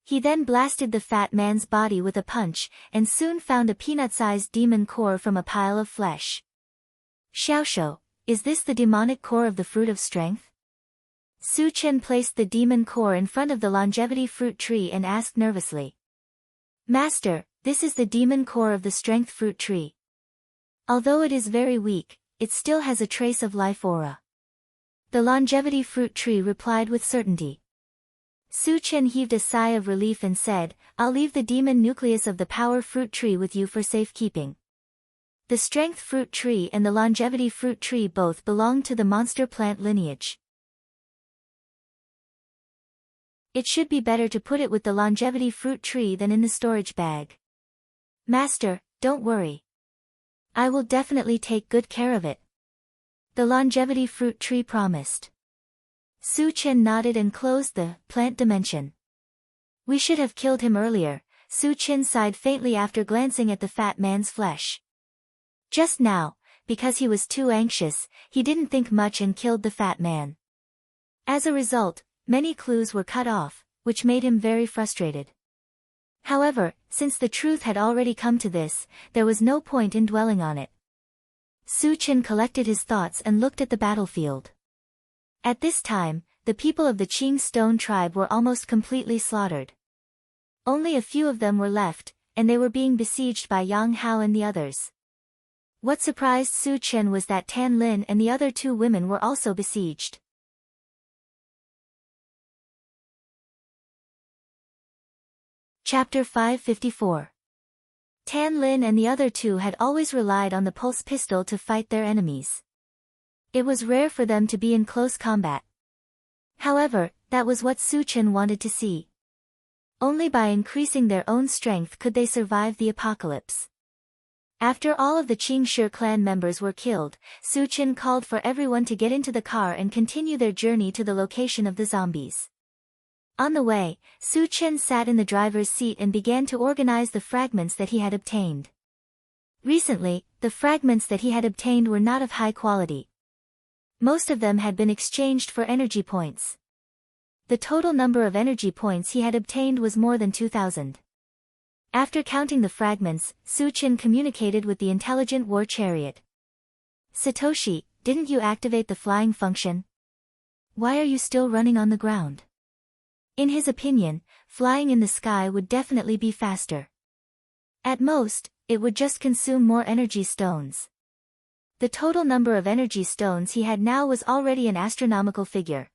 He then blasted the fat man's body with a punch, and soon found a peanut-sized demon core from a pile of flesh. Xiaoshou, is this the demonic core of the fruit of strength? Su Chen placed the demon core in front of the longevity fruit tree and asked nervously. Master, this is the demon core of the strength fruit tree. Although it is very weak, it still has a trace of life aura. The longevity fruit tree replied with certainty. Su Chen heaved a sigh of relief and said, I'll leave the demon nucleus of the power fruit tree with you for safekeeping. The strength fruit tree and the longevity fruit tree both belong to the monster plant lineage. It should be better to put it with the longevity fruit tree than in the storage bag. Master, don't worry. I will definitely take good care of it. The longevity fruit tree promised. Su Chen nodded and closed the plant dimension. We should have killed him earlier, Su Chen sighed faintly after glancing at the fat man's flesh. Just now, because he was too anxious, he didn't think much and killed the fat man. As a result, many clues were cut off, which made him very frustrated. However, since the truth had already come to this, there was no point in dwelling on it. Su Chen collected his thoughts and looked at the battlefield. At this time, the people of the Qing Stone tribe were almost completely slaughtered. Only a few of them were left, and they were being besieged by Yang Hao and the others. What surprised Su Chen was that Tan Lin and the other two women were also besieged. Chapter 554. Tan Lin and the other two had always relied on the pulse pistol to fight their enemies. It was rare for them to be in close combat. However, that was what Su Chen wanted to see. Only by increasing their own strength could they survive the apocalypse. After all of the Qingshi clan members were killed, Su Chen called for everyone to get into the car and continue their journey to the location of the zombies. On the way, Su Chen sat in the driver's seat and began to organize the fragments that he had obtained. Recently, the fragments that he had obtained were not of high quality. Most of them had been exchanged for energy points. The total number of energy points he had obtained was more than 2,000. After counting the fragments, Su Chen communicated with the intelligent war chariot. Satoshi, didn't you activate the flying function? Why are you still running on the ground? In his opinion, flying in the sky would definitely be faster. At most, it would just consume more energy stones. The total number of energy stones he had now was already an astronomical figure.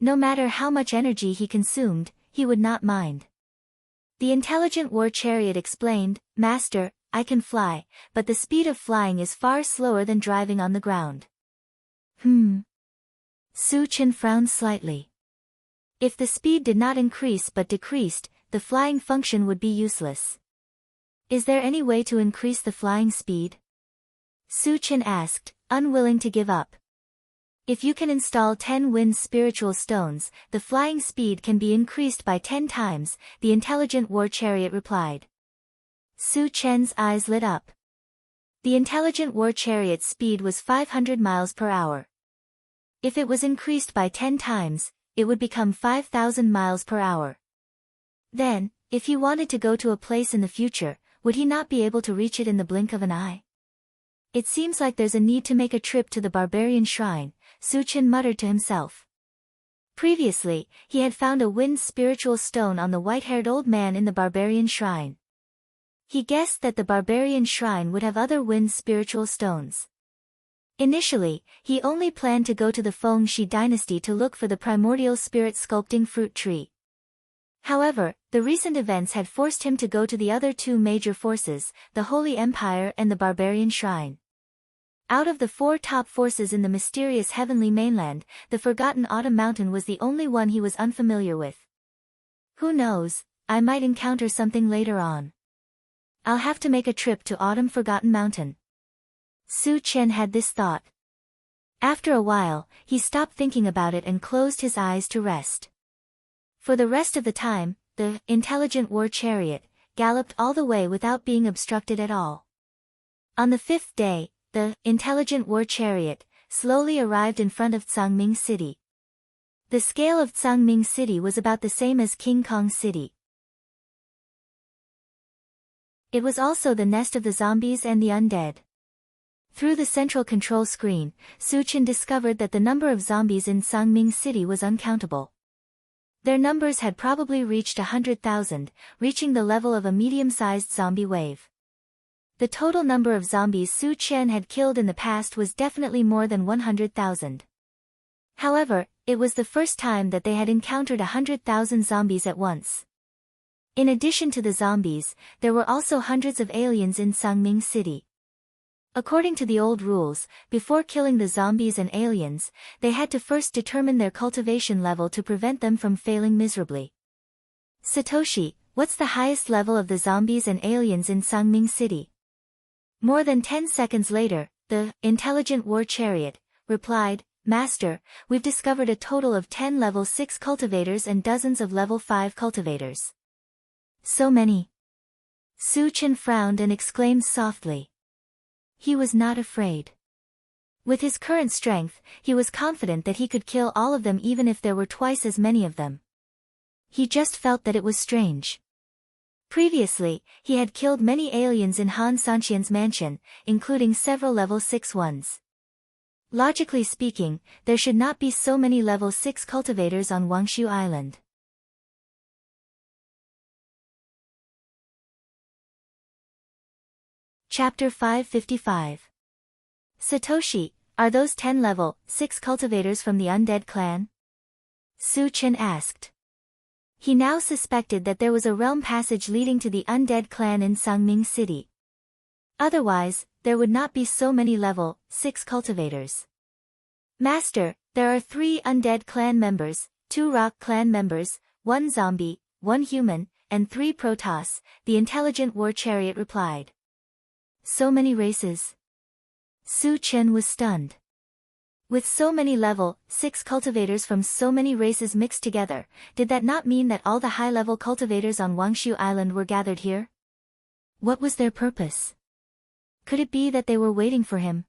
No matter how much energy he consumed, he would not mind. The intelligent war chariot explained, Master, I can fly, but the speed of flying is far slower than driving on the ground. Su Chen frowned slightly. If the speed did not increase but decreased, the flying function would be useless. Is there any way to increase the flying speed? Su Chen asked, unwilling to give up. If you can install 10 wind spiritual stones, the flying speed can be increased by 10 times, the intelligent war chariot replied. Su Chen's eyes lit up. The intelligent war chariot's speed was 500 miles per hour. If it was increased by 10 times, it would become 5,000 miles per hour. Then, if he wanted to go to a place in the future, would he not be able to reach it in the blink of an eye? It seems like there's a need to make a trip to the barbarian shrine, Su Chen muttered to himself. Previously, he had found a wind spiritual stone on the white-haired old man in the barbarian shrine. He guessed that the barbarian shrine would have other wind spiritual stones. Initially, he only planned to go to the Fengxi dynasty to look for the primordial spirit sculpting fruit tree. However, the recent events had forced him to go to the other two major forces, the Holy Empire and the barbarian shrine. Out of the 4 top forces in the mysterious heavenly mainland, the Forgotten Autumn Mountain was the only one he was unfamiliar with. Who knows, I might encounter something later on. I'll have to make a trip to Autumn Forgotten Mountain. Su Chen had this thought. After a while, he stopped thinking about it and closed his eyes to rest. For the rest of the time, the intelligent war chariot galloped all the way without being obstructed at all. On the 5th day, the intelligent war chariot slowly arrived in front of Tsangming City. The scale of Tsangming City was about the same as King Kong City. It was also the nest of the zombies and the undead. Through the central control screen, Su Chen discovered that the number of zombies in Tsangming City was uncountable. Their numbers had probably reached 100,000, reaching the level of a medium-sized zombie wave. The total number of zombies Su Chen had killed in the past was definitely more than 100,000. However, it was the first time that they had encountered 100,000 zombies at once. In addition to the zombies, there were also hundreds of aliens in Tsangming City. According to the old rules, before killing the zombies and aliens, they had to first determine their cultivation level to prevent them from failing miserably. Satoshi, what's the highest level of the zombies and aliens in Tsangming City? More than 10 seconds later, the intelligent war chariot replied, Master, we've discovered a total of 10 level 6 cultivators and dozens of level 5 cultivators. So many. Su Chen frowned and exclaimed softly. He was not afraid. With his current strength, he was confident that he could kill all of them even if there were twice as many of them. He just felt that it was strange. Previously, he had killed many aliens in Han Sanqian's mansion, including several level 6 ones. Logically speaking, there should not be so many level 6 cultivators on Wangshu Island. Chapter 555. Satoshi, are those 10 level 6 cultivators from the undead clan? Su Chen asked. He now suspected that there was a realm passage leading to the undead clan in Tsangming City. Otherwise, there would not be so many level 6 cultivators. Master, there are 3 undead clan members, 2 rock clan members, 1 zombie, 1 human, and 3 Protoss, the intelligent war chariot replied. So many races. Su Chen was stunned. With so many level 6 cultivators from so many races mixed together, did that not mean that all the high-level cultivators on Wangshu Island were gathered here? What was their purpose? Could it be that they were waiting for him?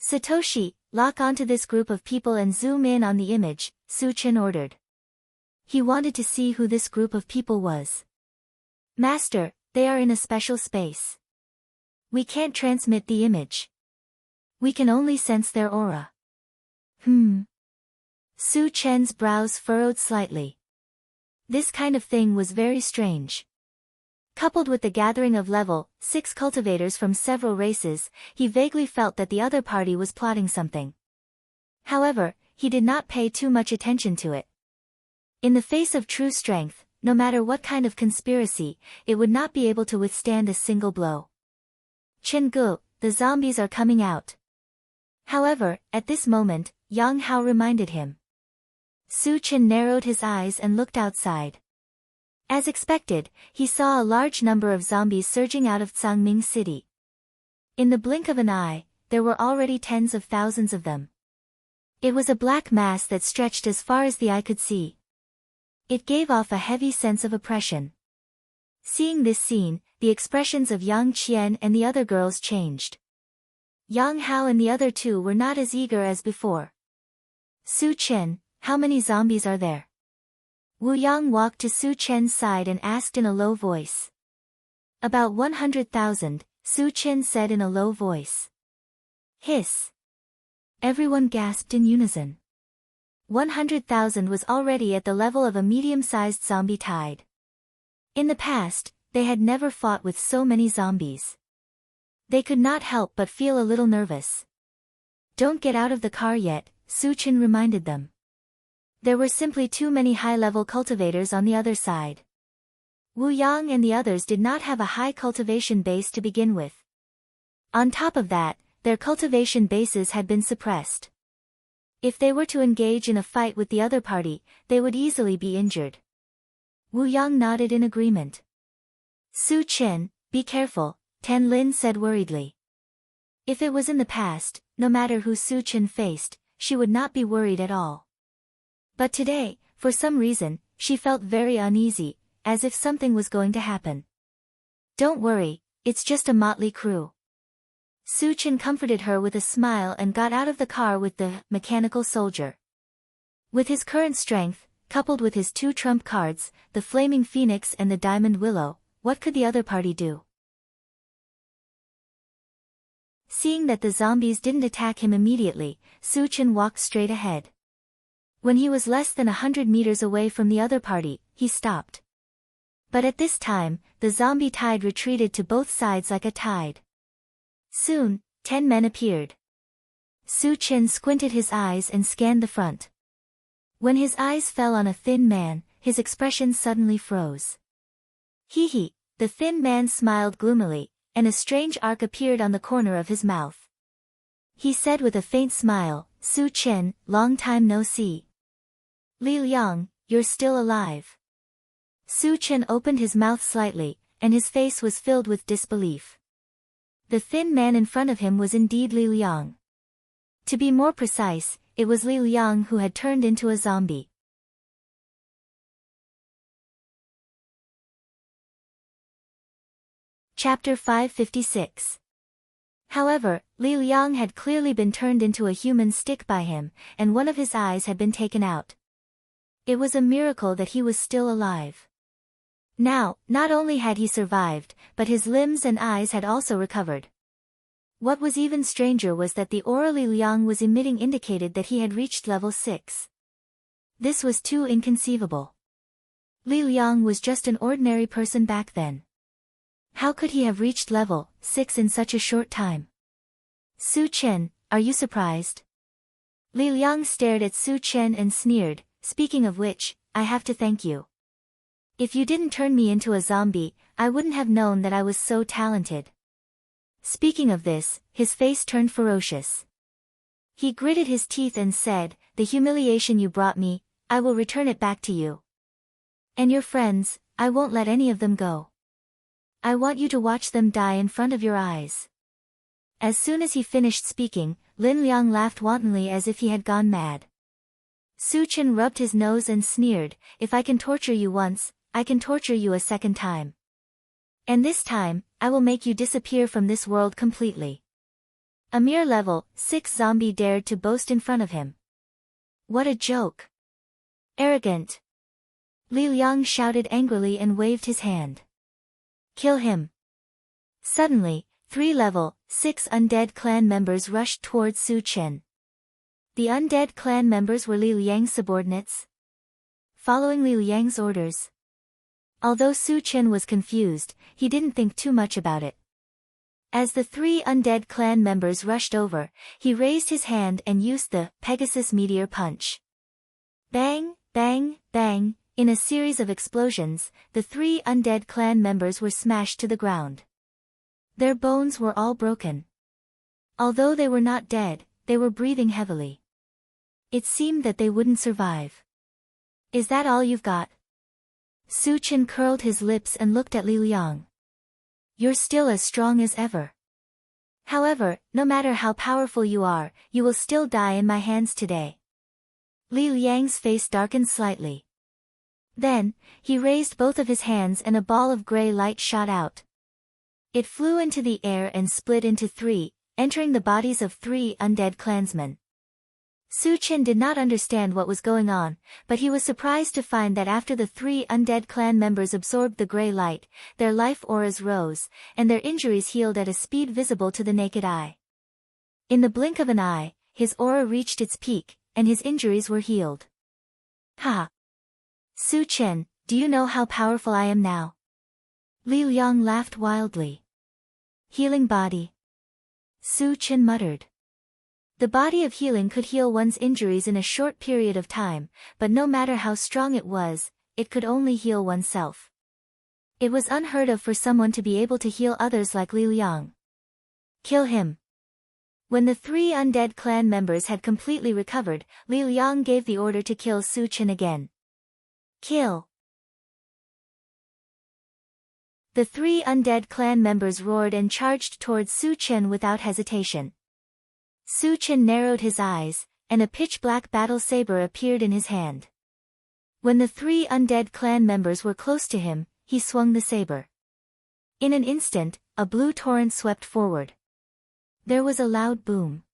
Satoshi, lock onto this group of people and zoom in on the image, Su Chen ordered. He wanted to see who this group of people was. Master, they are in a special space. We can't transmit the image. We can only sense their aura. Su Chen's brows furrowed slightly. This kind of thing was very strange. Coupled with the gathering of level 6 cultivators from several races, he vaguely felt that the other party was plotting something. However, he did not pay too much attention to it. In the face of true strength, no matter what kind of conspiracy, it would not be able to withstand a single blow. Chen Gu, the zombies are coming out. However, at this moment, Yang Hao reminded him. Su Chen narrowed his eyes and looked outside. As expected, he saw a large number of zombies surging out of Tsangming City. In the blink of an eye, there were already tens of thousands of them. It was a black mass that stretched as far as the eye could see. It gave off a heavy sense of oppression. Seeing this scene, the expressions of Yang Qian and the other girls changed. Yang Hao and the other two were not as eager as before. Su Chen, how many zombies are there? Wu Yang walked to Su Chen's side and asked in a low voice. About 100,000, Su Chen said in a low voice. Hiss. Everyone gasped in unison. 100,000 was already at the level of a medium-sized zombie tide. In the past, they had never fought with so many zombies. They could not help but feel a little nervous. Don't get out of the car yet, Su Chen reminded them. There were simply too many high-level cultivators on the other side. Wu Yang and the others did not have a high cultivation base to begin with. On top of that, their cultivation bases had been suppressed. If they were to engage in a fight with the other party, they would easily be injured. Wu Yang nodded in agreement. Su Chen, be careful, Tan Lin said worriedly. If it was in the past, no matter who Su Chen faced, she would not be worried at all. But today, for some reason, she felt very uneasy, as if something was going to happen. Don't worry, it's just a motley crew. Su Chen comforted her with a smile and got out of the car with the mechanical soldier. With his current strength, coupled with his two trump cards, the Flaming Phoenix and the Diamond Willow, what could the other party do? Seeing that the zombies didn't attack him immediately, Su Chen walked straight ahead. When he was less than 100 meters away from the other party, he stopped. But at this time, the zombie tide retreated to both sides like a tide. Soon, 10 men appeared. Su Chen squinted his eyes and scanned the front. When his eyes fell on a thin man, his expression suddenly froze. Hee hee, the thin man smiled gloomily, and a strange arc appeared on the corner of his mouth. He said with a faint smile, "Su Chen, long time no see. Li Liang, you're still alive." Su Chen opened his mouth slightly, and his face was filled with disbelief. The thin man in front of him was indeed Li Liang. To be more precise, it was Li Liang who had turned into a zombie. Chapter 556. However, Li Liang had clearly been turned into a human stick by him, and one of his eyes had been taken out. It was a miracle that he was still alive. Now, not only had he survived, but his limbs and eyes had also recovered. What was even stranger was that the aura Li Liang was emitting indicated that he had reached level 6. This was too inconceivable. Li Liang was just an ordinary person back then. How could he have reached level 6 in such a short time? Su Chen, are you surprised? Li Liang stared at Su Chen and sneered, "Speaking of which, I have to thank you. If you didn't turn me into a zombie, I wouldn't have known that I was so talented." Speaking of this, his face turned ferocious. He gritted his teeth and said, "The humiliation you brought me, I will return it back to you. And your friends, I won't let any of them go. I want you to watch them die in front of your eyes." As soon as he finished speaking, Lin Liang laughed wantonly as if he had gone mad. Su Chen rubbed his nose and sneered, "If I can torture you once, I can torture you a second time. And this time, I will make you disappear from this world completely." A mere level 6 zombie dared to boast in front of him. What a joke! Arrogant! Li Liang shouted angrily and waved his hand. "Kill him!" Suddenly, 3 level 6 undead clan members rushed towards Su Chen. The undead clan members were Li Liang's subordinates. Following Li Liang's orders. Although Su Chen was confused, he didn't think too much about it. As the 3 undead clan members rushed over, he raised his hand and used the Pegasus Meteor Punch. Bang, bang, bang, in a series of explosions, the 3 undead clan members were smashed to the ground. Their bones were all broken. Although they were not dead, they were breathing heavily. It seemed that they wouldn't survive. "Is that all you've got?" Su Chen curled his lips and looked at Li Liang. "You're still as strong as ever. However, no matter how powerful you are, you will still die in my hands today." Li Liang's face darkened slightly. Then, he raised both of his hands and a ball of gray light shot out. It flew into the air and split into 3, entering the bodies of 3 undead clansmen. Su Chen did not understand what was going on, but he was surprised to find that after the 3 undead clan members absorbed the gray light, their life auras rose, and their injuries healed at a speed visible to the naked eye. In the blink of an eye, his aura reached its peak, and his injuries were healed. "Ha! Su Chen, do you know how powerful I am now?" Li Liang laughed wildly. "Healing body." Su Chen muttered. The body of healing could heal one's injuries in a short period of time, but no matter how strong it was, it could only heal oneself. It was unheard of for someone to be able to heal others like Li Liang. "Kill him." When the 3 undead clan members had completely recovered, Li Liang gave the order to kill Su Chen again. "Kill!" The 3 undead clan members roared and charged towards Su Chen without hesitation. Su Chen narrowed his eyes, and a pitch-black battle saber appeared in his hand. When the 3 undead clan members were close to him, he swung the saber. In an instant, a blue torrent swept forward. There was a loud boom.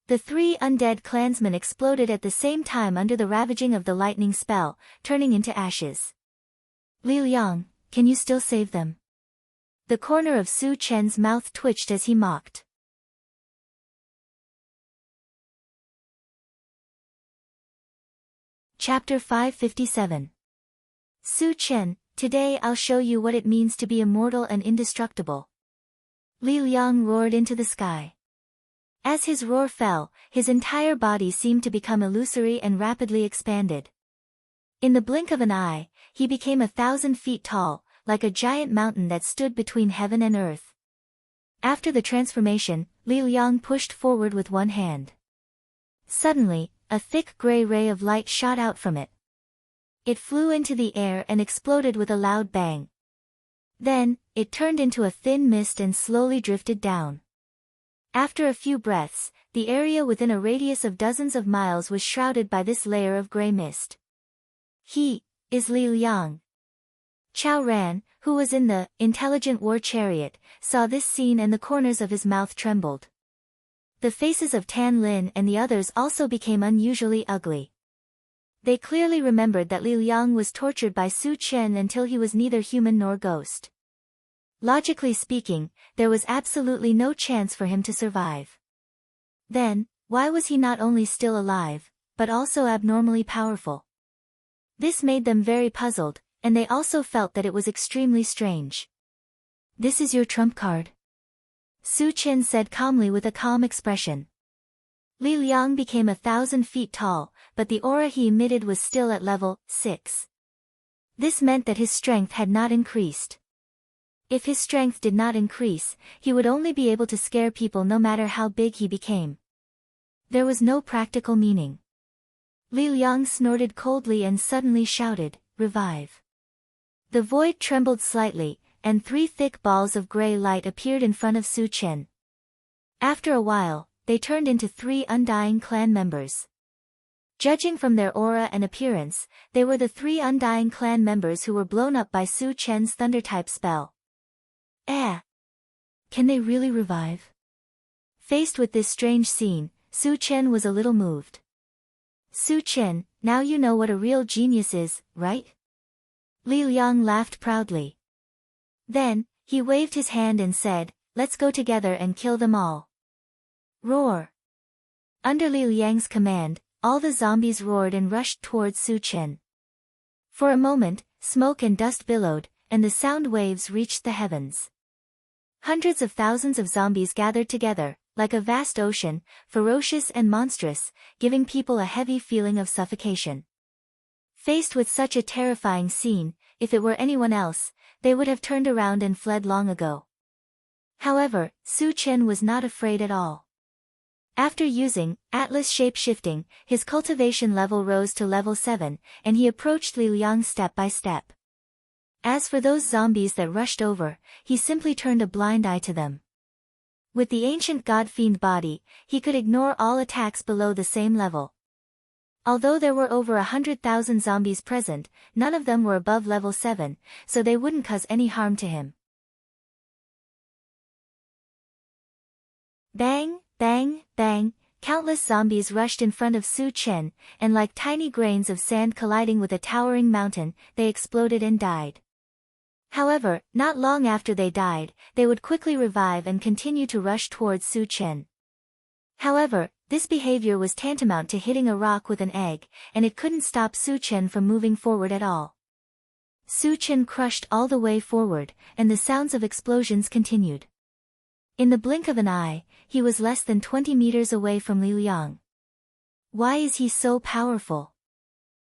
The three undead clansmen exploded at the same time under the ravaging of the lightning spell, turning into ashes. Li Liang, can you still save them? The corner of Su Chen's mouth twitched as he mocked. Chapter 557. Su Chen, today I'll show you what it means to be immortal and indestructible. Li Liang roared into the sky. As his roar fell, his entire body seemed to become illusory and rapidly expanded. In the blink of an eye, he became 1,000 feet tall, like a giant mountain that stood between heaven and earth. After the transformation, Li Liang pushed forward with one hand. Suddenly, a thick gray ray of light shot out from it. It flew into the air and exploded with a loud bang. Then, it turned into a thin mist and slowly drifted down. After a few breaths, the area within a radius of dozens of miles was shrouded by this layer of gray mist. He is Li Liang. Chao Ran, who was in the intelligent war chariot, saw this scene and the corners of his mouth trembled. The faces of Tan Lin and the others also became unusually ugly. They clearly remembered that Li Liang was tortured by Su Chen until he was neither human nor ghost. Logically speaking, there was absolutely no chance for him to survive. Then, why was he not only still alive, but also abnormally powerful? This made them very puzzled, and they also felt that it was extremely strange. This is your trump card? Su Chen said calmly with a calm expression. Li Liang became 1,000 feet tall, but the aura he emitted was still at level 6. This meant that his strength had not increased. If his strength did not increase, he would only be able to scare people no matter how big he became. There was no practical meaning. Li Liang snorted coldly and suddenly shouted, "Revive." The void trembled slightly, and 3 thick balls of gray light appeared in front of Su Chen. After a while, they turned into 3 undying clan members. Judging from their aura and appearance, they were the 3 undying clan members who were blown up by Su Chen's thunder-type spell. Can they really revive? Faced with this strange scene, Su Chen was a little moved. Su Chen, now you know what a real genius is, right? Li Liang laughed proudly. Then, he waved his hand and said, "Let's go together and kill them all." Roar! Under Li Liang's command, all the zombies roared and rushed towards Su Chen. For a moment, smoke and dust billowed, and the sound waves reached the heavens. Hundreds of thousands of zombies gathered together, like a vast ocean, ferocious and monstrous, giving people a heavy feeling of suffocation. Faced with such a terrifying scene, if it were anyone else, they would have turned around and fled long ago. However, Su Chen was not afraid at all. After using Atlas shape-shifting, his cultivation level rose to level 7, and he approached Li Liang step by step. As for those zombies that rushed over, he simply turned a blind eye to them. With the ancient god-fiend body, he could ignore all attacks below the same level. Although there were over 100,000 zombies present, none of them were above level 7, so they wouldn't cause any harm to him. Bang, bang, bang, countless zombies rushed in front of Su Chen, and like tiny grains of sand colliding with a towering mountain, they exploded and died. However, not long after they died, they would quickly revive and continue to rush towards Su Chen. However, this behavior was tantamount to hitting a rock with an egg, and it couldn't stop Su Chen from moving forward at all. Su Chen crushed all the way forward, and the sounds of explosions continued. In the blink of an eye, he was less than 20 meters away from Li Liang. Why is he so powerful?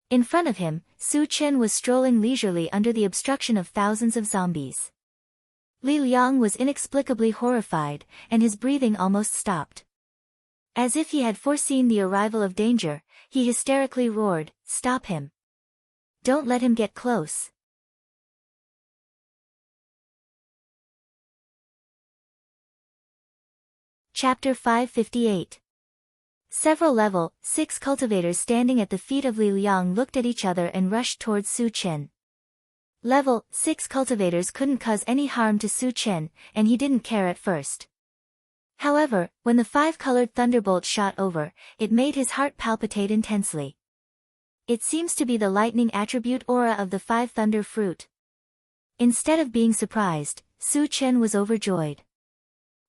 In front of him, Su Chen was strolling leisurely under the obstruction of thousands of zombies. Li Liang was inexplicably horrified, and his breathing almost stopped. As if he had foreseen the arrival of danger, he hysterically roared, "Stop him! Don't let him get close!" Chapter 558. Several level 6 cultivators standing at the feet of Li Liang looked at each other and rushed towards Su Chen. Level 6 cultivators couldn't cause any harm to Su Chen, and he didn't care at first. However, when the five-colored thunderbolt shot over, it made his heart palpitate intensely. It seems to be the lightning attribute aura of the five thunder fruit. Instead of being surprised, Su Chen was overjoyed.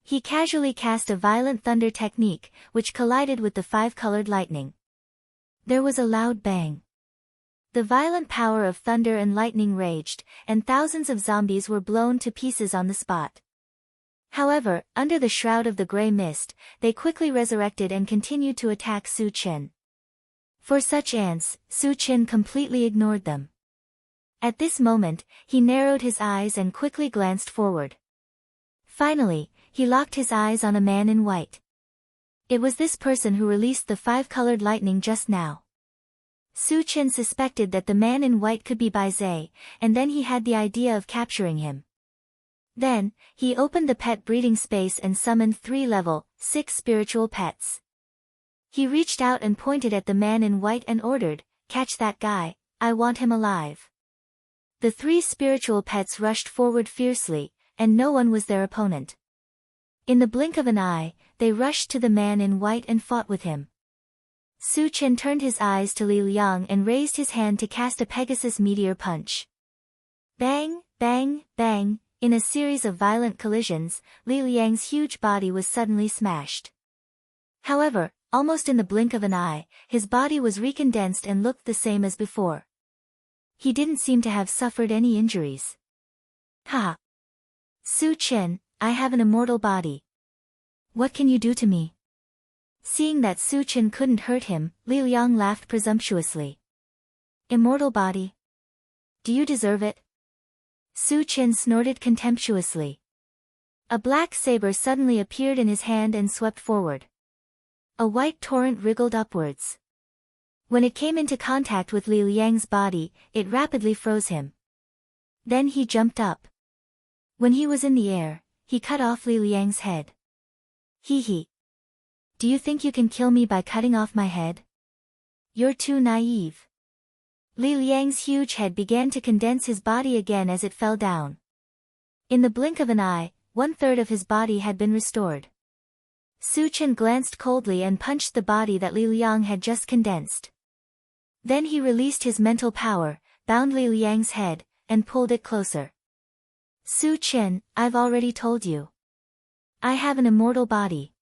He casually cast a violent thunder technique, which collided with the five-colored lightning. There was a loud bang. The violent power of thunder and lightning raged, and thousands of zombies were blown to pieces on the spot. However, under the shroud of the gray mist, they quickly resurrected and continued to attack Su Chen. For such ants, Su Chen completely ignored them. At this moment, he narrowed his eyes and quickly glanced forward. Finally, he locked his eyes on a man in white. It was this person who released the five-colored lightning just now. Su Chen suspected that the man in white could be Bai Zhe, and then he had the idea of capturing him. Then, he opened the pet breeding space and summoned 3 level 6 spiritual pets. He reached out and pointed at the man in white and ordered, "Catch that guy, I want him alive." The 3 spiritual pets rushed forward fiercely, and no one was their opponent. In the blink of an eye, they rushed to the man in white and fought with him. Su Chen turned his eyes to Li Liang and raised his hand to cast a Pegasus meteor punch. Bang, bang, bang. In a series of violent collisions, Li Liang's huge body was suddenly smashed. However, almost in the blink of an eye, his body was recondensed and looked the same as before. He didn't seem to have suffered any injuries. Ha! Su Chen, I have an immortal body. What can you do to me? Seeing that Su Chen couldn't hurt him, Li Liang laughed presumptuously. Immortal body? Do you deserve it? Su Chen snorted contemptuously. A black saber suddenly appeared in his hand and swept forward. A white torrent wriggled upwards. When it came into contact with Li Liang's body, it rapidly froze him. Then he jumped up. When he was in the air, he cut off Li Liang's head. Hee hee. Do you think you can kill me by cutting off my head? You're too naive. Li Liang's huge head began to condense his body again as it fell down. In the blink of an eye, 1/3 of his body had been restored. Su Chen glanced coldly and punched the body that Li Liang had just condensed. Then he released his mental power, bound Li Liang's head, and pulled it closer. Su Chen, I've already told you. I have an immortal body.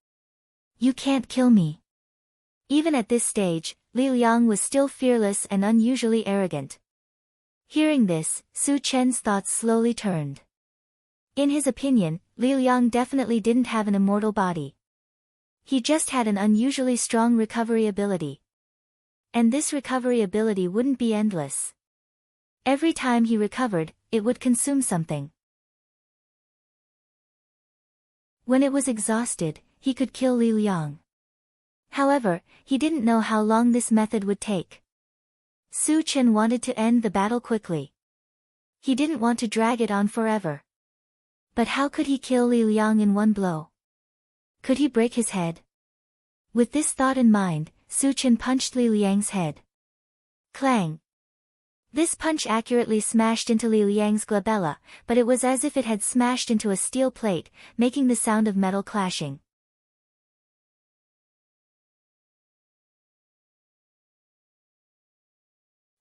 You can't kill me. Even at this stage, Li Liang was still fearless and unusually arrogant. Hearing this, Su Chen's thoughts slowly turned. In his opinion, Li Liang definitely didn't have an immortal body. He just had an unusually strong recovery ability. And this recovery ability wouldn't be endless. Every time he recovered, it would consume something. When it was exhausted, he could kill Li Liang. However, he didn't know how long this method would take. Su Chen wanted to end the battle quickly. He didn't want to drag it on forever. But how could he kill Li Liang in one blow? Could he break his head? With this thought in mind, Su Chen punched Li Liang's head. Clang! This punch accurately smashed into Li Liang's glabella, but it was as if it had smashed into a steel plate, making the sound of metal clashing.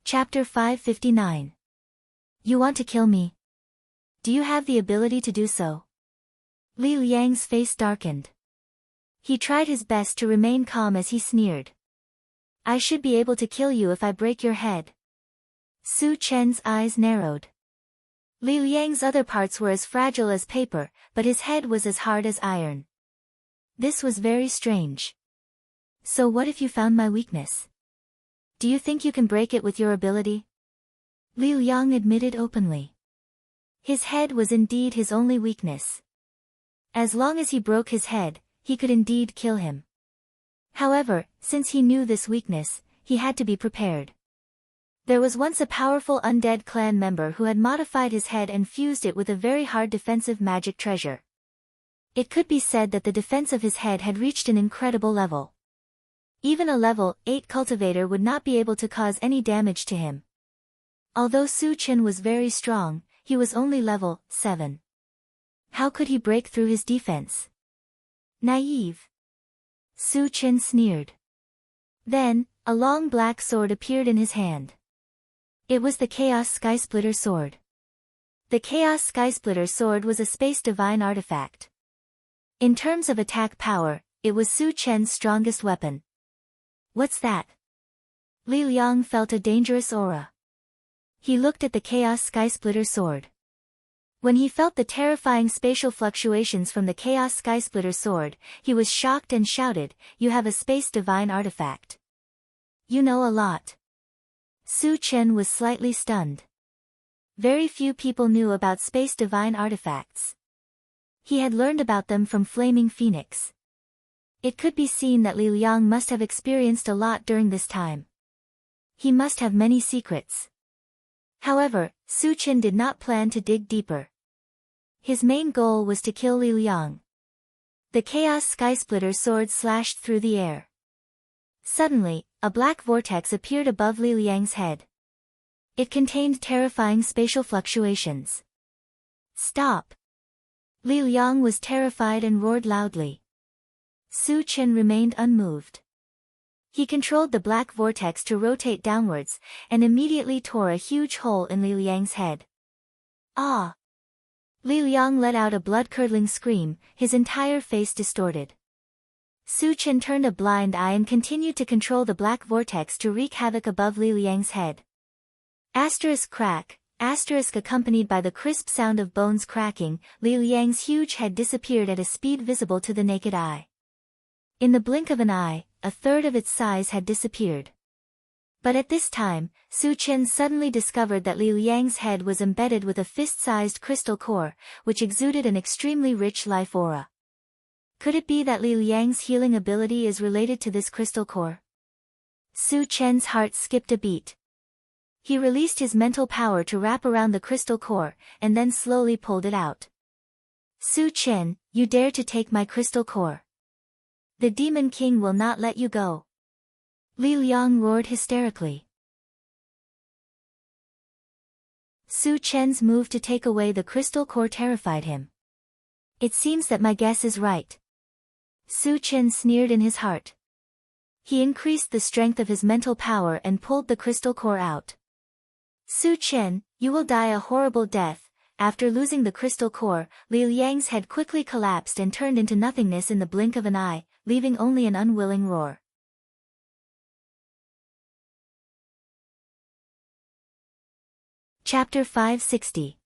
Chapter 559. You want to kill me? Do you have the ability to do so? Li Liang's face darkened. He tried his best to remain calm as he sneered. I should be able to kill you if I break your head. Su Chen's eyes narrowed. Li Liang's other parts were as fragile as paper, but his head was as hard as iron. This was very strange. So what if you found my weakness? Do you think you can break it with your ability? Li Liang admitted openly. His head was indeed his only weakness. As long as he broke his head, he could indeed kill him. However, since he knew this weakness, he had to be prepared. There was once a powerful undead clan member who had modified his head and fused it with a very hard defensive magic treasure. It could be said that the defense of his head had reached an incredible level. Even a level 8 cultivator would not be able to cause any damage to him. Although Su Chen was very strong, he was only level 7. How could he break through his defense? Naive. Su Chen sneered. Then, a long black sword appeared in his hand. It was the Chaos Skysplitter sword. The Chaos Skysplitter sword was a space divine artifact. In terms of attack power, it was Su Chen's strongest weapon. What's that? Li Liang felt a dangerous aura. He looked at the Chaos Skysplitter sword. When he felt the terrifying spatial fluctuations from the Chaos Skysplitter sword, he was shocked and shouted, "You have a space divine artifact. You know a lot." Su Chen was slightly stunned. Very few people knew about space divine artifacts. He had learned about them from Flaming Phoenix. It could be seen that Li Liang must have experienced a lot during this time. He must have many secrets. However, Su Chen did not plan to dig deeper. His main goal was to kill Li Liang. The Chaos Skysplitter sword slashed through the air. Suddenly, a black vortex appeared above Li Liang's head. It contained terrifying spatial fluctuations. Stop! Li Liang was terrified and roared loudly. Su Chen remained unmoved. He controlled the black vortex to rotate downwards, and immediately tore a huge hole in Li Liang's head. Ah! Li Liang let out a blood-curdling scream, his entire face distorted. Su Chen turned a blind eye and continued to control the black vortex to wreak havoc above Li Liang's head. Asterisk crack, asterisk accompanied by the crisp sound of bones cracking, Li Liang's huge head disappeared at a speed visible to the naked eye. In the blink of an eye, a third of its size had disappeared. But at this time, Su Chen suddenly discovered that Li Liang's head was embedded with a fist-sized crystal core, which exuded an extremely rich life aura. Could it be that Li Liang's healing ability is related to this crystal core? Su Chen's heart skipped a beat. He released his mental power to wrap around the crystal core, and then slowly pulled it out. Su Chen, you dare to take my crystal core? The Demon King will not let you go. Li Liang roared hysterically. Su Chen's move to take away the crystal core terrified him. It seems that my guess is right. Su Chen sneered in his heart. He increased the strength of his mental power and pulled the crystal core out. Su Chen, you will die a horrible death. After losing the crystal core, Li Liang's head quickly collapsed and turned into nothingness in the blink of an eye, leaving only an unwilling roar. Chapter 560.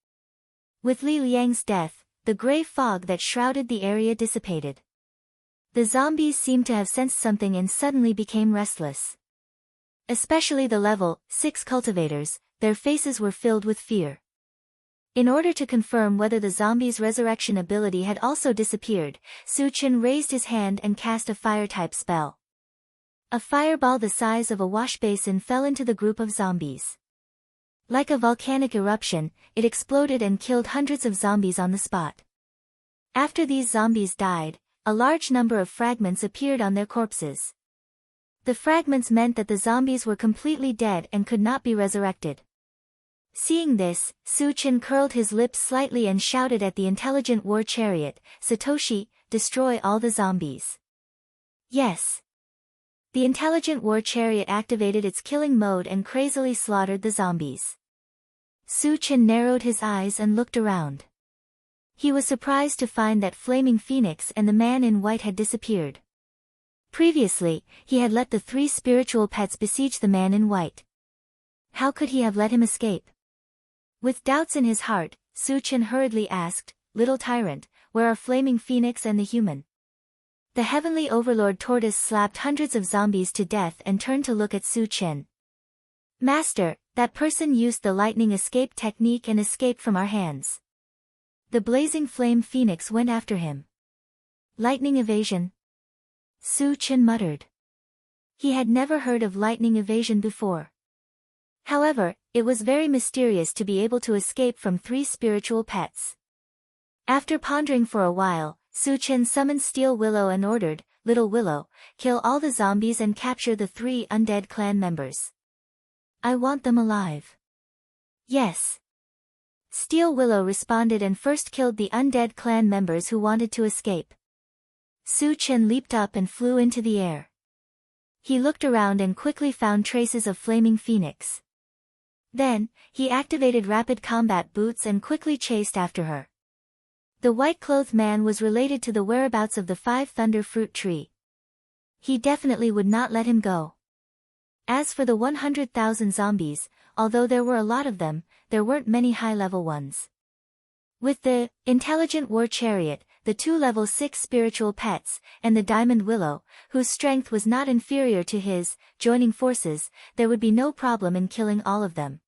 With Li Liang's death, the gray fog that shrouded the area dissipated. The zombies seemed to have sensed something and suddenly became restless. Especially the level 6 cultivators, their faces were filled with fear. In order to confirm whether the zombies' resurrection ability had also disappeared, Su Chen raised his hand and cast a fire-type spell. A fireball the size of a wash basin fell into the group of zombies. Like a volcanic eruption, it exploded and killed hundreds of zombies on the spot. After these zombies died, a large number of fragments appeared on their corpses. The fragments meant that the zombies were completely dead and could not be resurrected. Seeing this, Su Chen curled his lips slightly and shouted at the intelligent war chariot, "Satoshi, destroy all the zombies." Yes. The intelligent war chariot activated its killing mode and crazily slaughtered the zombies. Su Chen narrowed his eyes and looked around. He was surprised to find that Flaming Phoenix and the man in white had disappeared. Previously, he had let the 3 spiritual pets besiege the man in white. How could he have let him escape? With doubts in his heart, Su Chen hurriedly asked, "Little tyrant, where are Flaming Phoenix and the human?" The heavenly overlord tortoise slapped hundreds of zombies to death and turned to look at Su Chen. "Master, that person used the lightning escape technique and escaped from our hands." The blazing flame phoenix went after him. Lightning evasion? Su Chen muttered. He had never heard of lightning evasion before. However, it was very mysterious to be able to escape from 3 spiritual pets. After pondering for a while, Su Chen summoned Steel Willow and ordered, "Little Willow, kill all the zombies and capture the 3 undead clan members. I want them alive." Yes. Steel Willow responded and first killed the undead clan members who wanted to escape. Su Chen leaped up and flew into the air. He looked around and quickly found traces of flaming phoenix. Then, he activated rapid combat boots and quickly chased after her. The white-clothed man was related to the whereabouts of the 5 thunder fruit tree. He definitely would not let him go. As for the 100,000 zombies, although there were a lot of them, there weren't many high-level ones. With the intelligent war chariot, the 2 level 6 spiritual pets, and the diamond willow, whose strength was not inferior to his, joining forces, there would be no problem in killing all of them.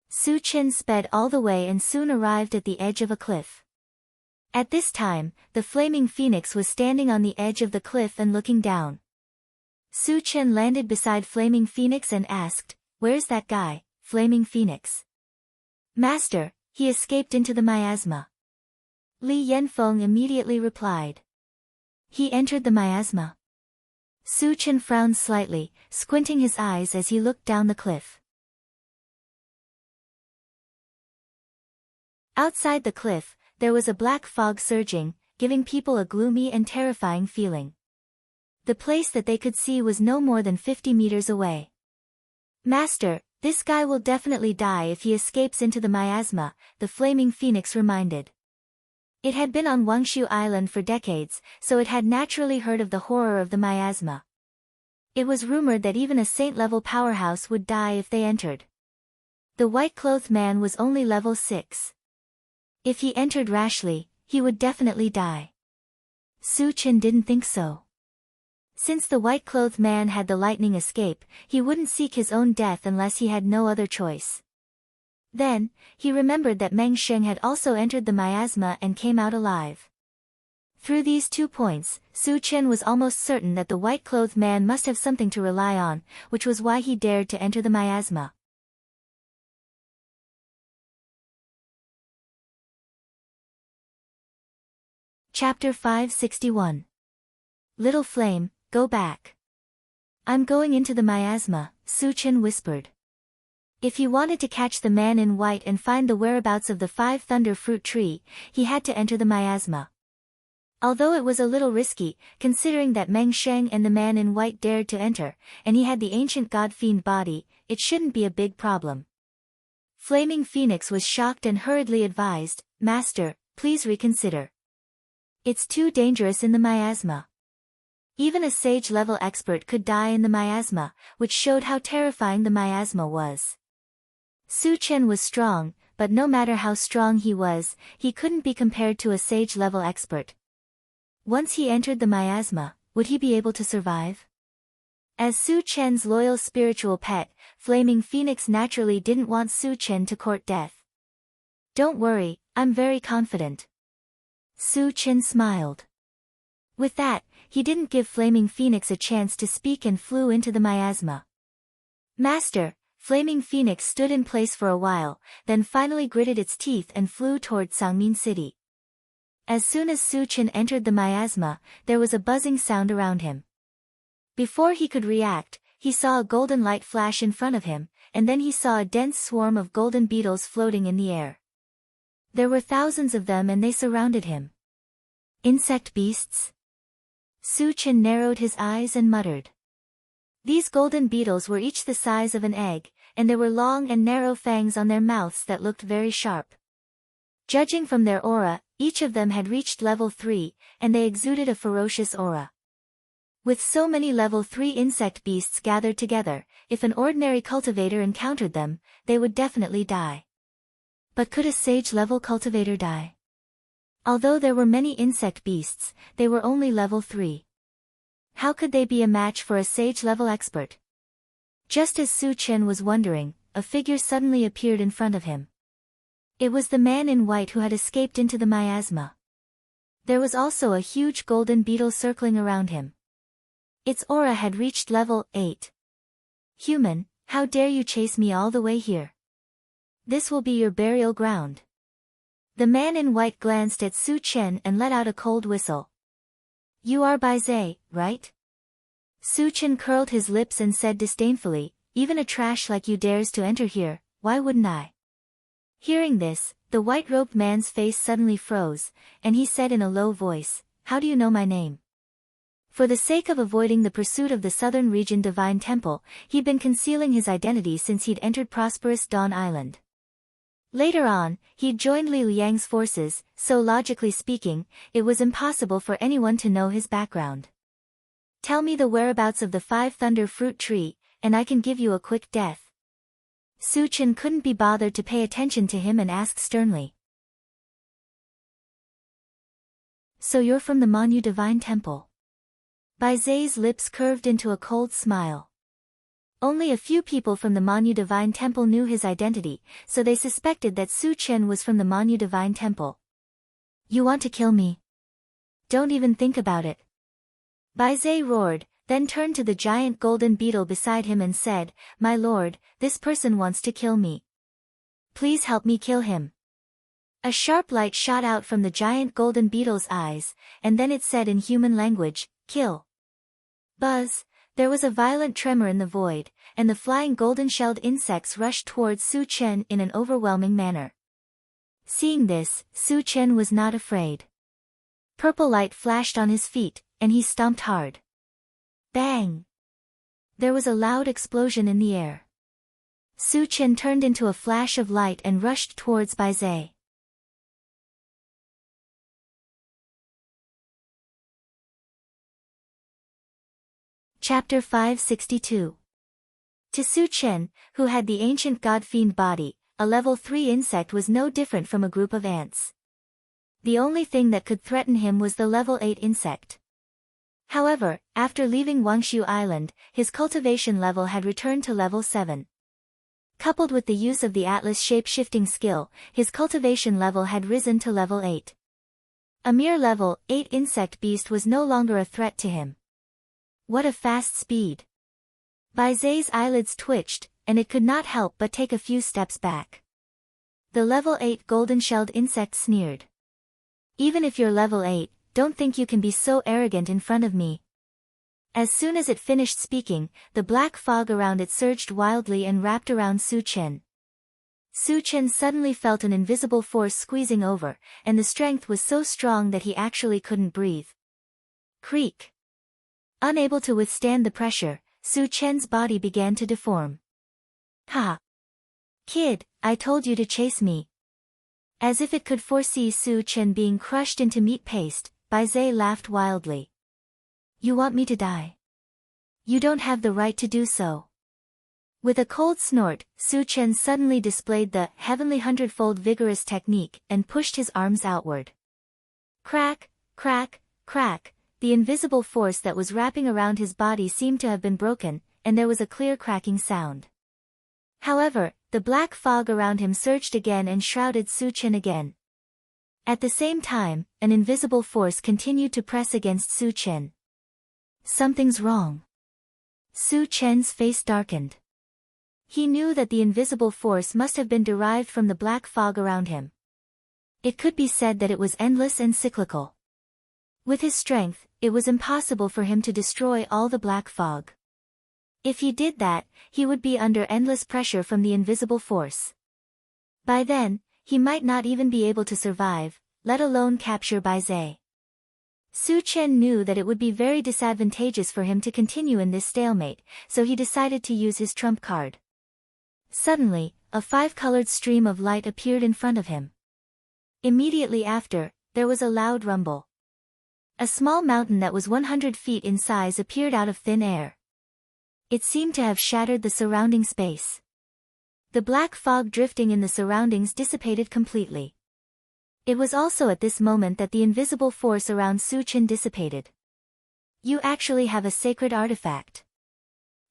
Su Chen sped all the way and soon arrived at the edge of a cliff. At this time, the flaming phoenix was standing on the edge of the cliff and looking down. Su Chen landed beside Flaming Phoenix and asked, "Where's that guy, Flaming Phoenix?" "Master, he escaped into the miasma." Li Yanfeng immediately replied. "He entered the miasma?" Su Chen frowned slightly, squinting his eyes as he looked down the cliff. Outside the cliff, there was a black fog surging, giving people a gloomy and terrifying feeling. The place that they could see was no more than 50 meters away. "Master, this guy will definitely die if he escapes into the miasma," the Flaming Phoenix reminded. It had been on Wangshu Island for decades, so it had naturally heard of the horror of the miasma. It was rumored that even a saint-level powerhouse would die if they entered. The white-clothed man was only level 6. If he entered rashly, he would definitely die. Su Chen didn't think so. Since the white-clothed man had the lightning escape, he wouldn't seek his own death unless he had no other choice. Then, he remembered that Meng Sheng had also entered the miasma and came out alive. Through these 2 points, Su Chen was almost certain that the white-clothed man must have something to rely on, which was why he dared to enter the miasma. Chapter 561. Little Flame, go back. "I'm going into the miasma," Su Chen whispered. If he wanted to catch the man in white and find the whereabouts of the 5 thunder fruit tree, he had to enter the miasma. Although it was a little risky, considering that Meng Sheng and the man in white dared to enter, and he had the ancient god-fiend body, it shouldn't be a big problem. Flaming Phoenix was shocked and hurriedly advised, "Master, please reconsider. It's too dangerous in the miasma." Even a sage-level expert could die in the miasma, which showed how terrifying the miasma was. Su Chen was strong, but no matter how strong he was, he couldn't be compared to a sage-level expert. Once he entered the miasma, would he be able to survive? As Su Chen's loyal spiritual pet, Flaming Phoenix naturally didn't want Su Chen to court death. "Don't worry, I'm very confident." Su Chen smiled. With that, he didn't give Flaming Phoenix a chance to speak and flew into the miasma. "Master," Flaming Phoenix stood in place for a while, then finally gritted its teeth and flew toward Sangmin City. As soon as Su Chen entered the miasma, there was a buzzing sound around him. Before he could react, he saw a golden light flash in front of him, and then he saw a dense swarm of golden beetles floating in the air. There were thousands of them and they surrounded him. "Insect beasts?" Su Chen narrowed his eyes and muttered. These golden beetles were each the size of an egg, and there were long and narrow fangs on their mouths that looked very sharp. Judging from their aura, each of them had reached level 3, and they exuded a ferocious aura. With so many level 3 insect beasts gathered together, if an ordinary cultivator encountered them, they would definitely die. But could a sage-level cultivator die? Although there were many insect beasts, they were only level 3. How could they be a match for a sage-level expert? Just as Su Chen was wondering, a figure suddenly appeared in front of him. It was the man in white who had escaped into the miasma. There was also a huge golden beetle circling around him. Its aura had reached level 8. "Human, how dare you chase me all the way here? This will be your burial ground." The man in white glanced at Su Chen and let out a cold whistle. "You are Bai Zhe, right?" Su Chen curled his lips and said disdainfully, "Even a trash like you dares to enter here, why wouldn't I?" Hearing this, the white-robed man's face suddenly froze, and he said in a low voice, "How do you know my name?" For the sake of avoiding the pursuit of the southern region Divine Temple, he'd been concealing his identity since he'd entered prosperous Dawn Island. Later on, he'd joined Liu Yang's forces, so logically speaking, it was impossible for anyone to know his background. Tell me the whereabouts of the 5 Thunder Fruit Tree, and I can give you a quick death. Su Chen couldn't be bothered to pay attention to him and asked sternly. So you're from the Manu Divine Temple? Bai Zai's lips curved into a cold smile. Only a few people from the Manu Divine Temple knew his identity, so they suspected that Su Chen was from the Manu Divine Temple. You want to kill me? Don't even think about it. Bai Zai roared, then turned to the giant golden beetle beside him and said, My lord, this person wants to kill me. Please help me kill him. A sharp light shot out from the giant golden beetle's eyes, and then it said in human language, Kill. Buzz. There was a violent tremor in the void, and the flying golden-shelled insects rushed towards Su Chen in an overwhelming manner. Seeing this, Su Chen was not afraid. Purple light flashed on his feet, and he stomped hard. Bang! There was a loud explosion in the air. Su Chen turned into a flash of light and rushed towards Bai Zai. Chapter 562. To Su Chen, who had the ancient god-fiend body, a level 3 insect was no different from a group of ants. The only thing that could threaten him was the level 8 insect. However, after leaving Wangshu Island, his cultivation level had returned to level 7. Coupled with the use of the Atlas shape-shifting skill, his cultivation level had risen to level 8. A mere level 8 insect beast was no longer a threat to him. What a fast speed! Bai Zai's eyelids twitched, and it could not help but take a few steps back. The level 8 golden-shelled insect sneered. Even if you're level 8, don't think you can be so arrogant in front of me. As soon as it finished speaking, the black fog around it surged wildly and wrapped around Su Chen. Su Chen suddenly felt an invisible force squeezing over, and the strength was so strong that he actually couldn't breathe. Creak! Unable to withstand the pressure, Su Chen's body began to deform. Ha! Kid, I told you to chase me. As if it could foresee Su Chen being crushed into meat paste, Bai Zai laughed wildly. You want me to die? You don't have the right to do so. With a cold snort, Su Chen suddenly displayed the heavenly hundredfold vigorous technique and pushed his arms outward. Crack, crack, crack. The invisible force that was wrapping around his body seemed to have been broken, and there was a clear cracking sound. However, the black fog around him surged again and shrouded Su Chen again. At the same time, an invisible force continued to press against Su Chen. Something's wrong. Su Chen's face darkened. He knew that the invisible force must have been derived from the black fog around him. It could be said that it was endless and cyclical. With his strength, it was impossible for him to destroy all the black fog. If he did that, he would be under endless pressure from the invisible force. By then, he might not even be able to survive, let alone capture Bai Zai. Su Chen knew that it would be very disadvantageous for him to continue in this stalemate, so he decided to use his trump card. Suddenly, a 5-colored stream of light appeared in front of him. Immediately after, there was a loud rumble. A small mountain that was 100 feet in size appeared out of thin air. It seemed to have shattered the surrounding space. The black fog drifting in the surroundings dissipated completely. It was also at this moment that the invisible force around Su Chen dissipated. You actually have a sacred artifact.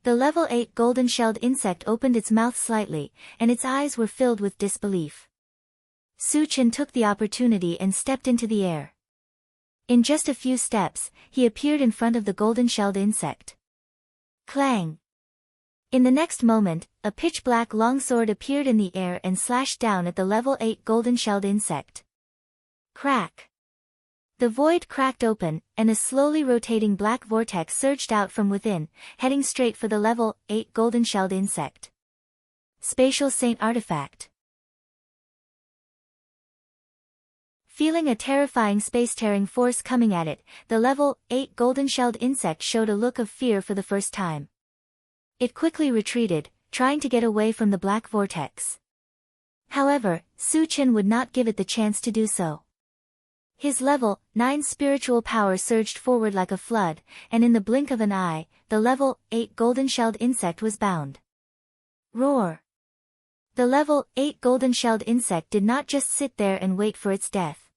The level 8 golden-shelled insect opened its mouth slightly, and its eyes were filled with disbelief. Su Chen took the opportunity and stepped into the air. In just a few steps, he appeared in front of the golden-shelled insect. Clang! In the next moment, a pitch-black longsword appeared in the air and slashed down at the level 8 golden-shelled insect. Crack! The void cracked open, and a slowly rotating black vortex surged out from within, heading straight for the level 8 golden-shelled insect. Spatial Saint Artifact. Feeling a terrifying space-tearing force coming at it, the level 8 golden-shelled insect showed a look of fear for the first time. It quickly retreated, trying to get away from the black vortex. However, Su Chen would not give it the chance to do so. His level 9 spiritual power surged forward like a flood, and in the blink of an eye, the level 8 golden-shelled insect was bound. Roar! The level 8 golden-shelled insect did not just sit there and wait for its death.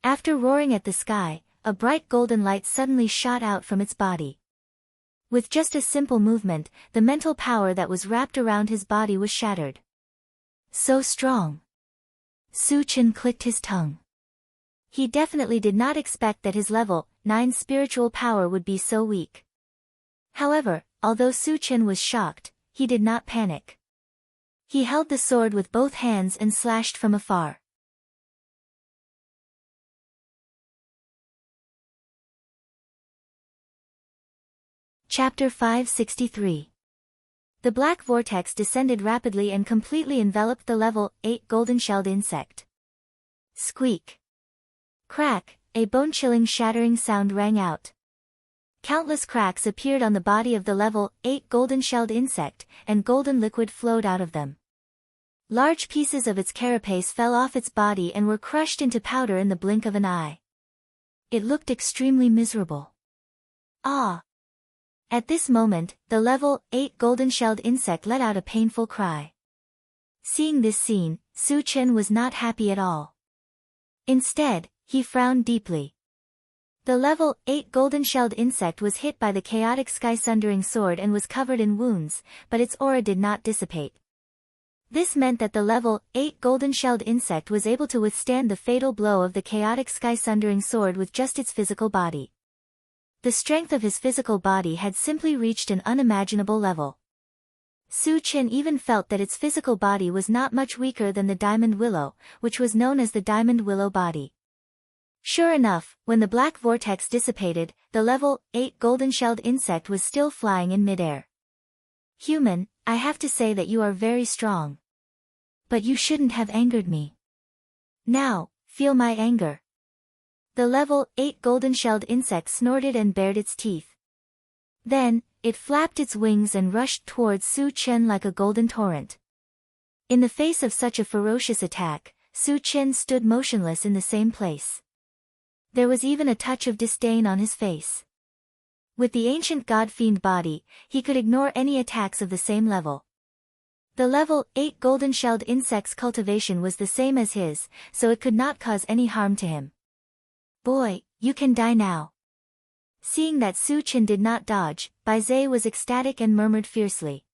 After roaring at the sky, a bright golden light suddenly shot out from its body. With just a simple movement, the mental power that was wrapped around his body was shattered. So strong! Su Chen clicked his tongue. He definitely did not expect that his level 9 spiritual power would be so weak. However, although Su Chen was shocked, he did not panic. He held the sword with both hands and slashed from afar. Chapter 563. The black vortex descended rapidly and completely enveloped the level 8 golden-shelled insect. Squeak! Crack! A bone-chilling shattering sound rang out. Countless cracks appeared on the body of the level 8 golden-shelled insect, and golden liquid flowed out of them. Large pieces of its carapace fell off its body and were crushed into powder in the blink of an eye. It looked extremely miserable. Ah! At this moment, the level 8 golden-shelled insect let out a painful cry. Seeing this scene, Su Chen was not happy at all. Instead, he frowned deeply. The level 8 golden-shelled insect was hit by the chaotic sky-sundering sword and was covered in wounds, but its aura did not dissipate. This meant that the level 8 golden-shelled insect was able to withstand the fatal blow of the chaotic sky-sundering sword with just its physical body. The strength of his physical body had simply reached an unimaginable level. Su Chen even felt that its physical body was not much weaker than the diamond willow, which was known as the diamond willow body. Sure enough, when the black vortex dissipated, the level 8 golden-shelled insect was still flying in midair. Human, I have to say that you are very strong. But you shouldn't have angered me. Now, feel my anger. The level 8 golden-shelled insect snorted and bared its teeth. Then, it flapped its wings and rushed towards Su Chen like a golden torrent. In the face of such a ferocious attack, Su Chen stood motionless in the same place. There was even a touch of disdain on his face. With the ancient god-fiend body, he could ignore any attacks of the same level. The level 8 golden-shelled insect's cultivation was the same as his, so it could not cause any harm to him. Boy, you can die now. Seeing that Su Chen did not dodge, Baizhe was ecstatic and murmured fiercely.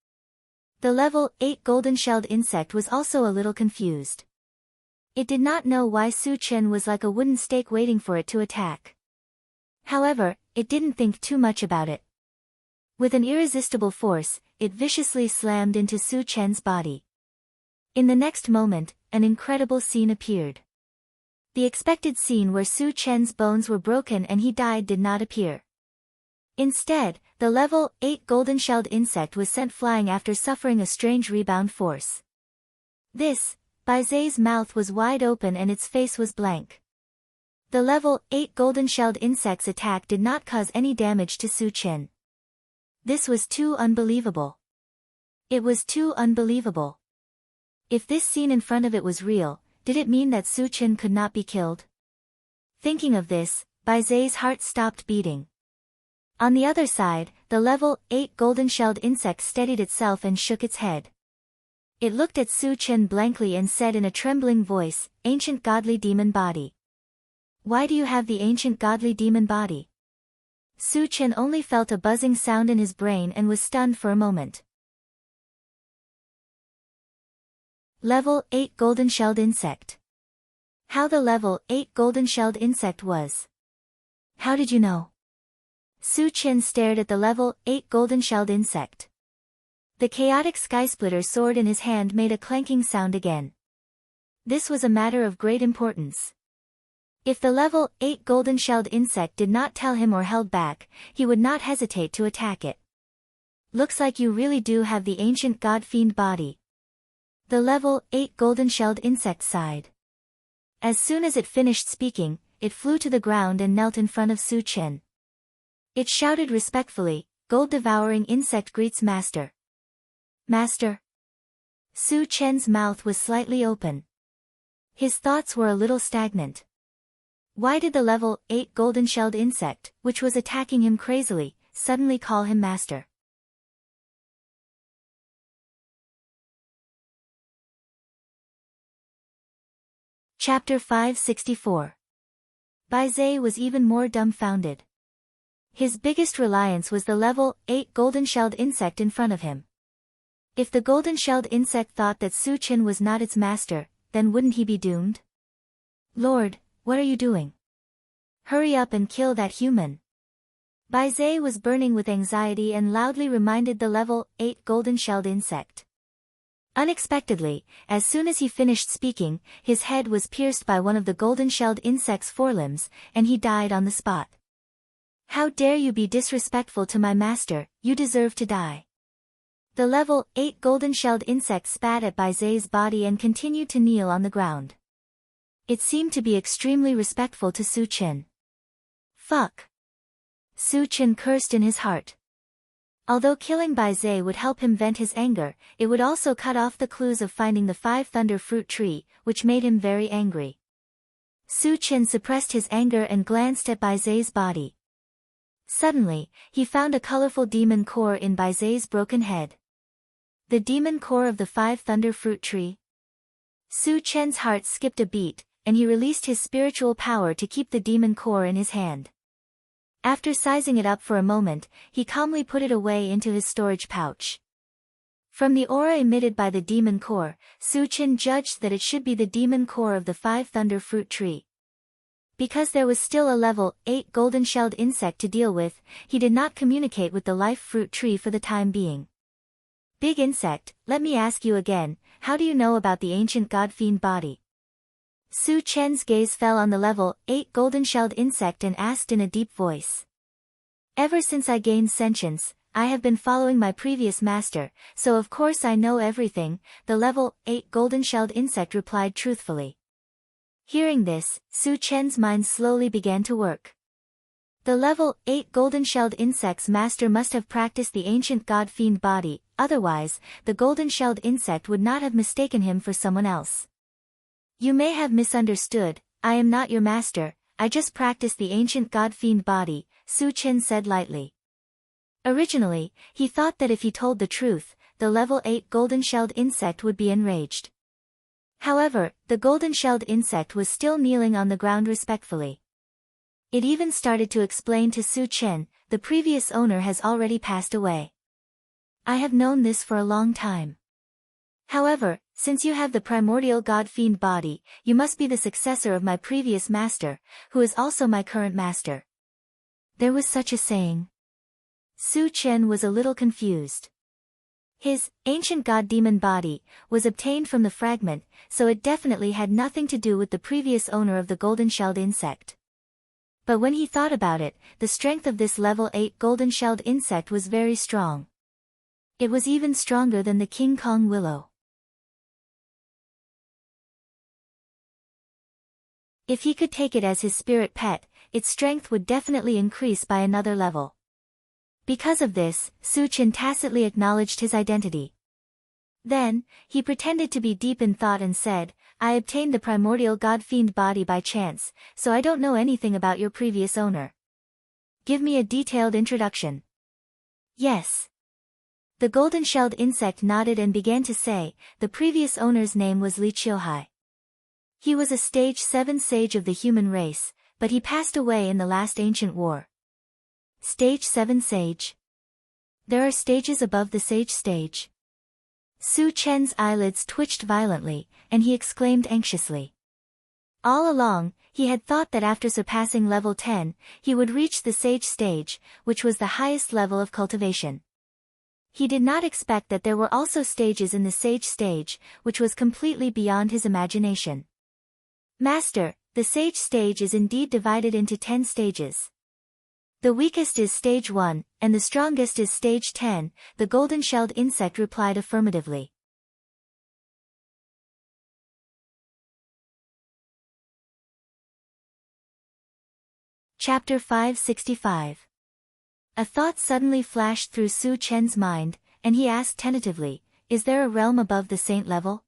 The level 8 golden-shelled insect was also a little confused. It did not know why Su Chen was like a wooden stake waiting for it to attack. However, it didn't think too much about it. With an irresistible force, it viciously slammed into Su Chen's body. In the next moment, an incredible scene appeared. The expected scene where Su Chen's bones were broken and he died did not appear. Instead, the level 8 golden-shelled insect was sent flying after suffering a strange rebound force. Baizhe's mouth was wide open and its face was blank. The level 8 golden-shelled insect's attack did not cause any damage to Su Chen. This was too unbelievable. It was too unbelievable. If this scene in front of it was real, did it mean that Su Chen could not be killed? Thinking of this, Baizhe's heart stopped beating. On the other side, the level 8 golden-shelled insect steadied itself and shook its head. It looked at Su Chen blankly and said in a trembling voice, "Ancient godly demon body. Why do you have the ancient godly demon body?" Su Chen only felt a buzzing sound in his brain and was stunned for a moment. Level 8 golden-shelled insect. How the level 8 golden-shelled insect was. How did you know? Su Chen stared at the level 8 golden-shelled insect. The chaotic skysplitter sword in his hand made a clanking sound again. This was a matter of great importance. If the level 8 golden-shelled insect did not tell him or held back, he would not hesitate to attack it. Looks like you really do have the ancient god-fiend body. The level 8 golden-shelled insect sighed. As soon as it finished speaking, it flew to the ground and knelt in front of Su Chen. It shouted respectfully, "Gold-devouring insect greets master." Master? Su Chen's mouth was slightly open. His thoughts were a little stagnant. Why did the level 8 golden-shelled insect, which was attacking him crazily, suddenly call him master? Chapter 564. Bai Zai was even more dumbfounded. His biggest reliance was the level 8 golden-shelled insect in front of him. If the golden-shelled insect thought that Su Chen was not its master, then wouldn't he be doomed? Lord, what are you doing? Hurry up and kill that human. Bai Zai was burning with anxiety and loudly reminded the level 8 golden-shelled insect. Unexpectedly, as soon as he finished speaking, his head was pierced by one of the golden-shelled insect's forelimbs, and he died on the spot. How dare you be disrespectful to my master, you deserve to die. The level 8 golden-shelled insect spat at Bai Zai's body and continued to kneel on the ground. It seemed to be extremely respectful to Su Chen. Fuck. Su Chen cursed in his heart. Although killing Bai Zai would help him vent his anger, it would also cut off the clues of finding the 5 thunder fruit tree, which made him very angry. Su Chen suppressed his anger and glanced at Bai Zai's body. Suddenly, he found a colorful demon core in Bai Zai's broken head. The demon core of the 5 thunder fruit tree? Su Chen's heart skipped a beat, and he released his spiritual power to keep the demon core in his hand. After sizing it up for a moment, he calmly put it away into his storage pouch. From the aura emitted by the demon core, Su Chen judged that it should be the demon core of the 5 thunder fruit tree. Because there was still a level 8 golden-shelled insect to deal with, he did not communicate with the life fruit tree for the time being. Big insect, let me ask you again, how do you know about the ancient god-fiend body? Su Chen's gaze fell on the level 8 golden-shelled insect and asked in a deep voice. Ever since I gained sentience, I have been following my previous master, so of course I know everything, the level 8 golden-shelled insect replied truthfully. Hearing this, Su Chen's mind slowly began to work. The level 8 golden-shelled insect's master must have practiced the ancient god-fiend body, otherwise, the golden-shelled insect would not have mistaken him for someone else. You may have misunderstood, I am not your master, I just practiced the ancient god-fiend body, Su Chen said lightly. Originally, he thought that if he told the truth, the level 8 golden-shelled insect would be enraged. However, the golden-shelled insect was still kneeling on the ground respectfully. It even started to explain to Su Chen, the previous owner has already passed away. I have known this for a long time. However, since you have the primordial god-fiend body, you must be the successor of my previous master, who is also my current master. There was such a saying. Su Chen was a little confused. His ancient god-demon body was obtained from the fragment, so it definitely had nothing to do with the previous owner of the golden-shelled insect. But when he thought about it, the strength of this level 8 golden-shelled insect was very strong. It was even stronger than the King Kong willow. If he could take it as his spirit pet, its strength would definitely increase by another level. Because of this, Su Chen tacitly acknowledged his identity. Then, he pretended to be deep in thought and said, I obtained the primordial god-fiend body by chance, so I don't know anything about your previous owner. Give me a detailed introduction. Yes. The golden-shelled insect nodded and began to say, the previous owner's name was Li Qiuhai. He was a stage 7 sage of the human race, but he passed away in the last ancient war. Stage 7 sage. There are stages above the sage stage. Su Chen's eyelids twitched violently, and he exclaimed anxiously. All along, he had thought that after surpassing level 10, he would reach the sage stage, which was the highest level of cultivation. He did not expect that there were also stages in the sage stage, which was completely beyond his imagination. Master, the sage stage is indeed divided into 10 stages. The weakest is stage 1, and the strongest is stage 10, the golden-shelled insect replied affirmatively. Chapter 565. A thought suddenly flashed through Su Chen's mind, and he asked tentatively, "Is there a realm above the saint level?"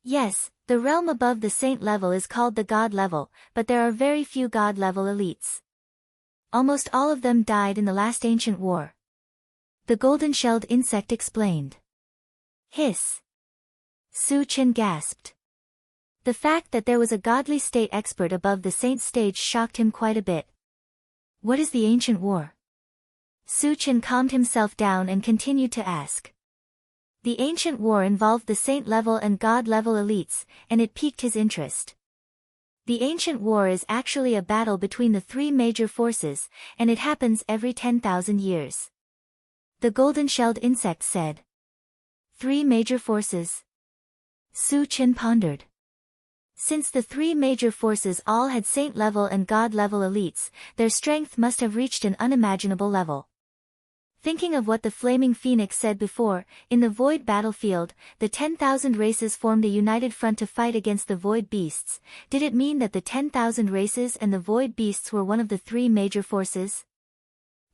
Yes, the realm above the saint level is called the god level, but there are very few god level elites. Almost all of them died in the last ancient war. The golden-shelled insect explained. Hiss. Su Chen gasped. The fact that there was a godly state expert above the saint stage shocked him quite a bit. What is the ancient war? Su Chen calmed himself down and continued to ask. The ancient war involved the saint level and god level elites, and it piqued his interest. The ancient war is actually a battle between the three major forces, and it happens every 10,000 years. The golden-shelled insect said. Three major forces? Su Chen pondered. Since the three major forces all had saint-level and god-level elites, their strength must have reached an unimaginable level. Thinking of what the Flaming Phoenix said before, in the Void battlefield, the 10,000 races formed a united front to fight against the Void beasts. Did it mean that the 10,000 races and the Void beasts were one of the three major forces?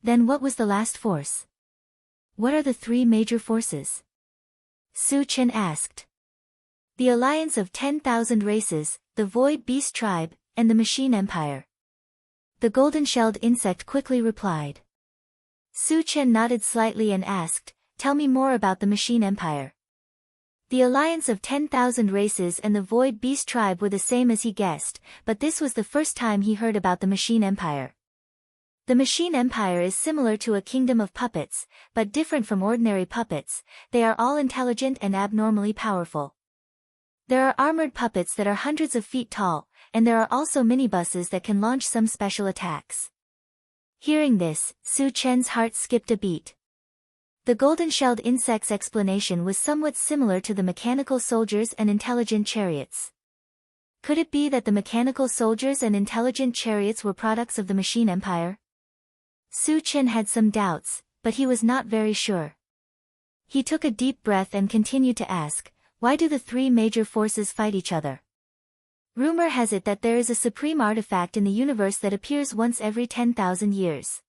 Then what was the last force? What are the three major forces? Su Chen asked. The alliance of 10,000 races, the Void Beast Tribe, and the Machine Empire. The golden-shelled insect quickly replied. Su Chen nodded slightly and asked, "Tell me more about the Machine Empire." The alliance of 10,000 races and the Void Beast Tribe were the same as he guessed, but this was the first time he heard about the Machine Empire. The Machine Empire is similar to a kingdom of puppets, but different from ordinary puppets. They are all intelligent and abnormally powerful. There are armored puppets that are hundreds of feet tall, and there are also minibuses that can launch some special attacks. Hearing this, Su Chen's heart skipped a beat. The golden-shelled insect's explanation was somewhat similar to the mechanical soldiers and intelligent chariots. Could it be that the mechanical soldiers and intelligent chariots were products of the Machine Empire? Su Chen had some doubts, but he was not very sure. He took a deep breath and continued to ask, why do the three major forces fight each other? Rumor has it that there is a supreme artifact in the universe that appears once every 10,000 years.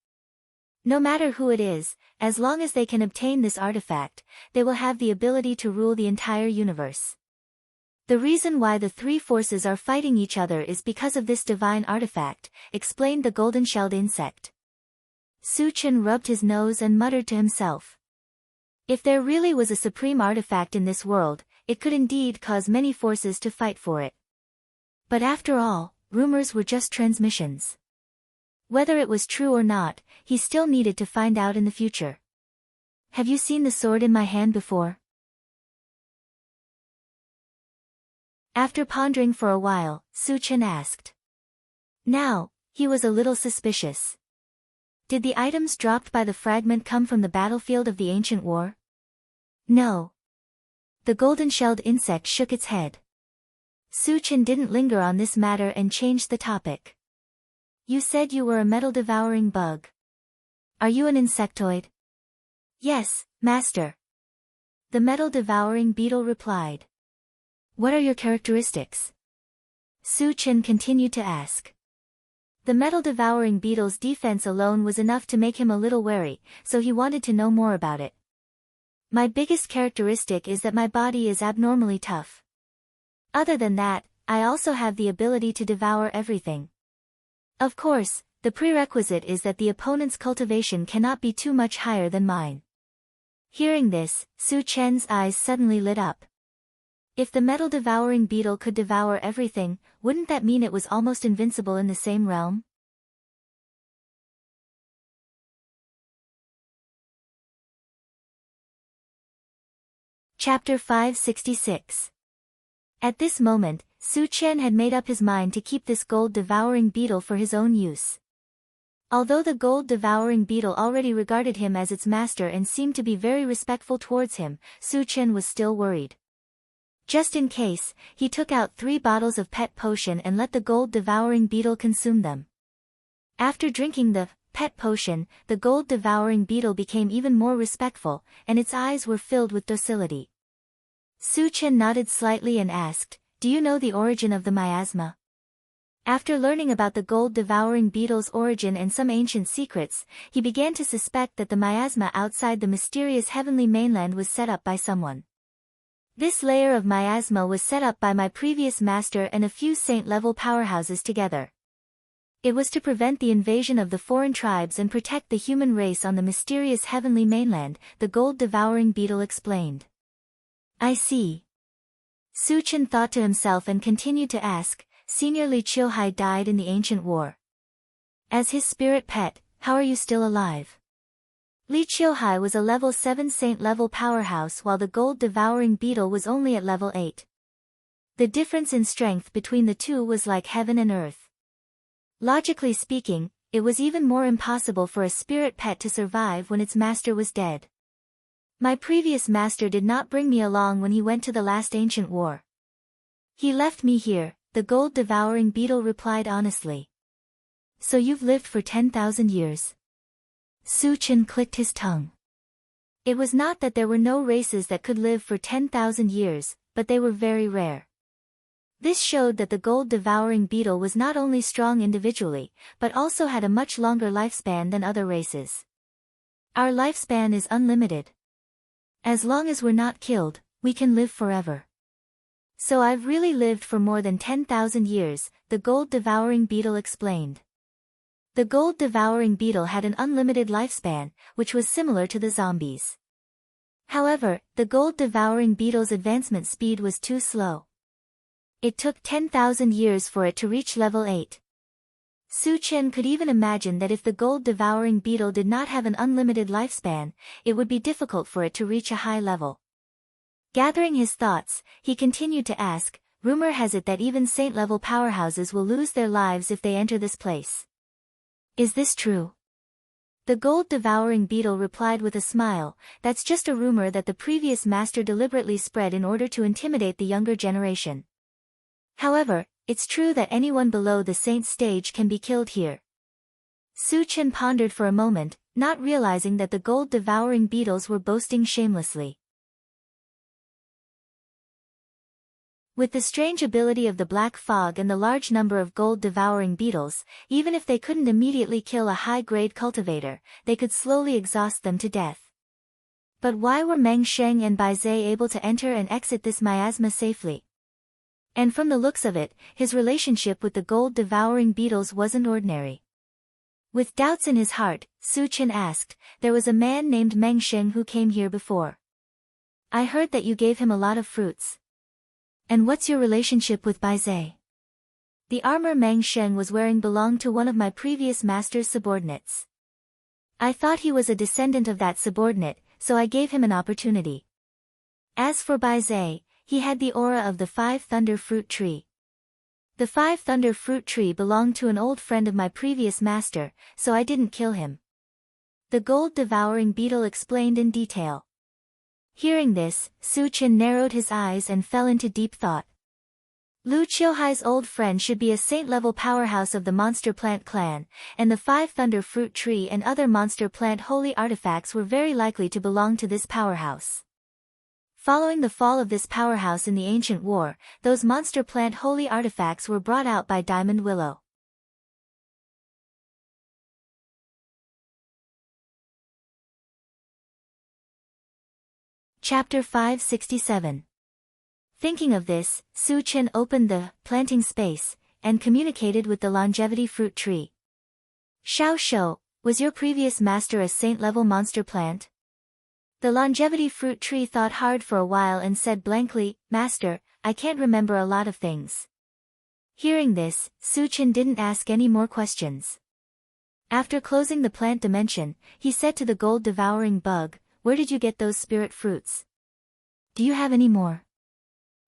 No matter who it is, as long as they can obtain this artifact, they will have the ability to rule the entire universe. The reason why the three forces are fighting each other is because of this divine artifact, explained the golden-shelled insect. Su Chen rubbed his nose and muttered to himself. If there really was a supreme artifact in this world, it could indeed cause many forces to fight for it. But after all, rumors were just transmissions. Whether it was true or not, he still needed to find out in the future. Have you seen the sword in my hand before? After pondering for a while, Su Chen asked. Now, he was a little suspicious. Did the items dropped by the fragment come from the battlefield of the ancient war? No. The golden-shelled insect shook its head. Su Chen didn't linger on this matter and changed the topic. You said you were a metal-devouring bug. Are you an insectoid? Yes, master. The metal-devouring beetle replied. What are your characteristics? Su Chen continued to ask. The metal-devouring beetle's defense alone was enough to make him a little wary, so he wanted to know more about it. My biggest characteristic is that my body is abnormally tough. Other than that, I also have the ability to devour everything. Of course, the prerequisite is that the opponent's cultivation cannot be too much higher than mine. Hearing this, Su Chen's eyes suddenly lit up. If the metal-devouring beetle could devour everything, wouldn't that mean it was almost invincible in the same realm? Chapter 566. At this moment, Su Chen had made up his mind to keep this gold-devouring beetle for his own use. Although the gold-devouring beetle already regarded him as its master and seemed to be very respectful towards him, Su Chen was still worried. Just in case, he took out 3 bottles of pet potion and let the gold-devouring beetle consume them. After drinking the pet potion, the gold-devouring beetle became even more respectful, and its eyes were filled with docility. Su Chen nodded slightly and asked, "Do you know the origin of the miasma?" After learning about the gold-devouring beetle's origin and some ancient secrets, he began to suspect that the miasma outside the mysterious heavenly mainland was set up by someone. This layer of miasma was set up by my previous master and a few saint-level powerhouses together. It was to prevent the invasion of the foreign tribes and protect the human race on the mysterious heavenly mainland, the gold-devouring beetle explained. I see. Su Chen thought to himself and continued to ask, Senior Li Qiuhai died in the ancient war. As his spirit pet, how are you still alive? Li Qiuhai was a level 7 saint-level powerhouse while the gold-devouring beetle was only at level 8. The difference in strength between the two was like heaven and earth. Logically speaking, it was even more impossible for a spirit pet to survive when its master was dead. My previous master did not bring me along when he went to the last ancient war. He left me here, the gold-devouring beetle replied honestly. So you've lived for 10,000 years. Su Chen clicked his tongue. It was not that there were no races that could live for 10,000 years, but they were very rare. This showed that the gold-devouring beetle was not only strong individually, but also had a much longer lifespan than other races. Our lifespan is unlimited. As long as we're not killed, we can live forever. So I've really lived for more than 10,000 years, the gold-devouring beetle explained. The gold-devouring beetle had an unlimited lifespan, which was similar to the zombies. However, the gold-devouring beetle's advancement speed was too slow. It took 10,000 years for it to reach level 8. Su Chen could even imagine that if the gold-devouring beetle did not have an unlimited lifespan, it would be difficult for it to reach a high level. Gathering his thoughts, he continued to ask, rumor has it that even saint-level powerhouses will lose their lives if they enter this place. Is this true? The gold-devouring beetle replied with a smile, that's just a rumor that the previous master deliberately spread in order to intimidate the younger generation. However, it's true that anyone below the saint stage can be killed here. Su Chen pondered for a moment, not realizing that the gold-devouring beetles were boasting shamelessly. With the strange ability of the black fog and the large number of gold-devouring beetles, even if they couldn't immediately kill a high-grade cultivator, they could slowly exhaust them to death. But why were Meng Sheng and Bai Zhe able to enter and exit this miasma safely? And from the looks of it, his relationship with the gold-devouring beetles wasn't ordinary. With doubts in his heart, Su Chen asked, there was a man named Meng Sheng who came here before. I heard that you gave him a lot of fruits. And what's your relationship with Bai Zhe? The armor Meng Sheng was wearing belonged to one of my previous master's subordinates. I thought he was a descendant of that subordinate, so I gave him an opportunity. As for Bai Zhe, he had the aura of the 5 Thunder Fruit Tree. The 5 Thunder Fruit Tree belonged to an old friend of my previous master, so I didn't kill him. The gold-devouring beetle explained in detail. Hearing this, Su Chen narrowed his eyes and fell into deep thought. Lu Qiuhai's old friend should be a saint-level powerhouse of the Monster Plant clan, and the 5 Thunder Fruit Tree and other Monster Plant holy artifacts were very likely to belong to this powerhouse. Following the fall of this powerhouse in the ancient war, those Monster Plant holy artifacts were brought out by Diamond Willow. Chapter 567. Thinking of this, Su Chen opened the planting space and communicated with the longevity fruit tree. Xiao Shou, was your previous master a saint-level monster plant? The longevity fruit tree thought hard for a while and said blankly, Master, I can't remember a lot of things. Hearing this, Su Chen didn't ask any more questions. After closing the plant dimension, he said to the gold-devouring bug, where did you get those spirit fruits? Do you have any more?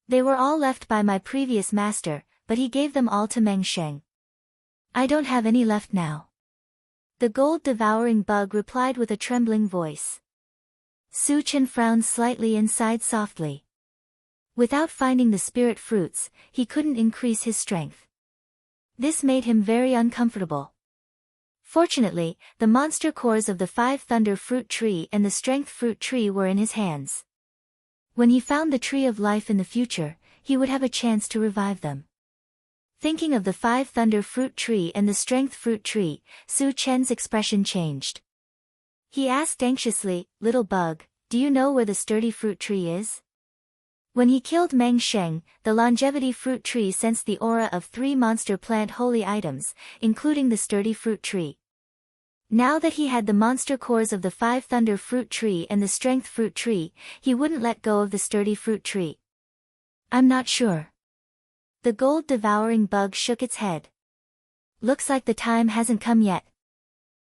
They were all left by my previous master, but he gave them all to Meng Sheng. I don't have any left now. The gold-devouring bug replied with a trembling voice. Su Chen frowned slightly and sighed softly. Without finding the spirit fruits, he couldn't increase his strength. This made him very uncomfortable. Fortunately, the monster cores of the 5 Thunder Fruit Tree and the Strength Fruit Tree were in his hands. When he found the Tree of Life in the future, he would have a chance to revive them. Thinking of the 5 Thunder Fruit Tree and the Strength Fruit Tree, Su Chen's expression changed. He asked anxiously, "Little bug, do you know where the Sturdy Fruit Tree is?" When he killed Meng Sheng, the Longevity Fruit Tree sensed the aura of 3 monster plant holy items, including the Sturdy Fruit Tree. Now that he had the monster cores of the 5 Thunder Fruit Tree and the Strength Fruit Tree, he wouldn't let go of the Sturdy Fruit Tree. "I'm not sure." The gold-devouring bug shook its head. "Looks like the time hasn't come yet."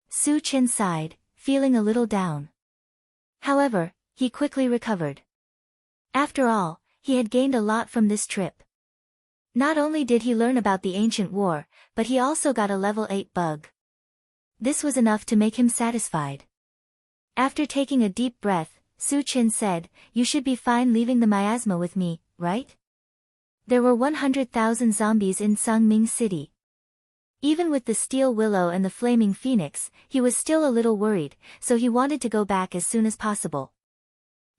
Su Chen sighed, feeling a little down. However, he quickly recovered. After all, he had gained a lot from this trip. Not only did he learn about the ancient war, but he also got a level 8 bug. This was enough to make him satisfied. After taking a deep breath, Su Chen said, "You should be fine leaving the miasma with me, right?" There were 100,000 zombies in Sangming City. Even with the steel willow and the flaming phoenix, he was still a little worried, so he wanted to go back as soon as possible.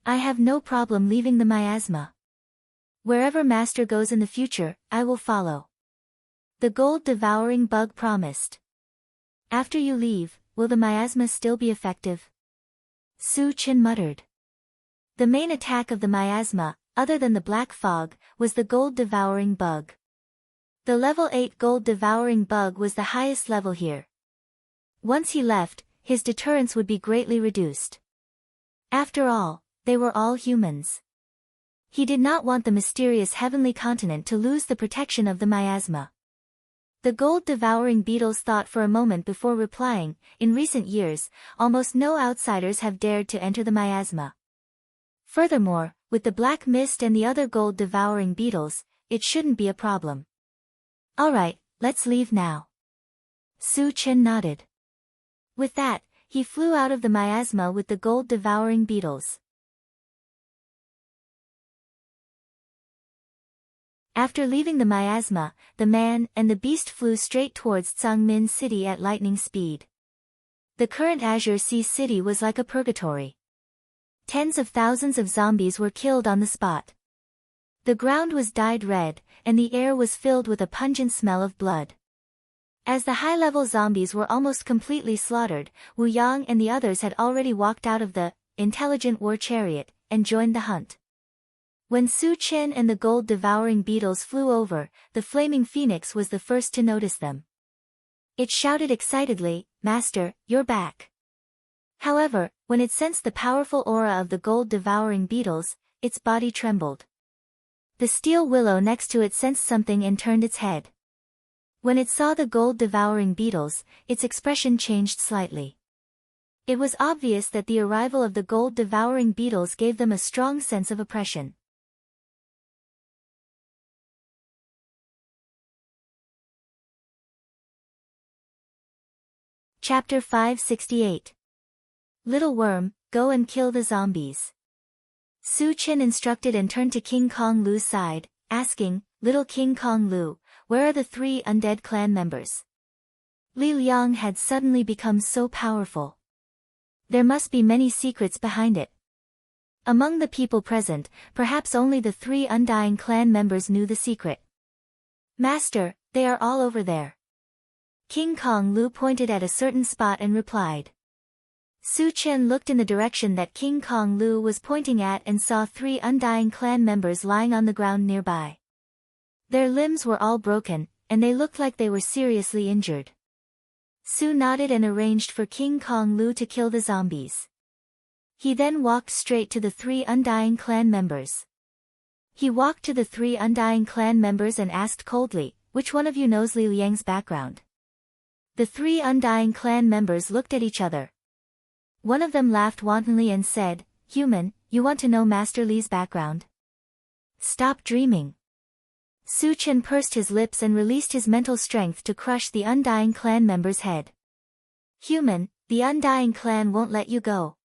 "I have no problem leaving the miasma. Wherever Master goes in the future, I will follow," the gold-devouring bug promised. "After you leave, will the miasma still be effective?" Su Chen muttered. The main attack of the miasma, other than the black fog, was the gold-devouring bug. The level 8 gold-devouring bug was the highest level here. Once he left, his deterrence would be greatly reduced. After all, they were all humans. He did not want the mysterious heavenly continent to lose the protection of the miasma. The gold-devouring beetles thought for a moment before replying. In recent years, almost no outsiders have dared to enter the miasma. Furthermore, with the black mist and the other gold-devouring beetles, it shouldn't be a problem. "Alright, let's leave now." Su Chen nodded. With that, he flew out of the miasma with the gold-devouring beetles. After leaving the miasma, the man and the beast flew straight towards Sangmin City at lightning speed. The current Azure Sea City was like a purgatory. Tens of thousands of zombies were killed on the spot. The ground was dyed red, and the air was filled with a pungent smell of blood. As the high-level zombies were almost completely slaughtered, Wu Yang and the others had already walked out of the intelligent war chariot and joined the hunt. When Su Chen and the gold-devouring beetles flew over, the flaming phoenix was the first to notice them. It shouted excitedly, "Master, you're back." However, when it sensed the powerful aura of the gold-devouring beetles, its body trembled. The steel willow next to it sensed something and turned its head. When it saw the gold-devouring beetles, its expression changed slightly. It was obvious that the arrival of the gold-devouring beetles gave them a strong sense of oppression. Chapter 568. Little Worm, go and kill the zombies. Su Chen instructed and turned to King Kong Lu's side, asking, "Little King Kong Lu, where are the 3 undead clan members?" Li Liang had suddenly become so powerful. There must be many secrets behind it. Among the people present, perhaps only the 3 undying clan members knew the secret. "Master, they are all over there." King Kong Lu pointed at a certain spot and replied. Su Chen looked in the direction that King Kong Lu was pointing at and saw 3 undying clan members lying on the ground nearby. Their limbs were all broken, and they looked like they were seriously injured. Su nodded and arranged for King Kong Lu to kill the zombies. He then walked straight to the 3 undying clan members. He walked to the 3 undying clan members and asked coldly, "Which one of you knows Li Liang's background?" The 3 undying clan members looked at each other. One of them laughed wantonly and said, "Human, you want to know Master Li's background? Stop dreaming." Su Chen pursed his lips and released his mental strength to crush the undying clan member's head. "Human, the undying clan won't let you go."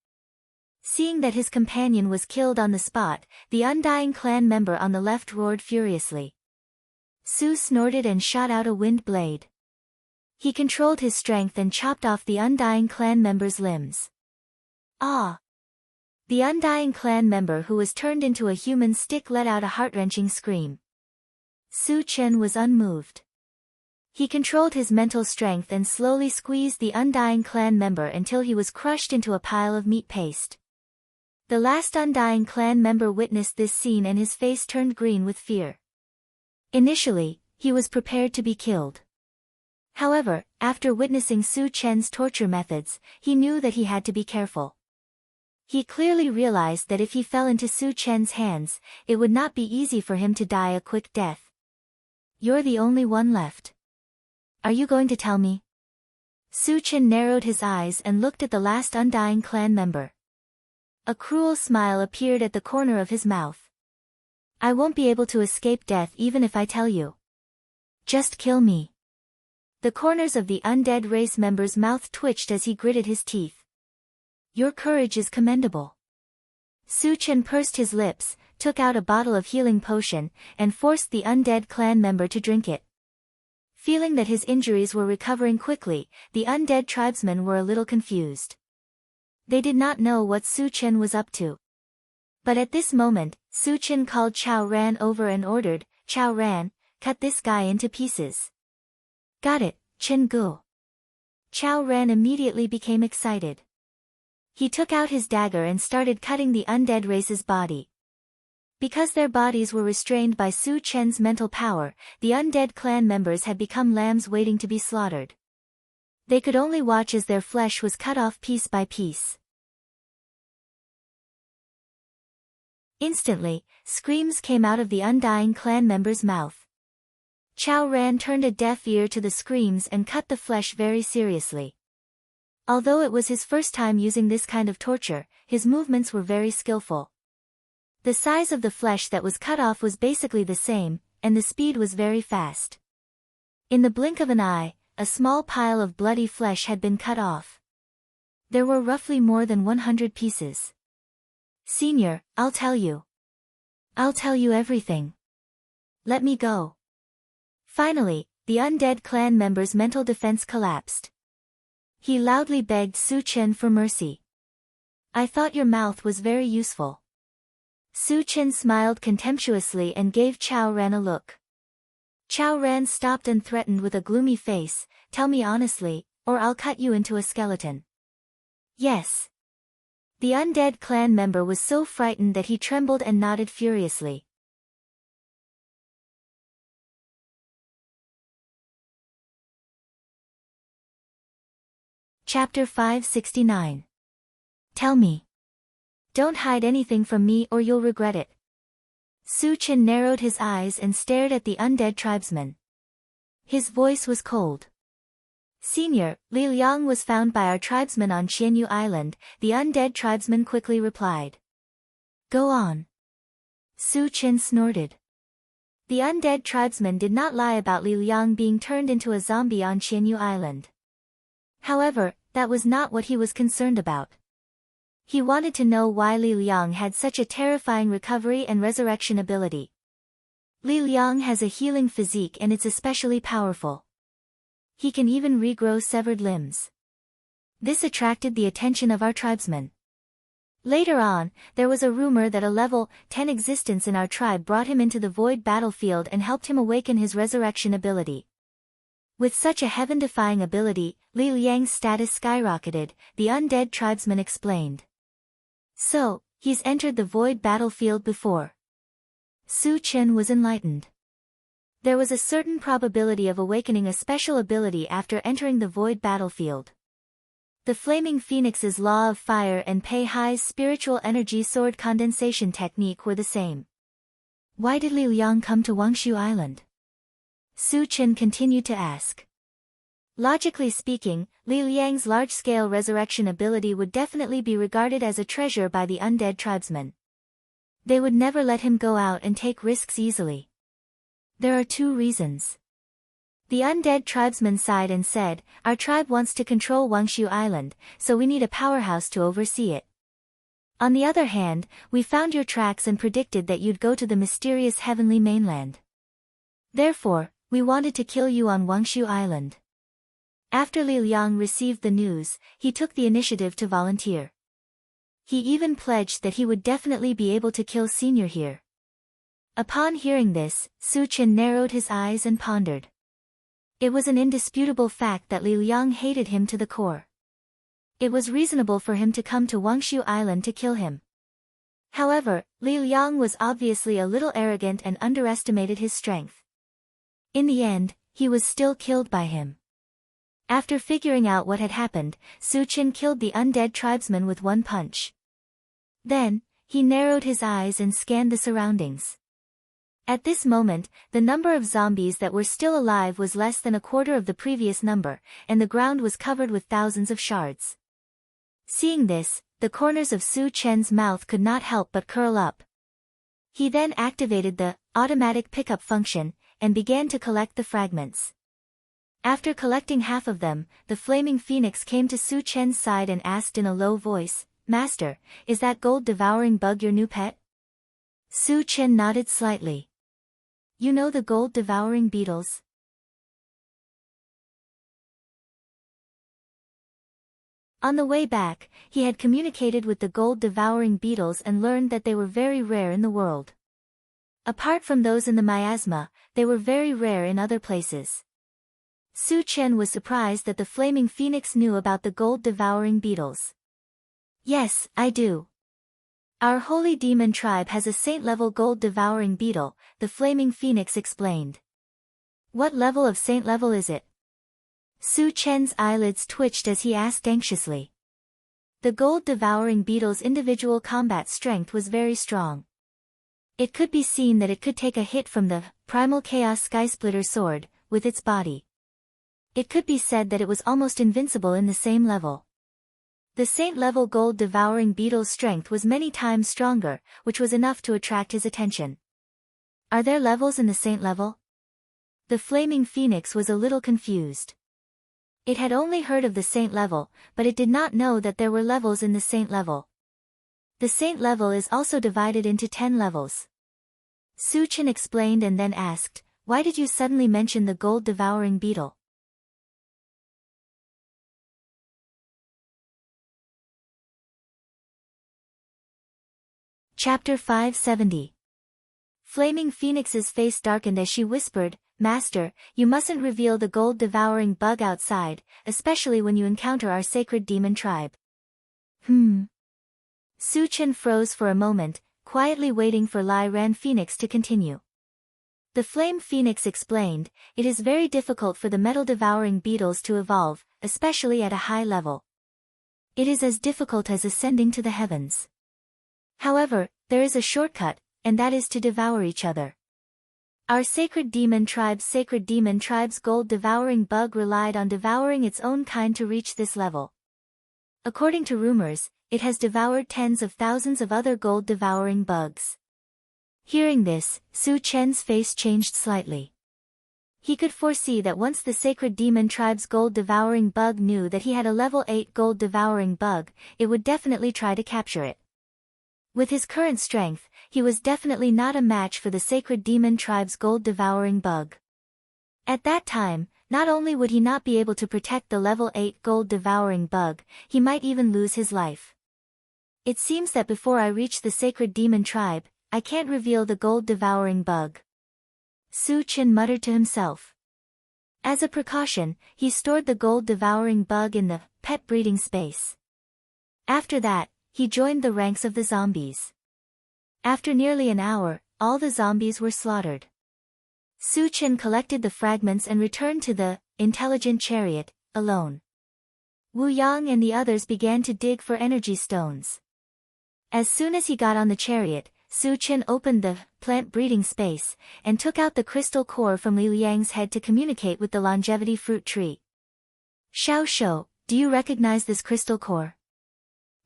Seeing that his companion was killed on the spot, the undying clan member on the left roared furiously. Su snorted and shot out a wind blade. He controlled his strength and chopped off the undying clan member's limbs. "Ah!" The undying clan member who was turned into a human stick let out a heart-wrenching scream. Su Chen was unmoved. He controlled his mental strength and slowly squeezed the undying clan member until he was crushed into a pile of meat paste. The last undying clan member witnessed this scene and his face turned green with fear. Initially, he was prepared to be killed. However, after witnessing Su Chen's torture methods, he knew that he had to be careful. He clearly realized that if he fell into Su Chen's hands, it would not be easy for him to die a quick death. "You're the only one left. Are you going to tell me?" Su Chen narrowed his eyes and looked at the last undying clan member. A cruel smile appeared at the corner of his mouth. "I won't be able to escape death even if I tell you. Just kill me." The corners of the undead race member's mouth twitched as he gritted his teeth. "Your courage is commendable." Su Chen pursed his lips, took out a bottle of healing potion, and forced the undead clan member to drink it. Feeling that his injuries were recovering quickly, the undead tribesmen were a little confused. They did not know what Su Chen was up to. But at this moment, Su Chen called Chao Ran over and ordered, "Chao Ran, cut this guy into pieces." "Got it, Chen Gu." Chao Ran immediately became excited. He took out his dagger and started cutting the undead race's body. Because their bodies were restrained by Su Chen's mental power, the undead clan members had become lambs waiting to be slaughtered. They could only watch as their flesh was cut off piece by piece. Instantly, screams came out of the undying clan member's mouth. Chao Ran turned a deaf ear to the screams and cut the flesh very seriously. Although it was his first time using this kind of torture, his movements were very skillful. The size of the flesh that was cut off was basically the same, and the speed was very fast. In the blink of an eye, a small pile of bloody flesh had been cut off. There were roughly more than 100 pieces. "Senior, I'll tell you. I'll tell you everything. Let me go." Finally, the undead clan member's mental defense collapsed. He loudly begged Su Chen for mercy. "I thought your mouth was very useful." Su Chen smiled contemptuously and gave Chao Ran a look. Chao Ran stopped and threatened with a gloomy face, "Tell me honestly, or I'll cut you into a skeleton." "Yes." The undead clan member was so frightened that he trembled and nodded furiously. Chapter 569. Tell me. Don't hide anything from me or you'll regret it. Su Chen narrowed his eyes and stared at the undead tribesman. His voice was cold. "Senior, Li Liang was found by our tribesmen on Qianyu Island," the undead tribesman quickly replied. "Go on." Su Chen snorted. The undead tribesman did not lie about Li Liang being turned into a zombie on Qianyu Island. However, that was not what he was concerned about. He wanted to know why Li Liang had such a terrifying recovery and resurrection ability. Li Liang has a healing physique and it's especially powerful. He can even regrow severed limbs. This attracted the attention of our tribesmen. Later on, there was a rumor that a level 10 existence in our tribe brought him into the void battlefield and helped him awaken his resurrection ability. With such a heaven-defying ability, Li Liang's status skyrocketed, the undead tribesman explained. "So, he's entered the void battlefield before." Su Chen was enlightened. There was a certain probability of awakening a special ability after entering the void battlefield. The Flaming Phoenix's law of fire and Pei Hai's spiritual energy sword condensation technique were the same. Why did Li Liang come to Wangshu Island? Su Chen continued to ask. Logically speaking, Li Liang's large-scale resurrection ability would definitely be regarded as a treasure by the undead tribesmen. They would never let him go out and take risks easily. There are two reasons. The undead tribesman sighed and said, "Our tribe wants to control Wangshu Island, so we need a powerhouse to oversee it. On the other hand, we found your tracks and predicted that you'd go to the mysterious heavenly mainland. Therefore, we wanted to kill you on Wangshu Island." After Li Liang received the news, he took the initiative to volunteer. He even pledged that he would definitely be able to kill Senior here. Upon hearing this, Su Chen narrowed his eyes and pondered. It was an indisputable fact that Li Liang hated him to the core. It was reasonable for him to come to Wangshu Island to kill him. However, Li Liang was obviously a little arrogant and underestimated his strength. In the end, he was still killed by him. After figuring out what had happened, Su Chen killed the undead tribesman with one punch. Then, he narrowed his eyes and scanned the surroundings. At this moment, the number of zombies that were still alive was less than a quarter of the previous number, and the ground was covered with thousands of shards. Seeing this, the corners of Su Chen's mouth could not help but curl up. He then activated the automatic pickup function, and began to collect the fragments. After collecting half of them, the flaming phoenix came to Su Chen's side and asked in a low voice, "Master, is that gold-devouring bug your new pet?" Su Chen nodded slightly. "You know the gold-devouring beetles?" On the way back, he had communicated with the gold-devouring beetles and learned that they were very rare in the world. Apart from those in the miasma, they were very rare in other places. Su Chen was surprised that the flaming phoenix knew about the gold-devouring beetles. "Yes, I do. Our holy demon tribe has a saint-level gold-devouring beetle," the flaming phoenix explained. "What level of saint level is it?" Su Chen's eyelids twitched as he asked anxiously. The gold-devouring beetle's individual combat strength was very strong. It could be seen that it could take a hit from the primal chaos skysplitter sword, with its body. It could be said that it was almost invincible in the same level. The saint-level gold-devouring beetle's strength was many times stronger, which was enough to attract his attention. "Are there levels in the saint level?" The flaming phoenix was a little confused. It had only heard of the saint level, but it did not know that there were levels in the saint level. The saint level is also divided into 10 levels. Su Chen explained and then asked, "Why did you suddenly mention the gold-devouring beetle?" Chapter 570. Flaming Phoenix's face darkened as she whispered, "Master, you mustn't reveal the gold-devouring bug outside, especially when you encounter our sacred demon tribe." Su Chen froze for a moment, quietly waiting for Lai Ran Phoenix to continue. The Flame Phoenix explained, "It is very difficult for the metal-devouring beetles to evolve, especially at a high level. It is as difficult as ascending to the heavens. However, there is a shortcut, and that is to devour each other. Our sacred demon tribe's gold-devouring bug relied on devouring its own kind to reach this level. According to rumors, it has devoured tens of thousands of other gold-devouring bugs." Hearing this, Su Chen's face changed slightly. He could foresee that once the sacred demon tribe's gold-devouring bug knew that he had a level 8 gold-devouring bug, it would definitely try to capture it. With his current strength, he was definitely not a match for the sacred demon tribe's gold-devouring bug. At that time, not only would he not be able to protect the level 8 gold-devouring bug, he might even lose his life. "It seems that before I reach the sacred demon tribe, I can't reveal the gold-devouring bug," Su Chen muttered to himself. As a precaution, he stored the gold-devouring bug in the pet breeding space. After that, he joined the ranks of the zombies. After nearly an hour, all the zombies were slaughtered. Su Chen collected the fragments and returned to the intelligent chariot, alone. Wu Yang and the others began to dig for energy stones. As soon as he got on the chariot, Su Chen opened the plant breeding space, and took out the crystal core from Li Liang's head to communicate with the longevity fruit tree. "Xiao Shou, do you recognize this crystal core?"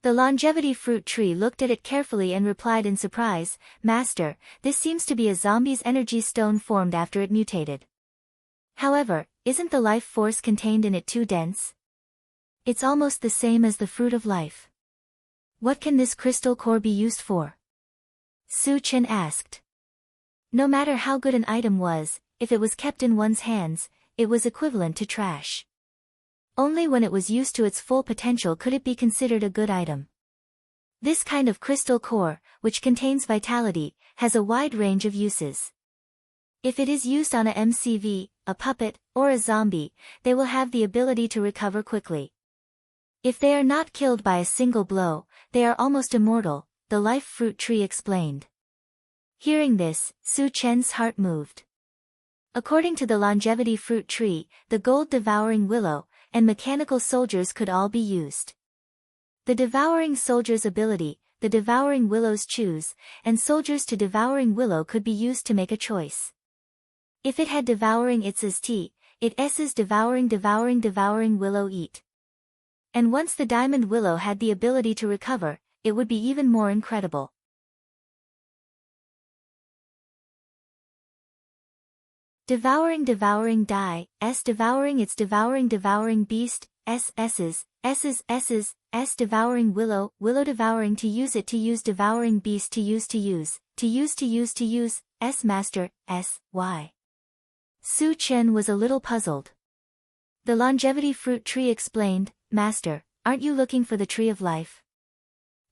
The longevity fruit tree looked at it carefully and replied in surprise, "Master, this seems to be a zombie's energy stone formed after it mutated. However, isn't the life force contained in it too dense? It's almost the same as the fruit of life. What can this crystal core be used for?" Su Chen asked. No matter how good an item was, if it was kept in one's hands, it was equivalent to trash. Only when it was used to its full potential could it be considered a good item. This kind of crystal core, which contains vitality, has a wide range of uses. If it is used on a MCV, a puppet, or a zombie, they will have the ability to recover quickly. If they are not killed by a single blow, they are almost immortal, the life fruit tree explained. Hearing this, Su Chen's heart moved. According to the longevity fruit tree, the gold-devouring willow, and mechanical soldiers could all be used. The devouring soldier's ability, the devouring willow's choose, and soldiers to devouring willow could be used to make a choice. If it had devouring its as T, it S's devouring willow eat. And once the diamond willow had the ability to recover, it would be even more incredible. Devouring die, S devouring its devouring beast, S's, S devouring willow devouring to use devouring beast to use, S master, S, Y. Su Chen was a little puzzled. The longevity fruit tree explained, Master, aren't you looking for the tree of life?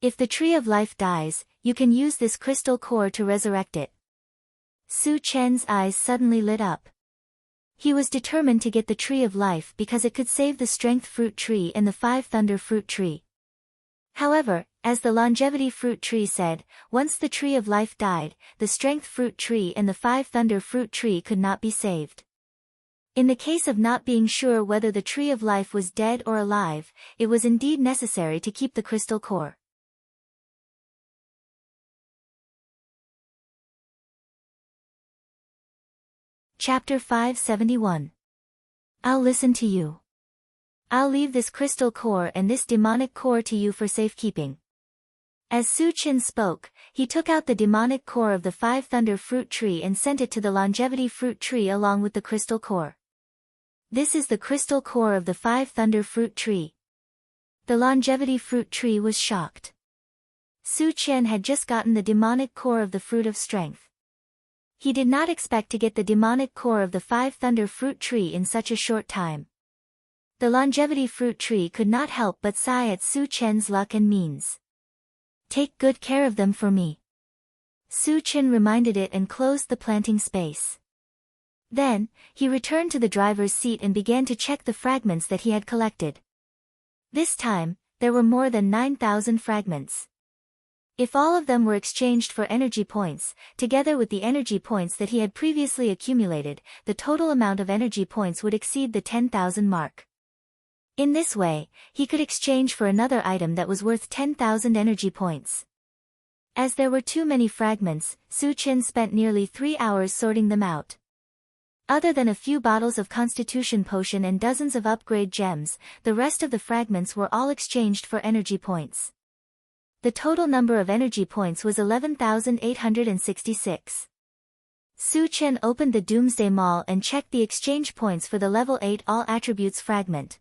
If the tree of life dies, you can use this crystal core to resurrect it. Su Chen's eyes suddenly lit up. He was determined to get the tree of life because it could save the strength fruit tree and the 5 thunder fruit tree. However, as the longevity fruit tree said, once the tree of life died, the strength fruit tree and the 5 thunder fruit tree could not be saved. In the case of not being sure whether the tree of life was dead or alive, it was indeed necessary to keep the crystal core. Chapter 571. I'll listen to you. I'll leave this crystal core and this demonic core to you for safekeeping. As Su Chen spoke, he took out the demonic core of the 5 thunder fruit tree and sent it to the longevity fruit tree along with the crystal core. This is the crystal core of the 5 thunder fruit tree. The longevity fruit tree was shocked. Su Chen had just gotten the demonic core of the fruit of strength. He did not expect to get the demonic core of the 5 thunder fruit tree in such a short time. The longevity fruit tree could not help but sigh at Su Chen's luck and means. Take good care of them for me. Su Chen reminded it and closed the planting space. Then, he returned to the driver's seat and began to check the fragments that he had collected. This time, there were more than 9,000 fragments. If all of them were exchanged for energy points, together with the energy points that he had previously accumulated, the total amount of energy points would exceed the 10,000 mark. In this way, he could exchange for another item that was worth 10,000 energy points. As there were too many fragments, Su Chen spent nearly 3 hours sorting them out. Other than a few bottles of constitution potion and dozens of upgrade gems, the rest of the fragments were all exchanged for energy points. The total number of energy points was 11,866. Su Chen opened the Doomsday Mall and checked the exchange points for the level 8 all attributes fragment.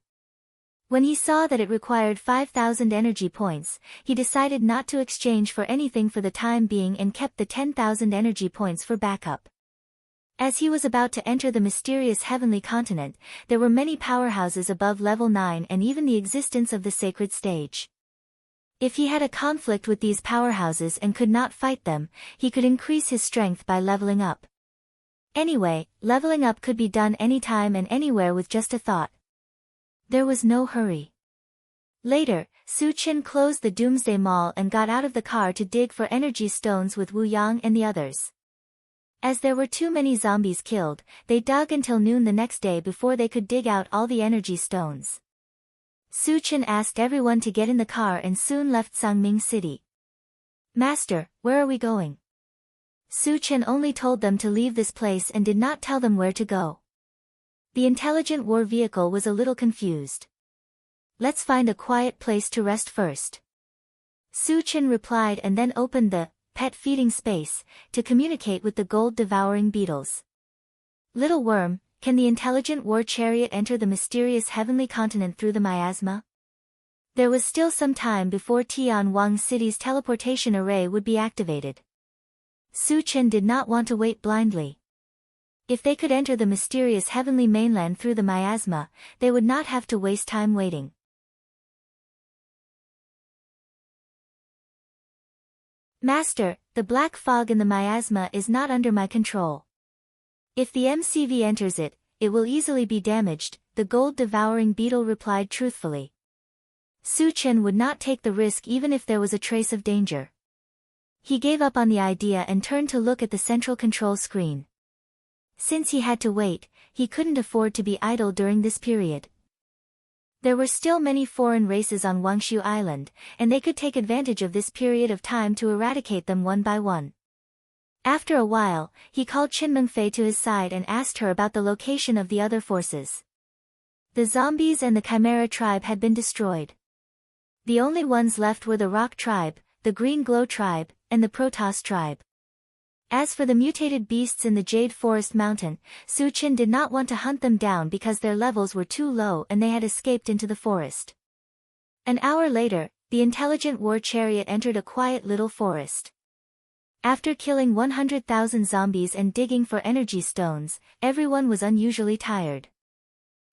When he saw that it required 5,000 energy points, he decided not to exchange for anything for the time being and kept the 10,000 energy points for backup. As he was about to enter the mysterious heavenly continent, there were many powerhouses above level 9 and even the existence of the sacred stage. If he had a conflict with these powerhouses and could not fight them, he could increase his strength by leveling up. Anyway, leveling up could be done anytime and anywhere with just a thought. There was no hurry. Later, Su Chen closed the Doomsday Mall and got out of the car to dig for energy stones with Wu Yang and the others. As there were too many zombies killed, they dug until noon the next day before they could dig out all the energy stones. Su Chen asked everyone to get in the car and soon left Sangming City. Master, where are we going? Su Chen only told them to leave this place and did not tell them where to go. The intelligent war vehicle was a little confused. Let's find a quiet place to rest first. Su Chen replied and then opened the pet feeding space to communicate with the gold-devouring beetles. Little worm, can the intelligent war chariot enter the mysterious heavenly continent through the miasma? There was still some time before Tianwang City's teleportation array would be activated. Su Chen did not want to wait blindly. If they could enter the mysterious heavenly mainland through the miasma, they would not have to waste time waiting. Master, the black fog in the miasma is not under my control. If the MCV enters it, it will easily be damaged, the gold-devouring beetle replied truthfully. Su Chen would not take the risk even if there was a trace of danger. He gave up on the idea and turned to look at the central control screen. Since he had to wait, he couldn't afford to be idle during this period. There were still many foreign races on Wangshu Island, and they could take advantage of this period of time to eradicate them one by one. After a while, he called Qinmengfei to his side and asked her about the location of the other forces. The zombies and the Chimera tribe had been destroyed. The only ones left were the Rock tribe, the Green Glow tribe, and the Protoss tribe. As for the mutated beasts in the Jade Forest Mountain, Su Chen did not want to hunt them down because their levels were too low and they had escaped into the forest. An hour later, the intelligent war chariot entered a quiet little forest. After killing 100,000 zombies and digging for energy stones, everyone was unusually tired.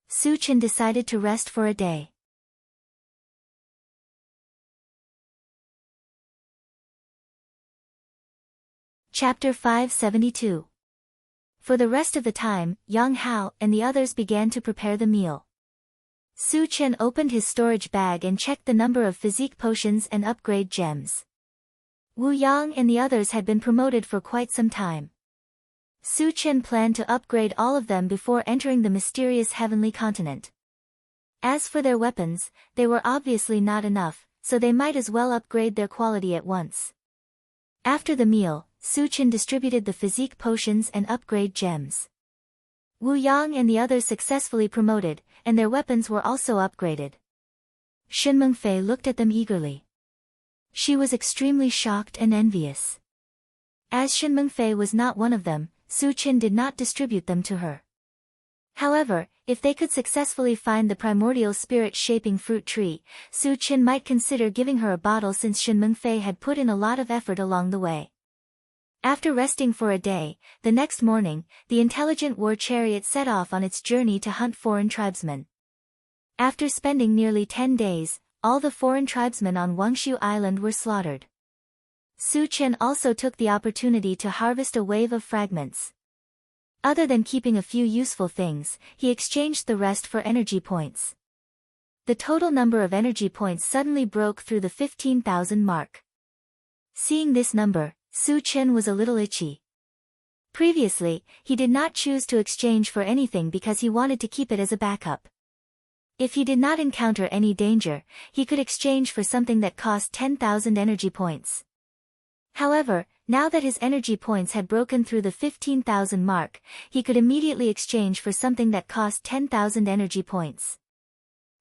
Su Chen decided to rest for a day. Chapter 572. For the rest of the time, Yang Hao and the others began to prepare the meal. Su Chen opened his storage bag and checked the number of physique potions and upgrade gems. Wu Yang and the others had been promoted for quite some time. Su Chen planned to upgrade all of them before entering the mysterious heavenly continent. As for their weapons, they were obviously not enough, so they might as well upgrade their quality at once. After the meal, Su Chen distributed the physique potions and upgrade gems. Wu Yang and the others successfully promoted, and their weapons were also upgraded. Qinmengfei looked at them eagerly. She was extremely shocked and envious. As Qinmengfei was not one of them, Su Chen did not distribute them to her. However, if they could successfully find the primordial spirit-shaping fruit tree, Su Chen might consider giving her a bottle since Qinmengfei had put in a lot of effort along the way. After resting for a day, the next morning, the intelligent war chariot set off on its journey to hunt foreign tribesmen. After spending nearly 10 days, all the foreign tribesmen on Wangshu Island were slaughtered. Su Chen also took the opportunity to harvest a wave of fragments. Other than keeping a few useful things, he exchanged the rest for energy points. The total number of energy points suddenly broke through the 15,000 mark. Seeing this number, Su Chen was a little itchy. Previously, he did not choose to exchange for anything because he wanted to keep it as a backup. If he did not encounter any danger, he could exchange for something that cost 10,000 energy points. However, now that his energy points had broken through the 15,000 mark, he could immediately exchange for something that cost 10,000 energy points.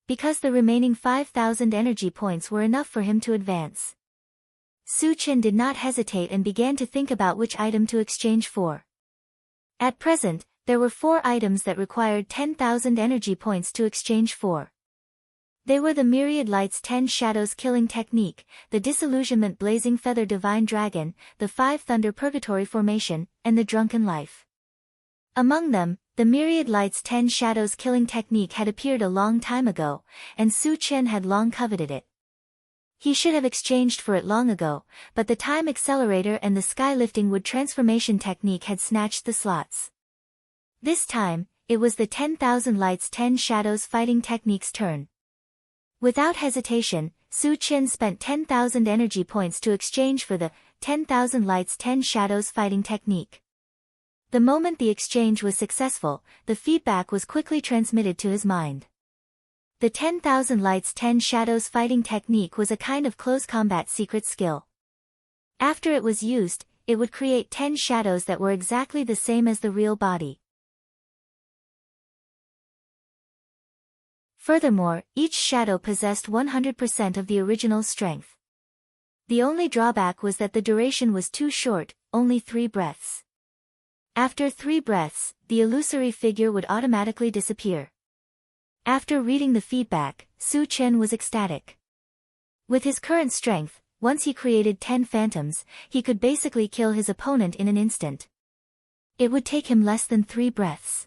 Because the remaining 5,000 energy points were enough for him to advance. Su Chen did not hesitate and began to think about which item to exchange for. At present, there were 4 items that required 10,000 energy points to exchange for. They were the Myriad Lights 10 Shadows Killing Technique, the Disillusionment Blazing Feather Divine Dragon, the 5 Thunder Purgatory Formation, and the Drunken Life. Among them, the Myriad Lights 10 Shadows Killing Technique had appeared a long time ago, and Su Chen had long coveted it. He should have exchanged for it long ago, but the Time Accelerator and the Skylifting Wood Transformation Technique had snatched the slots. This time, it was the 10,000 Lights 10 Shadows Fighting Technique's turn. Without hesitation, Su Chen spent 10,000 energy points to exchange for the 10,000 Lights 10 Shadows Fighting Technique. The moment the exchange was successful, the feedback was quickly transmitted to his mind. The 10,000 Lights 10 Shadows Fighting Technique was a kind of close combat secret skill. After it was used, it would create 10 shadows that were exactly the same as the real body. Furthermore, each shadow possessed 100% of the original strength. The only drawback was that the duration was too short, only 3 breaths. After 3 breaths, the illusory figure would automatically disappear. After reading the feedback, Su Chen was ecstatic. With his current strength, once he created 10 phantoms, he could basically kill his opponent in an instant. It would take him less than 3 breaths.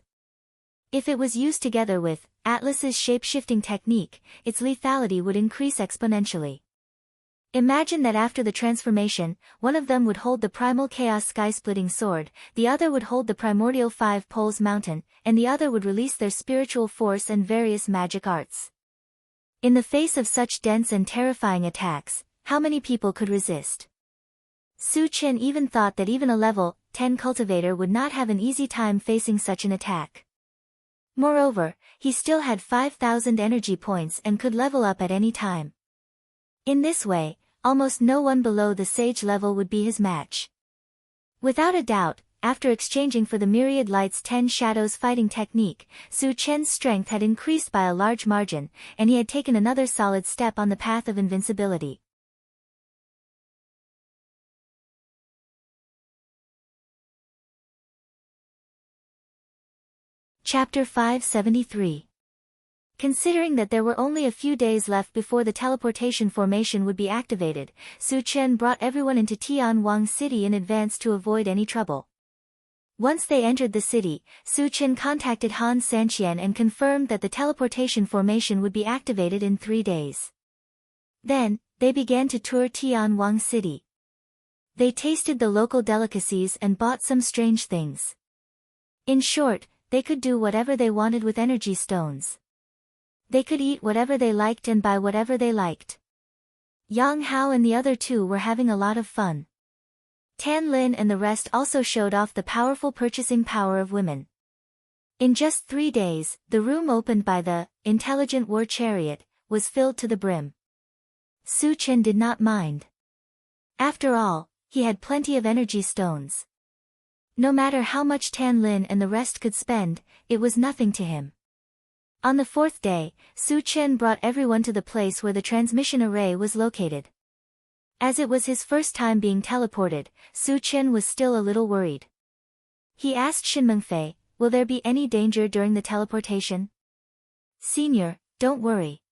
If it was used together with Atlas's shape-shifting technique, its lethality would increase exponentially. Imagine that after the transformation, one of them would hold the primal chaos sky-splitting sword, the other would hold the primordial 5 poles mountain, and the other would release their spiritual force and various magic arts. In the face of such dense and terrifying attacks, how many people could resist? Su Chen even thought that even a level 10 cultivator would not have an easy time facing such an attack. Moreover, he still had 5,000 energy points and could level up at any time. In this way, almost no one below the sage level would be his match. Without a doubt, after exchanging for the Myriad Light's 10 Shadows fighting technique, Su Chen's strength had increased by a large margin, and he had taken another solid step on the path of invincibility. Chapter 573. Considering that there were only a few days left before the teleportation formation would be activated, Su Chen brought everyone into Tianwang City in advance to avoid any trouble. Once they entered the city, Su Chen contacted Han Sanqian and confirmed that the teleportation formation would be activated in 3 days. Then, they began to tour Tianwang City. They tasted the local delicacies and bought some strange things. In short, they could do whatever they wanted with energy stones. They could eat whatever they liked and buy whatever they liked. Yang Hao and the other two were having a lot of fun. Tan Lin and the rest also showed off the powerful purchasing power of women. In just 3 days, the room opened by the intelligent war chariot was filled to the brim. Su Chen did not mind. After all, he had plenty of energy stones. No matter how much Tan Lin and the rest could spend, it was nothing to him. On the 4th day, Su Chen brought everyone to the place where the transmission array was located. As it was his first time being teleported, Su Chen was still a little worried. He asked Shin Mengfei, "Will there be any danger during the teleportation?" "Senior, don't worry.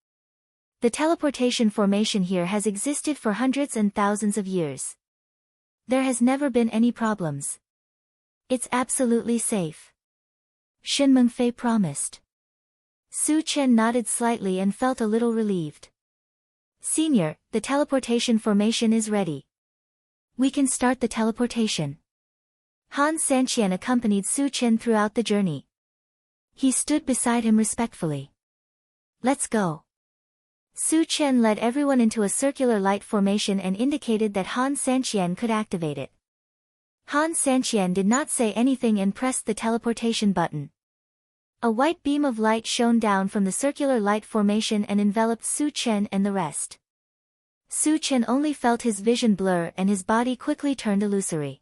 The teleportation formation here has existed for hundreds and thousands of years. There has never been any problems. It's absolutely safe," Shin Mengfei promised. Su Chen nodded slightly and felt a little relieved. "Senior, the teleportation formation is ready. We can start the teleportation." Han Sanqian accompanied Su Chen throughout the journey. He stood beside him respectfully. "Let's go." Su Chen led everyone into a circular light formation and indicated that Han Sanqian could activate it. Han Sanqian did not say anything and pressed the teleportation button. A white beam of light shone down from the circular light formation and enveloped Su Chen and the rest. Su Chen only felt his vision blur and his body quickly turned illusory.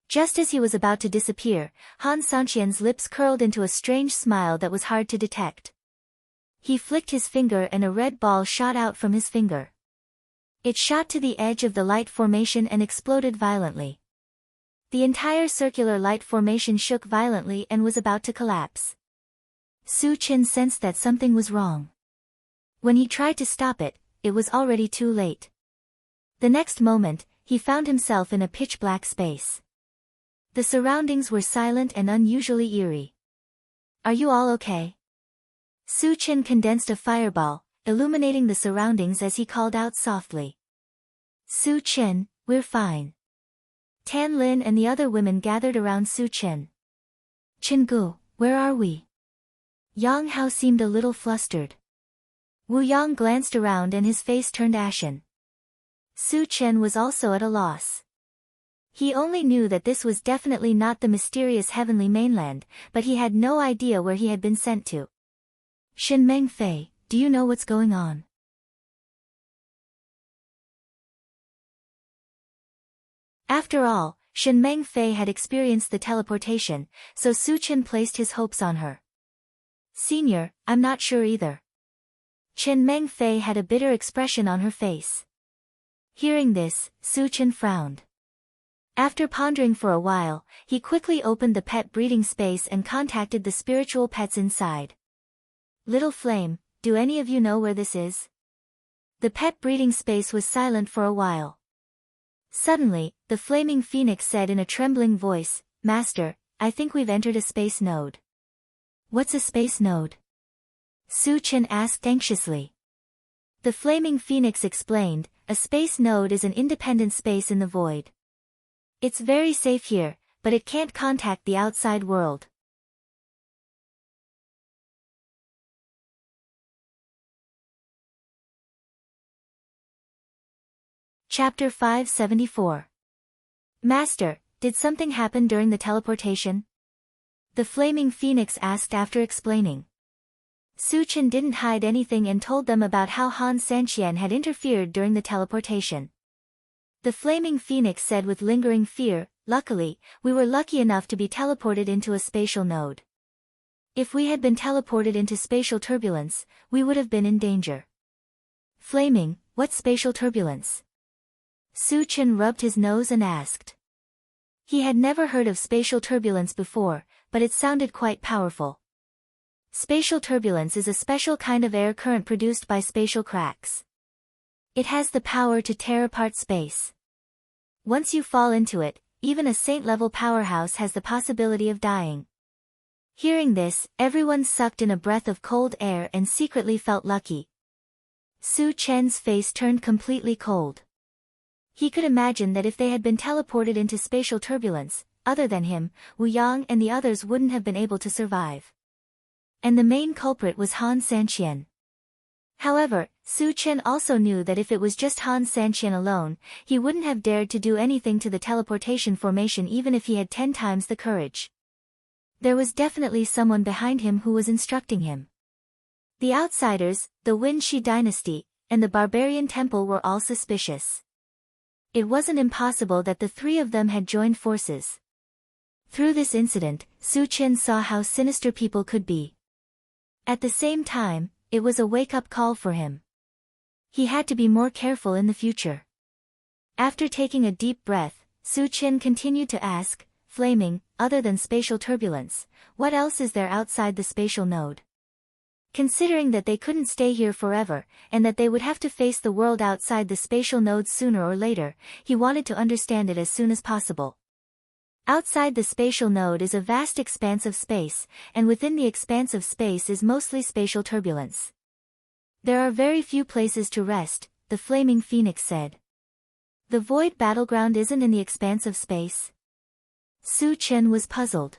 Just as he was about to disappear, Han Sanqian's lips curled into a strange smile that was hard to detect. He flicked his finger and a red ball shot out from his finger. It shot to the edge of the light formation and exploded violently. The entire circular light formation shook violently and was about to collapse. Su Chen sensed that something was wrong. When he tried to stop it, it was already too late. The next moment, he found himself in a pitch-black space. The surroundings were silent and unusually eerie. "Are you all okay?" Su Chen condensed a fireball, illuminating the surroundings as he called out softly. "Su Chen, we're fine." Tan Lin and the other women gathered around Su Chen. "Chengu, where are we?" Yang Hao seemed a little flustered. Wu Yang glanced around and his face turned ashen. Su Chen was also at a loss. He only knew that this was definitely not the mysterious heavenly mainland, but he had no idea where he had been sent to. "Shin Mengfei, do you know what's going on?" After all, Shin Mengfei had experienced the teleportation, so Su Chen placed his hopes on her. "Senior, I'm not sure either." Shin Mengfei had a bitter expression on her face. Hearing this, Su Chen frowned. After pondering for a while, he quickly opened the pet breeding space and contacted the spiritual pets inside. "Little Flame, do any of you know where this is?" The pet breeding space was silent for a while. Suddenly, the flaming phoenix said in a trembling voice, "Master, I think we've entered a space node." "What's a space node?" Su Chen asked anxiously. The flaming phoenix explained, a space node is an independent space in the void. It's very safe here, but it can't contact the outside world. Chapter 574. Master, did something happen during the teleportation? The flaming phoenix asked after explaining. Su Chen didn't hide anything and told them about how Han Sanqian had interfered during the teleportation. The flaming phoenix said with lingering fear, "Luckily, we were lucky enough to be teleported into a spatial node. If we had been teleported into spatial turbulence, we would have been in danger." Flaming, what spatial turbulence? Su Chen rubbed his nose and asked. He had never heard of spatial turbulence before, but it sounded quite powerful. Spatial turbulence is a special kind of air current produced by spatial cracks. It has the power to tear apart space. Once you fall into it, even a saint-level powerhouse has the possibility of dying. Hearing this, everyone sucked in a breath of cold air and secretly felt lucky. Su Chen's face turned completely cold. He could imagine that if they had been teleported into spatial turbulence, other than him, Wu Yang and the others wouldn't have been able to survive. And the main culprit was Han Sanqian. However, Su Chen also knew that if it was just Han Sanqian alone, he wouldn't have dared to do anything to the teleportation formation even if he had 10 times the courage. There was definitely someone behind him who was instructing him. The outsiders, the Wen Shi dynasty, and the barbarian temple were all suspicious. It wasn't impossible that the three of them had joined forces. Through this incident, Su Chen saw how sinister people could be. At the same time, it was a wake-up call for him. He had to be more careful in the future. After taking a deep breath, Su Chen continued to ask, "Flaming, other than spatial turbulence, what else is there outside the spatial node?" Considering that they couldn't stay here forever, and that they would have to face the world outside the spatial node sooner or later, he wanted to understand it as soon as possible. Outside the spatial node is a vast expanse of space, and within the expanse of space is mostly spatial turbulence. There are very few places to rest, the flaming phoenix said. The void battleground isn't in the expanse of space? Su Chen was puzzled.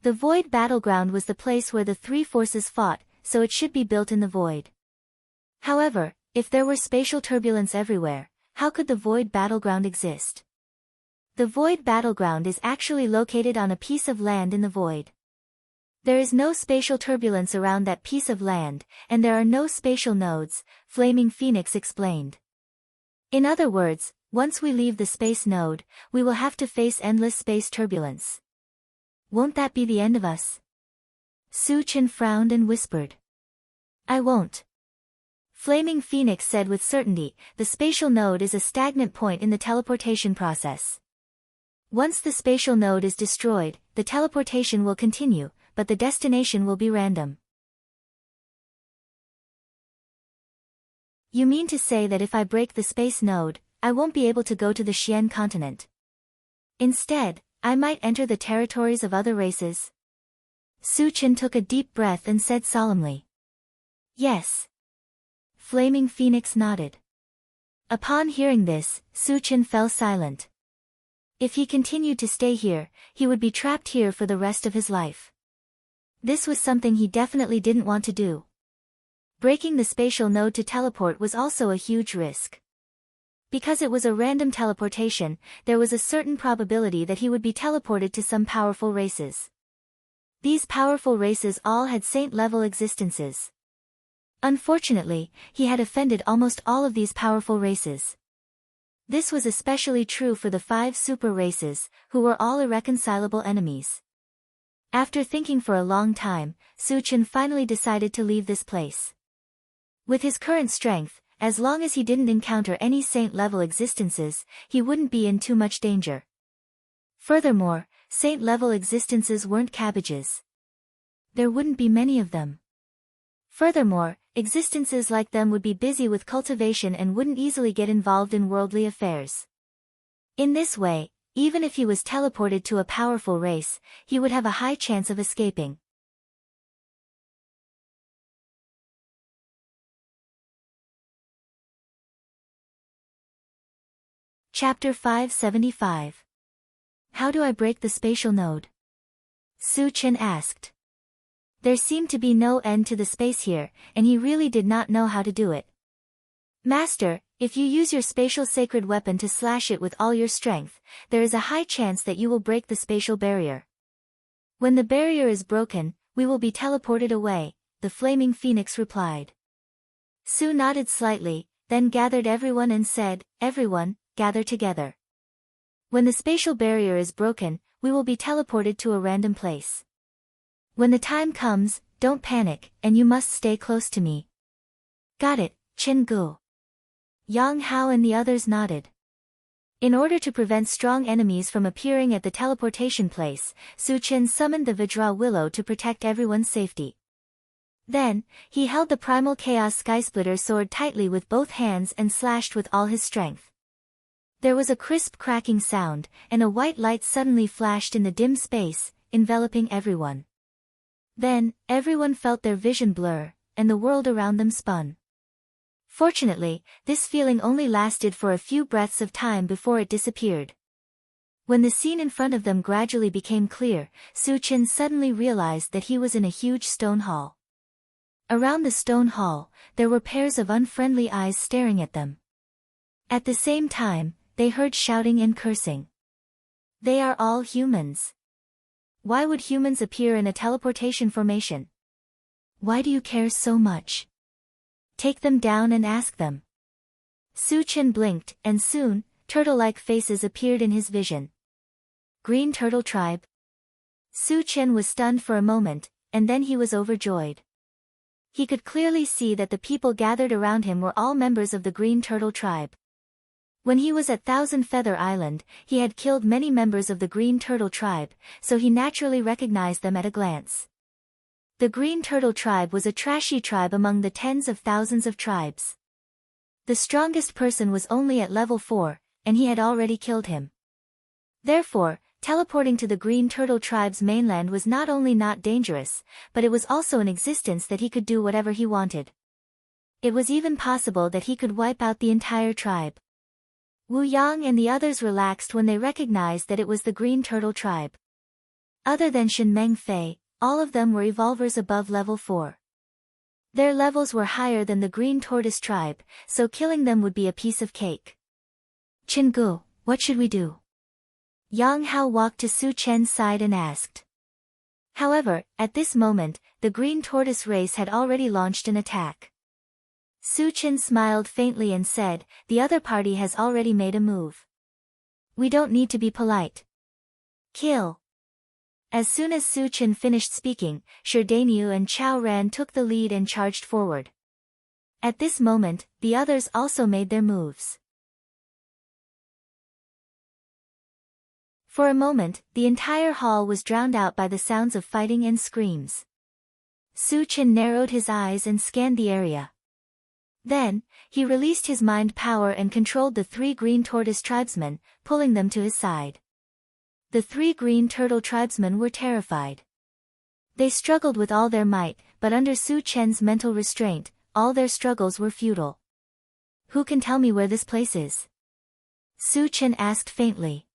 The void battleground was the place where the three forces fought, so it should be built in the void. However, if there were spatial turbulence everywhere, how could the void battleground exist? The void battleground is actually located on a piece of land in the void. There is no spatial turbulence around that piece of land, and there are no spatial nodes, Flaming Phoenix explained. In other words, once we leave the space node, we will have to face endless space turbulence. Won't that be the end of us? Su Chen frowned and whispered. I won't. Flaming Phoenix said with certainty, the spatial node is a stagnant point in the teleportation process. Once the spatial node is destroyed, the teleportation will continue, but the destination will be random. You mean to say that if I break the space node, I won't be able to go to the Xian continent? Instead, I might enter the territories of other races? Su Chen took a deep breath and said solemnly. Yes. Flaming Phoenix nodded. Upon hearing this, Su Chen fell silent. If he continued to stay here, he would be trapped here for the rest of his life. This was something he definitely didn't want to do. Breaking the spatial node to teleport was also a huge risk. Because it was a random teleportation, there was a certain probability that he would be teleported to some powerful races. These powerful races all had saint-level existences. Unfortunately, he had offended almost all of these powerful races. This was especially true for the 5 super races, who were all irreconcilable enemies. After thinking for a long time, Su Chen finally decided to leave this place. With his current strength, as long as he didn't encounter any saint-level existences, he wouldn't be in too much danger. Furthermore, saint-level existences weren't cabbages. There wouldn't be many of them. Furthermore, existences like them would be busy with cultivation and wouldn't easily get involved in worldly affairs. In this way, even if he was teleported to a powerful race, he would have a high chance of escaping. Chapter 575. How do I break the spatial node? Su Chen asked. There seemed to be no end to the space here, and he really did not know how to do it. Master, if you use your spatial sacred weapon to slash it with all your strength, there is a high chance that you will break the spatial barrier. When the barrier is broken, we will be teleported away, the flaming phoenix replied. Su nodded slightly, then gathered everyone and said, Everyone, gather together. When the spatial barrier is broken, we will be teleported to a random place. When the time comes, don't panic, and you must stay close to me. Got it, Chen Gu. Yang Hao and the others nodded. In order to prevent strong enemies from appearing at the teleportation place, Su Chen summoned the Vajra Willow to protect everyone's safety. Then, he held the primal chaos skysplitter sword tightly with both hands and slashed with all his strength. There was a crisp cracking sound, and a white light suddenly flashed in the dim space, enveloping everyone. Then, everyone felt their vision blur, and the world around them spun. Fortunately, this feeling only lasted for a few breaths of time before it disappeared. When the scene in front of them gradually became clear, Su Chen suddenly realized that he was in a huge stone hall. Around the stone hall, there were pairs of unfriendly eyes staring at them. At the same time, they heard shouting and cursing. They are all humans. Why would humans appear in a teleportation formation? Why do you care so much? Take them down and ask them. Su Chen blinked, and soon, turtle-like faces appeared in his vision. Green Turtle Tribe. Su Chen was stunned for a moment, and then he was overjoyed. He could clearly see that the people gathered around him were all members of the Green Turtle Tribe. When he was at Thousand Feather Island, he had killed many members of the Green Turtle Tribe, so he naturally recognized them at a glance. The Green Turtle Tribe was a trashy tribe among the tens of thousands of tribes. The strongest person was only at level 4, and he had already killed him. Therefore, teleporting to the Green Turtle Tribe's mainland was not only not dangerous, but it was also an existence that he could do whatever he wanted. It was even possible that he could wipe out the entire tribe. Wu Yang and the others relaxed when they recognized that it was the Green Turtle Tribe. Other than Shen Meng Fei, all of them were evolvers above level 4. Their levels were higher than the Green Tortoise Tribe, so killing them would be a piece of cake. Chen Gu, what should we do? Yang Hao walked to Su Chen's side and asked. However, at this moment, the Green Tortoise race had already launched an attack. Su Chen smiled faintly and said, the other party has already made a move. We don't need to be polite. Kill. As soon as Su Chen finished speaking, Shi Dainyu and Chao Ran took the lead and charged forward. At this moment, the others also made their moves. For a moment, the entire hall was drowned out by the sounds of fighting and screams. Su Chen narrowed his eyes and scanned the area. Then, he released his mind power and controlled the 3 Green Tortoise tribesmen, pulling them to his side. The 3 Green Turtle tribesmen were terrified. They struggled with all their might, but under Su Chen's mental restraint, all their struggles were futile. Who can tell me where this place is? Su Chen asked faintly.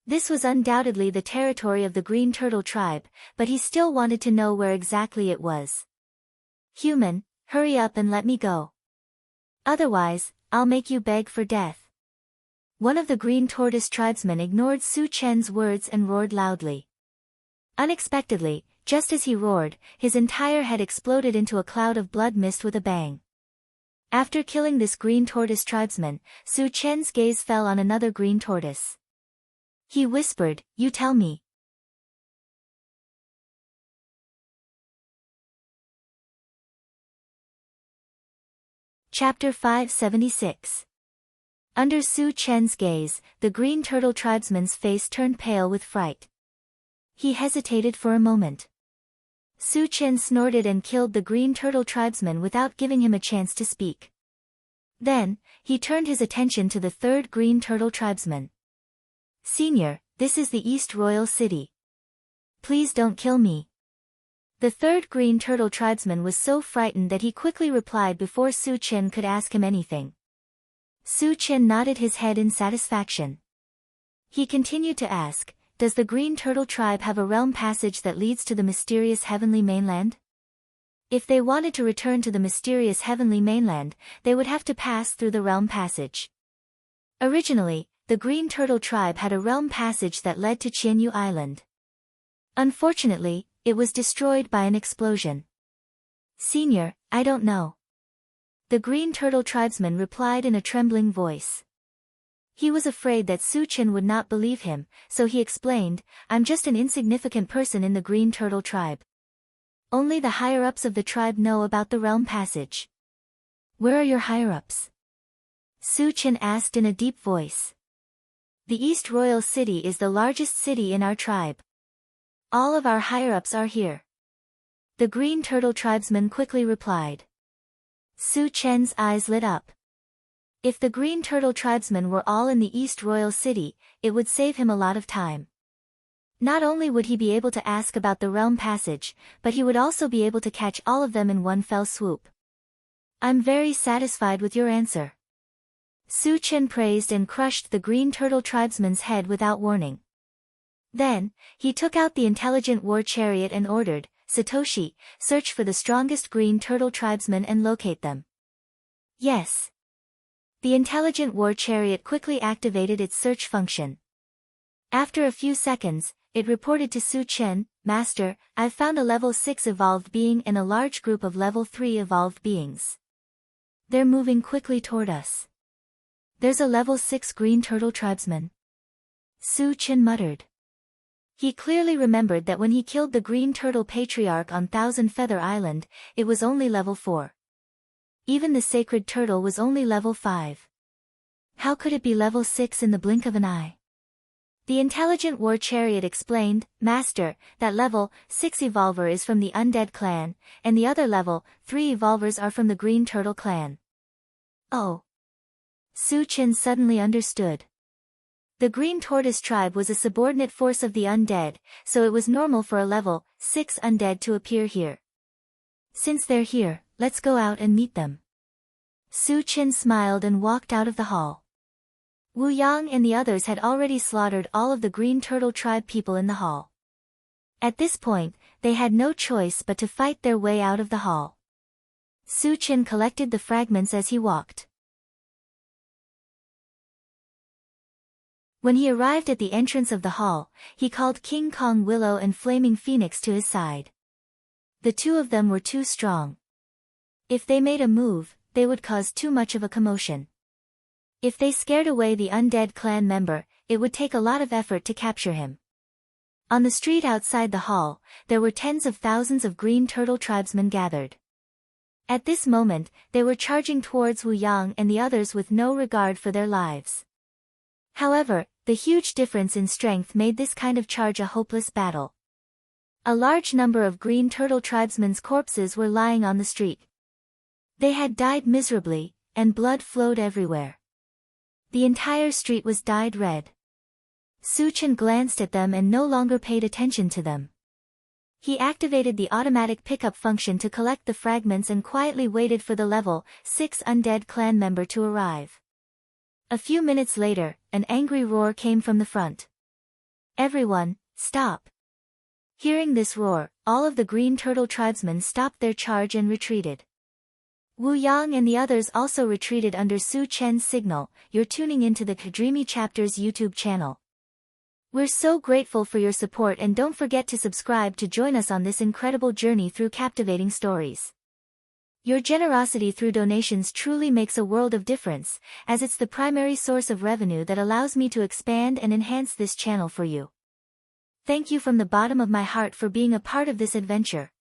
This was undoubtedly the territory of the Green Turtle Tribe, but he still wanted to know where exactly it was. Human, hurry up and let me go. Otherwise, I'll make you beg for death. One of the Green Tortoise tribesmen ignored Su Chen's words and roared loudly. Unexpectedly, just as he roared, his entire head exploded into a cloud of blood mist with a bang. After killing this Green Tortoise tribesman, Su Chen's gaze fell on another Green Tortoise. He whispered, you tell me. Chapter 576. Under Su Chen's gaze, the Green Turtle tribesman's face turned pale with fright. He hesitated for a moment. Su Chen snorted and killed the Green Turtle tribesman without giving him a chance to speak. Then, he turned his attention to the 3rd Green Turtle tribesman. Senior, this is the East Royal City. Please don't kill me. The 3rd Green Turtle tribesman was so frightened that he quickly replied before Su Chen could ask him anything. Su Chen nodded his head in satisfaction. He continued to ask, does the Green Turtle tribe have a realm passage that leads to the mysterious heavenly mainland? If they wanted to return to the mysterious heavenly mainland, they would have to pass through the realm passage. Originally, the Green Turtle tribe had a realm passage that led to Qianyu Island. Unfortunately, it was destroyed by an explosion. Senior, I don't know. The Green Turtle tribesman replied in a trembling voice. He was afraid that Su Chen would not believe him, so he explained, I'm just an insignificant person in the Green Turtle tribe. Only the higher-ups of the tribe know about the realm passage. Where are your higher-ups? Su Chen asked in a deep voice. The East Royal City is the largest city in our tribe. All of our higher-ups are here. The Green Turtle tribesman quickly replied. Su Chen's eyes lit up. If the Green Turtle tribesmen were all in the East Royal City, it would save him a lot of time. Not only would he be able to ask about the realm passage, but he would also be able to catch all of them in one fell swoop. I'm very satisfied with your answer. Su Chen praised and crushed the Green Turtle tribesman's head without warning. Then, he took out the intelligent war chariot and ordered, Satoshi, search for the strongest Green Turtle tribesmen and locate them. Yes. The intelligent war chariot quickly activated its search function. After a few seconds, it reported to Su Chen, Master, I've found a level 6 evolved being and a large group of level 3 evolved beings. They're moving quickly toward us. There's a level 6 Green Turtle tribesman. Su Chen muttered. He clearly remembered that when he killed the Green Turtle Patriarch on Thousand Feather Island, it was only level 4. Even the Sacred Turtle was only level 5. How could it be level 6 in the blink of an eye? The intelligent war chariot explained, Master, that level 6 evolver is from the Undead clan, and the other level 3 evolvers are from the Green Turtle clan. Oh. Su Chen suddenly understood. The Green Tortoise tribe was a subordinate force of the Undead, so it was normal for a level 6 Undead to appear here. Since they're here, let's go out and meet them. Su Chen smiled and walked out of the hall. Wu Yang and the others had already slaughtered all of the Green Turtle tribe people in the hall. At this point, they had no choice but to fight their way out of the hall. Su Chen collected the fragments as he walked. When he arrived at the entrance of the hall, he called King Kong Willow and Flaming Phoenix to his side. The two of them were too strong. If they made a move, they would cause too much of a commotion. If they scared away the Undead clan member, it would take a lot of effort to capture him. On the street outside the hall, there were tens of thousands of Green Turtle tribesmen gathered. At this moment, they were charging towards Wu Yang and the others with no regard for their lives. However, the huge difference in strength made this kind of charge a hopeless battle. A large number of Green Turtle tribesmen's corpses were lying on the street. They had died miserably, and blood flowed everywhere. The entire street was dyed red. Su Chen glanced at them and no longer paid attention to them. He activated the automatic pickup function to collect the fragments and quietly waited for the level 6 Undead clan member to arrive. A few minutes later, an angry roar came from the front. Everyone, stop! Hearing this roar, all of the Green Turtle tribesmen stopped their charge and retreated. Wu Yang and the others also retreated under Su Chen's signal. You're tuning into the Dreamy Chapters YouTube channel. We're so grateful for your support and don't forget to subscribe to join us on this incredible journey through captivating stories. Your generosity through donations truly makes a world of difference, as it's the primary source of revenue that allows me to expand and enhance this channel for you. Thank you from the bottom of my heart for being a part of this adventure.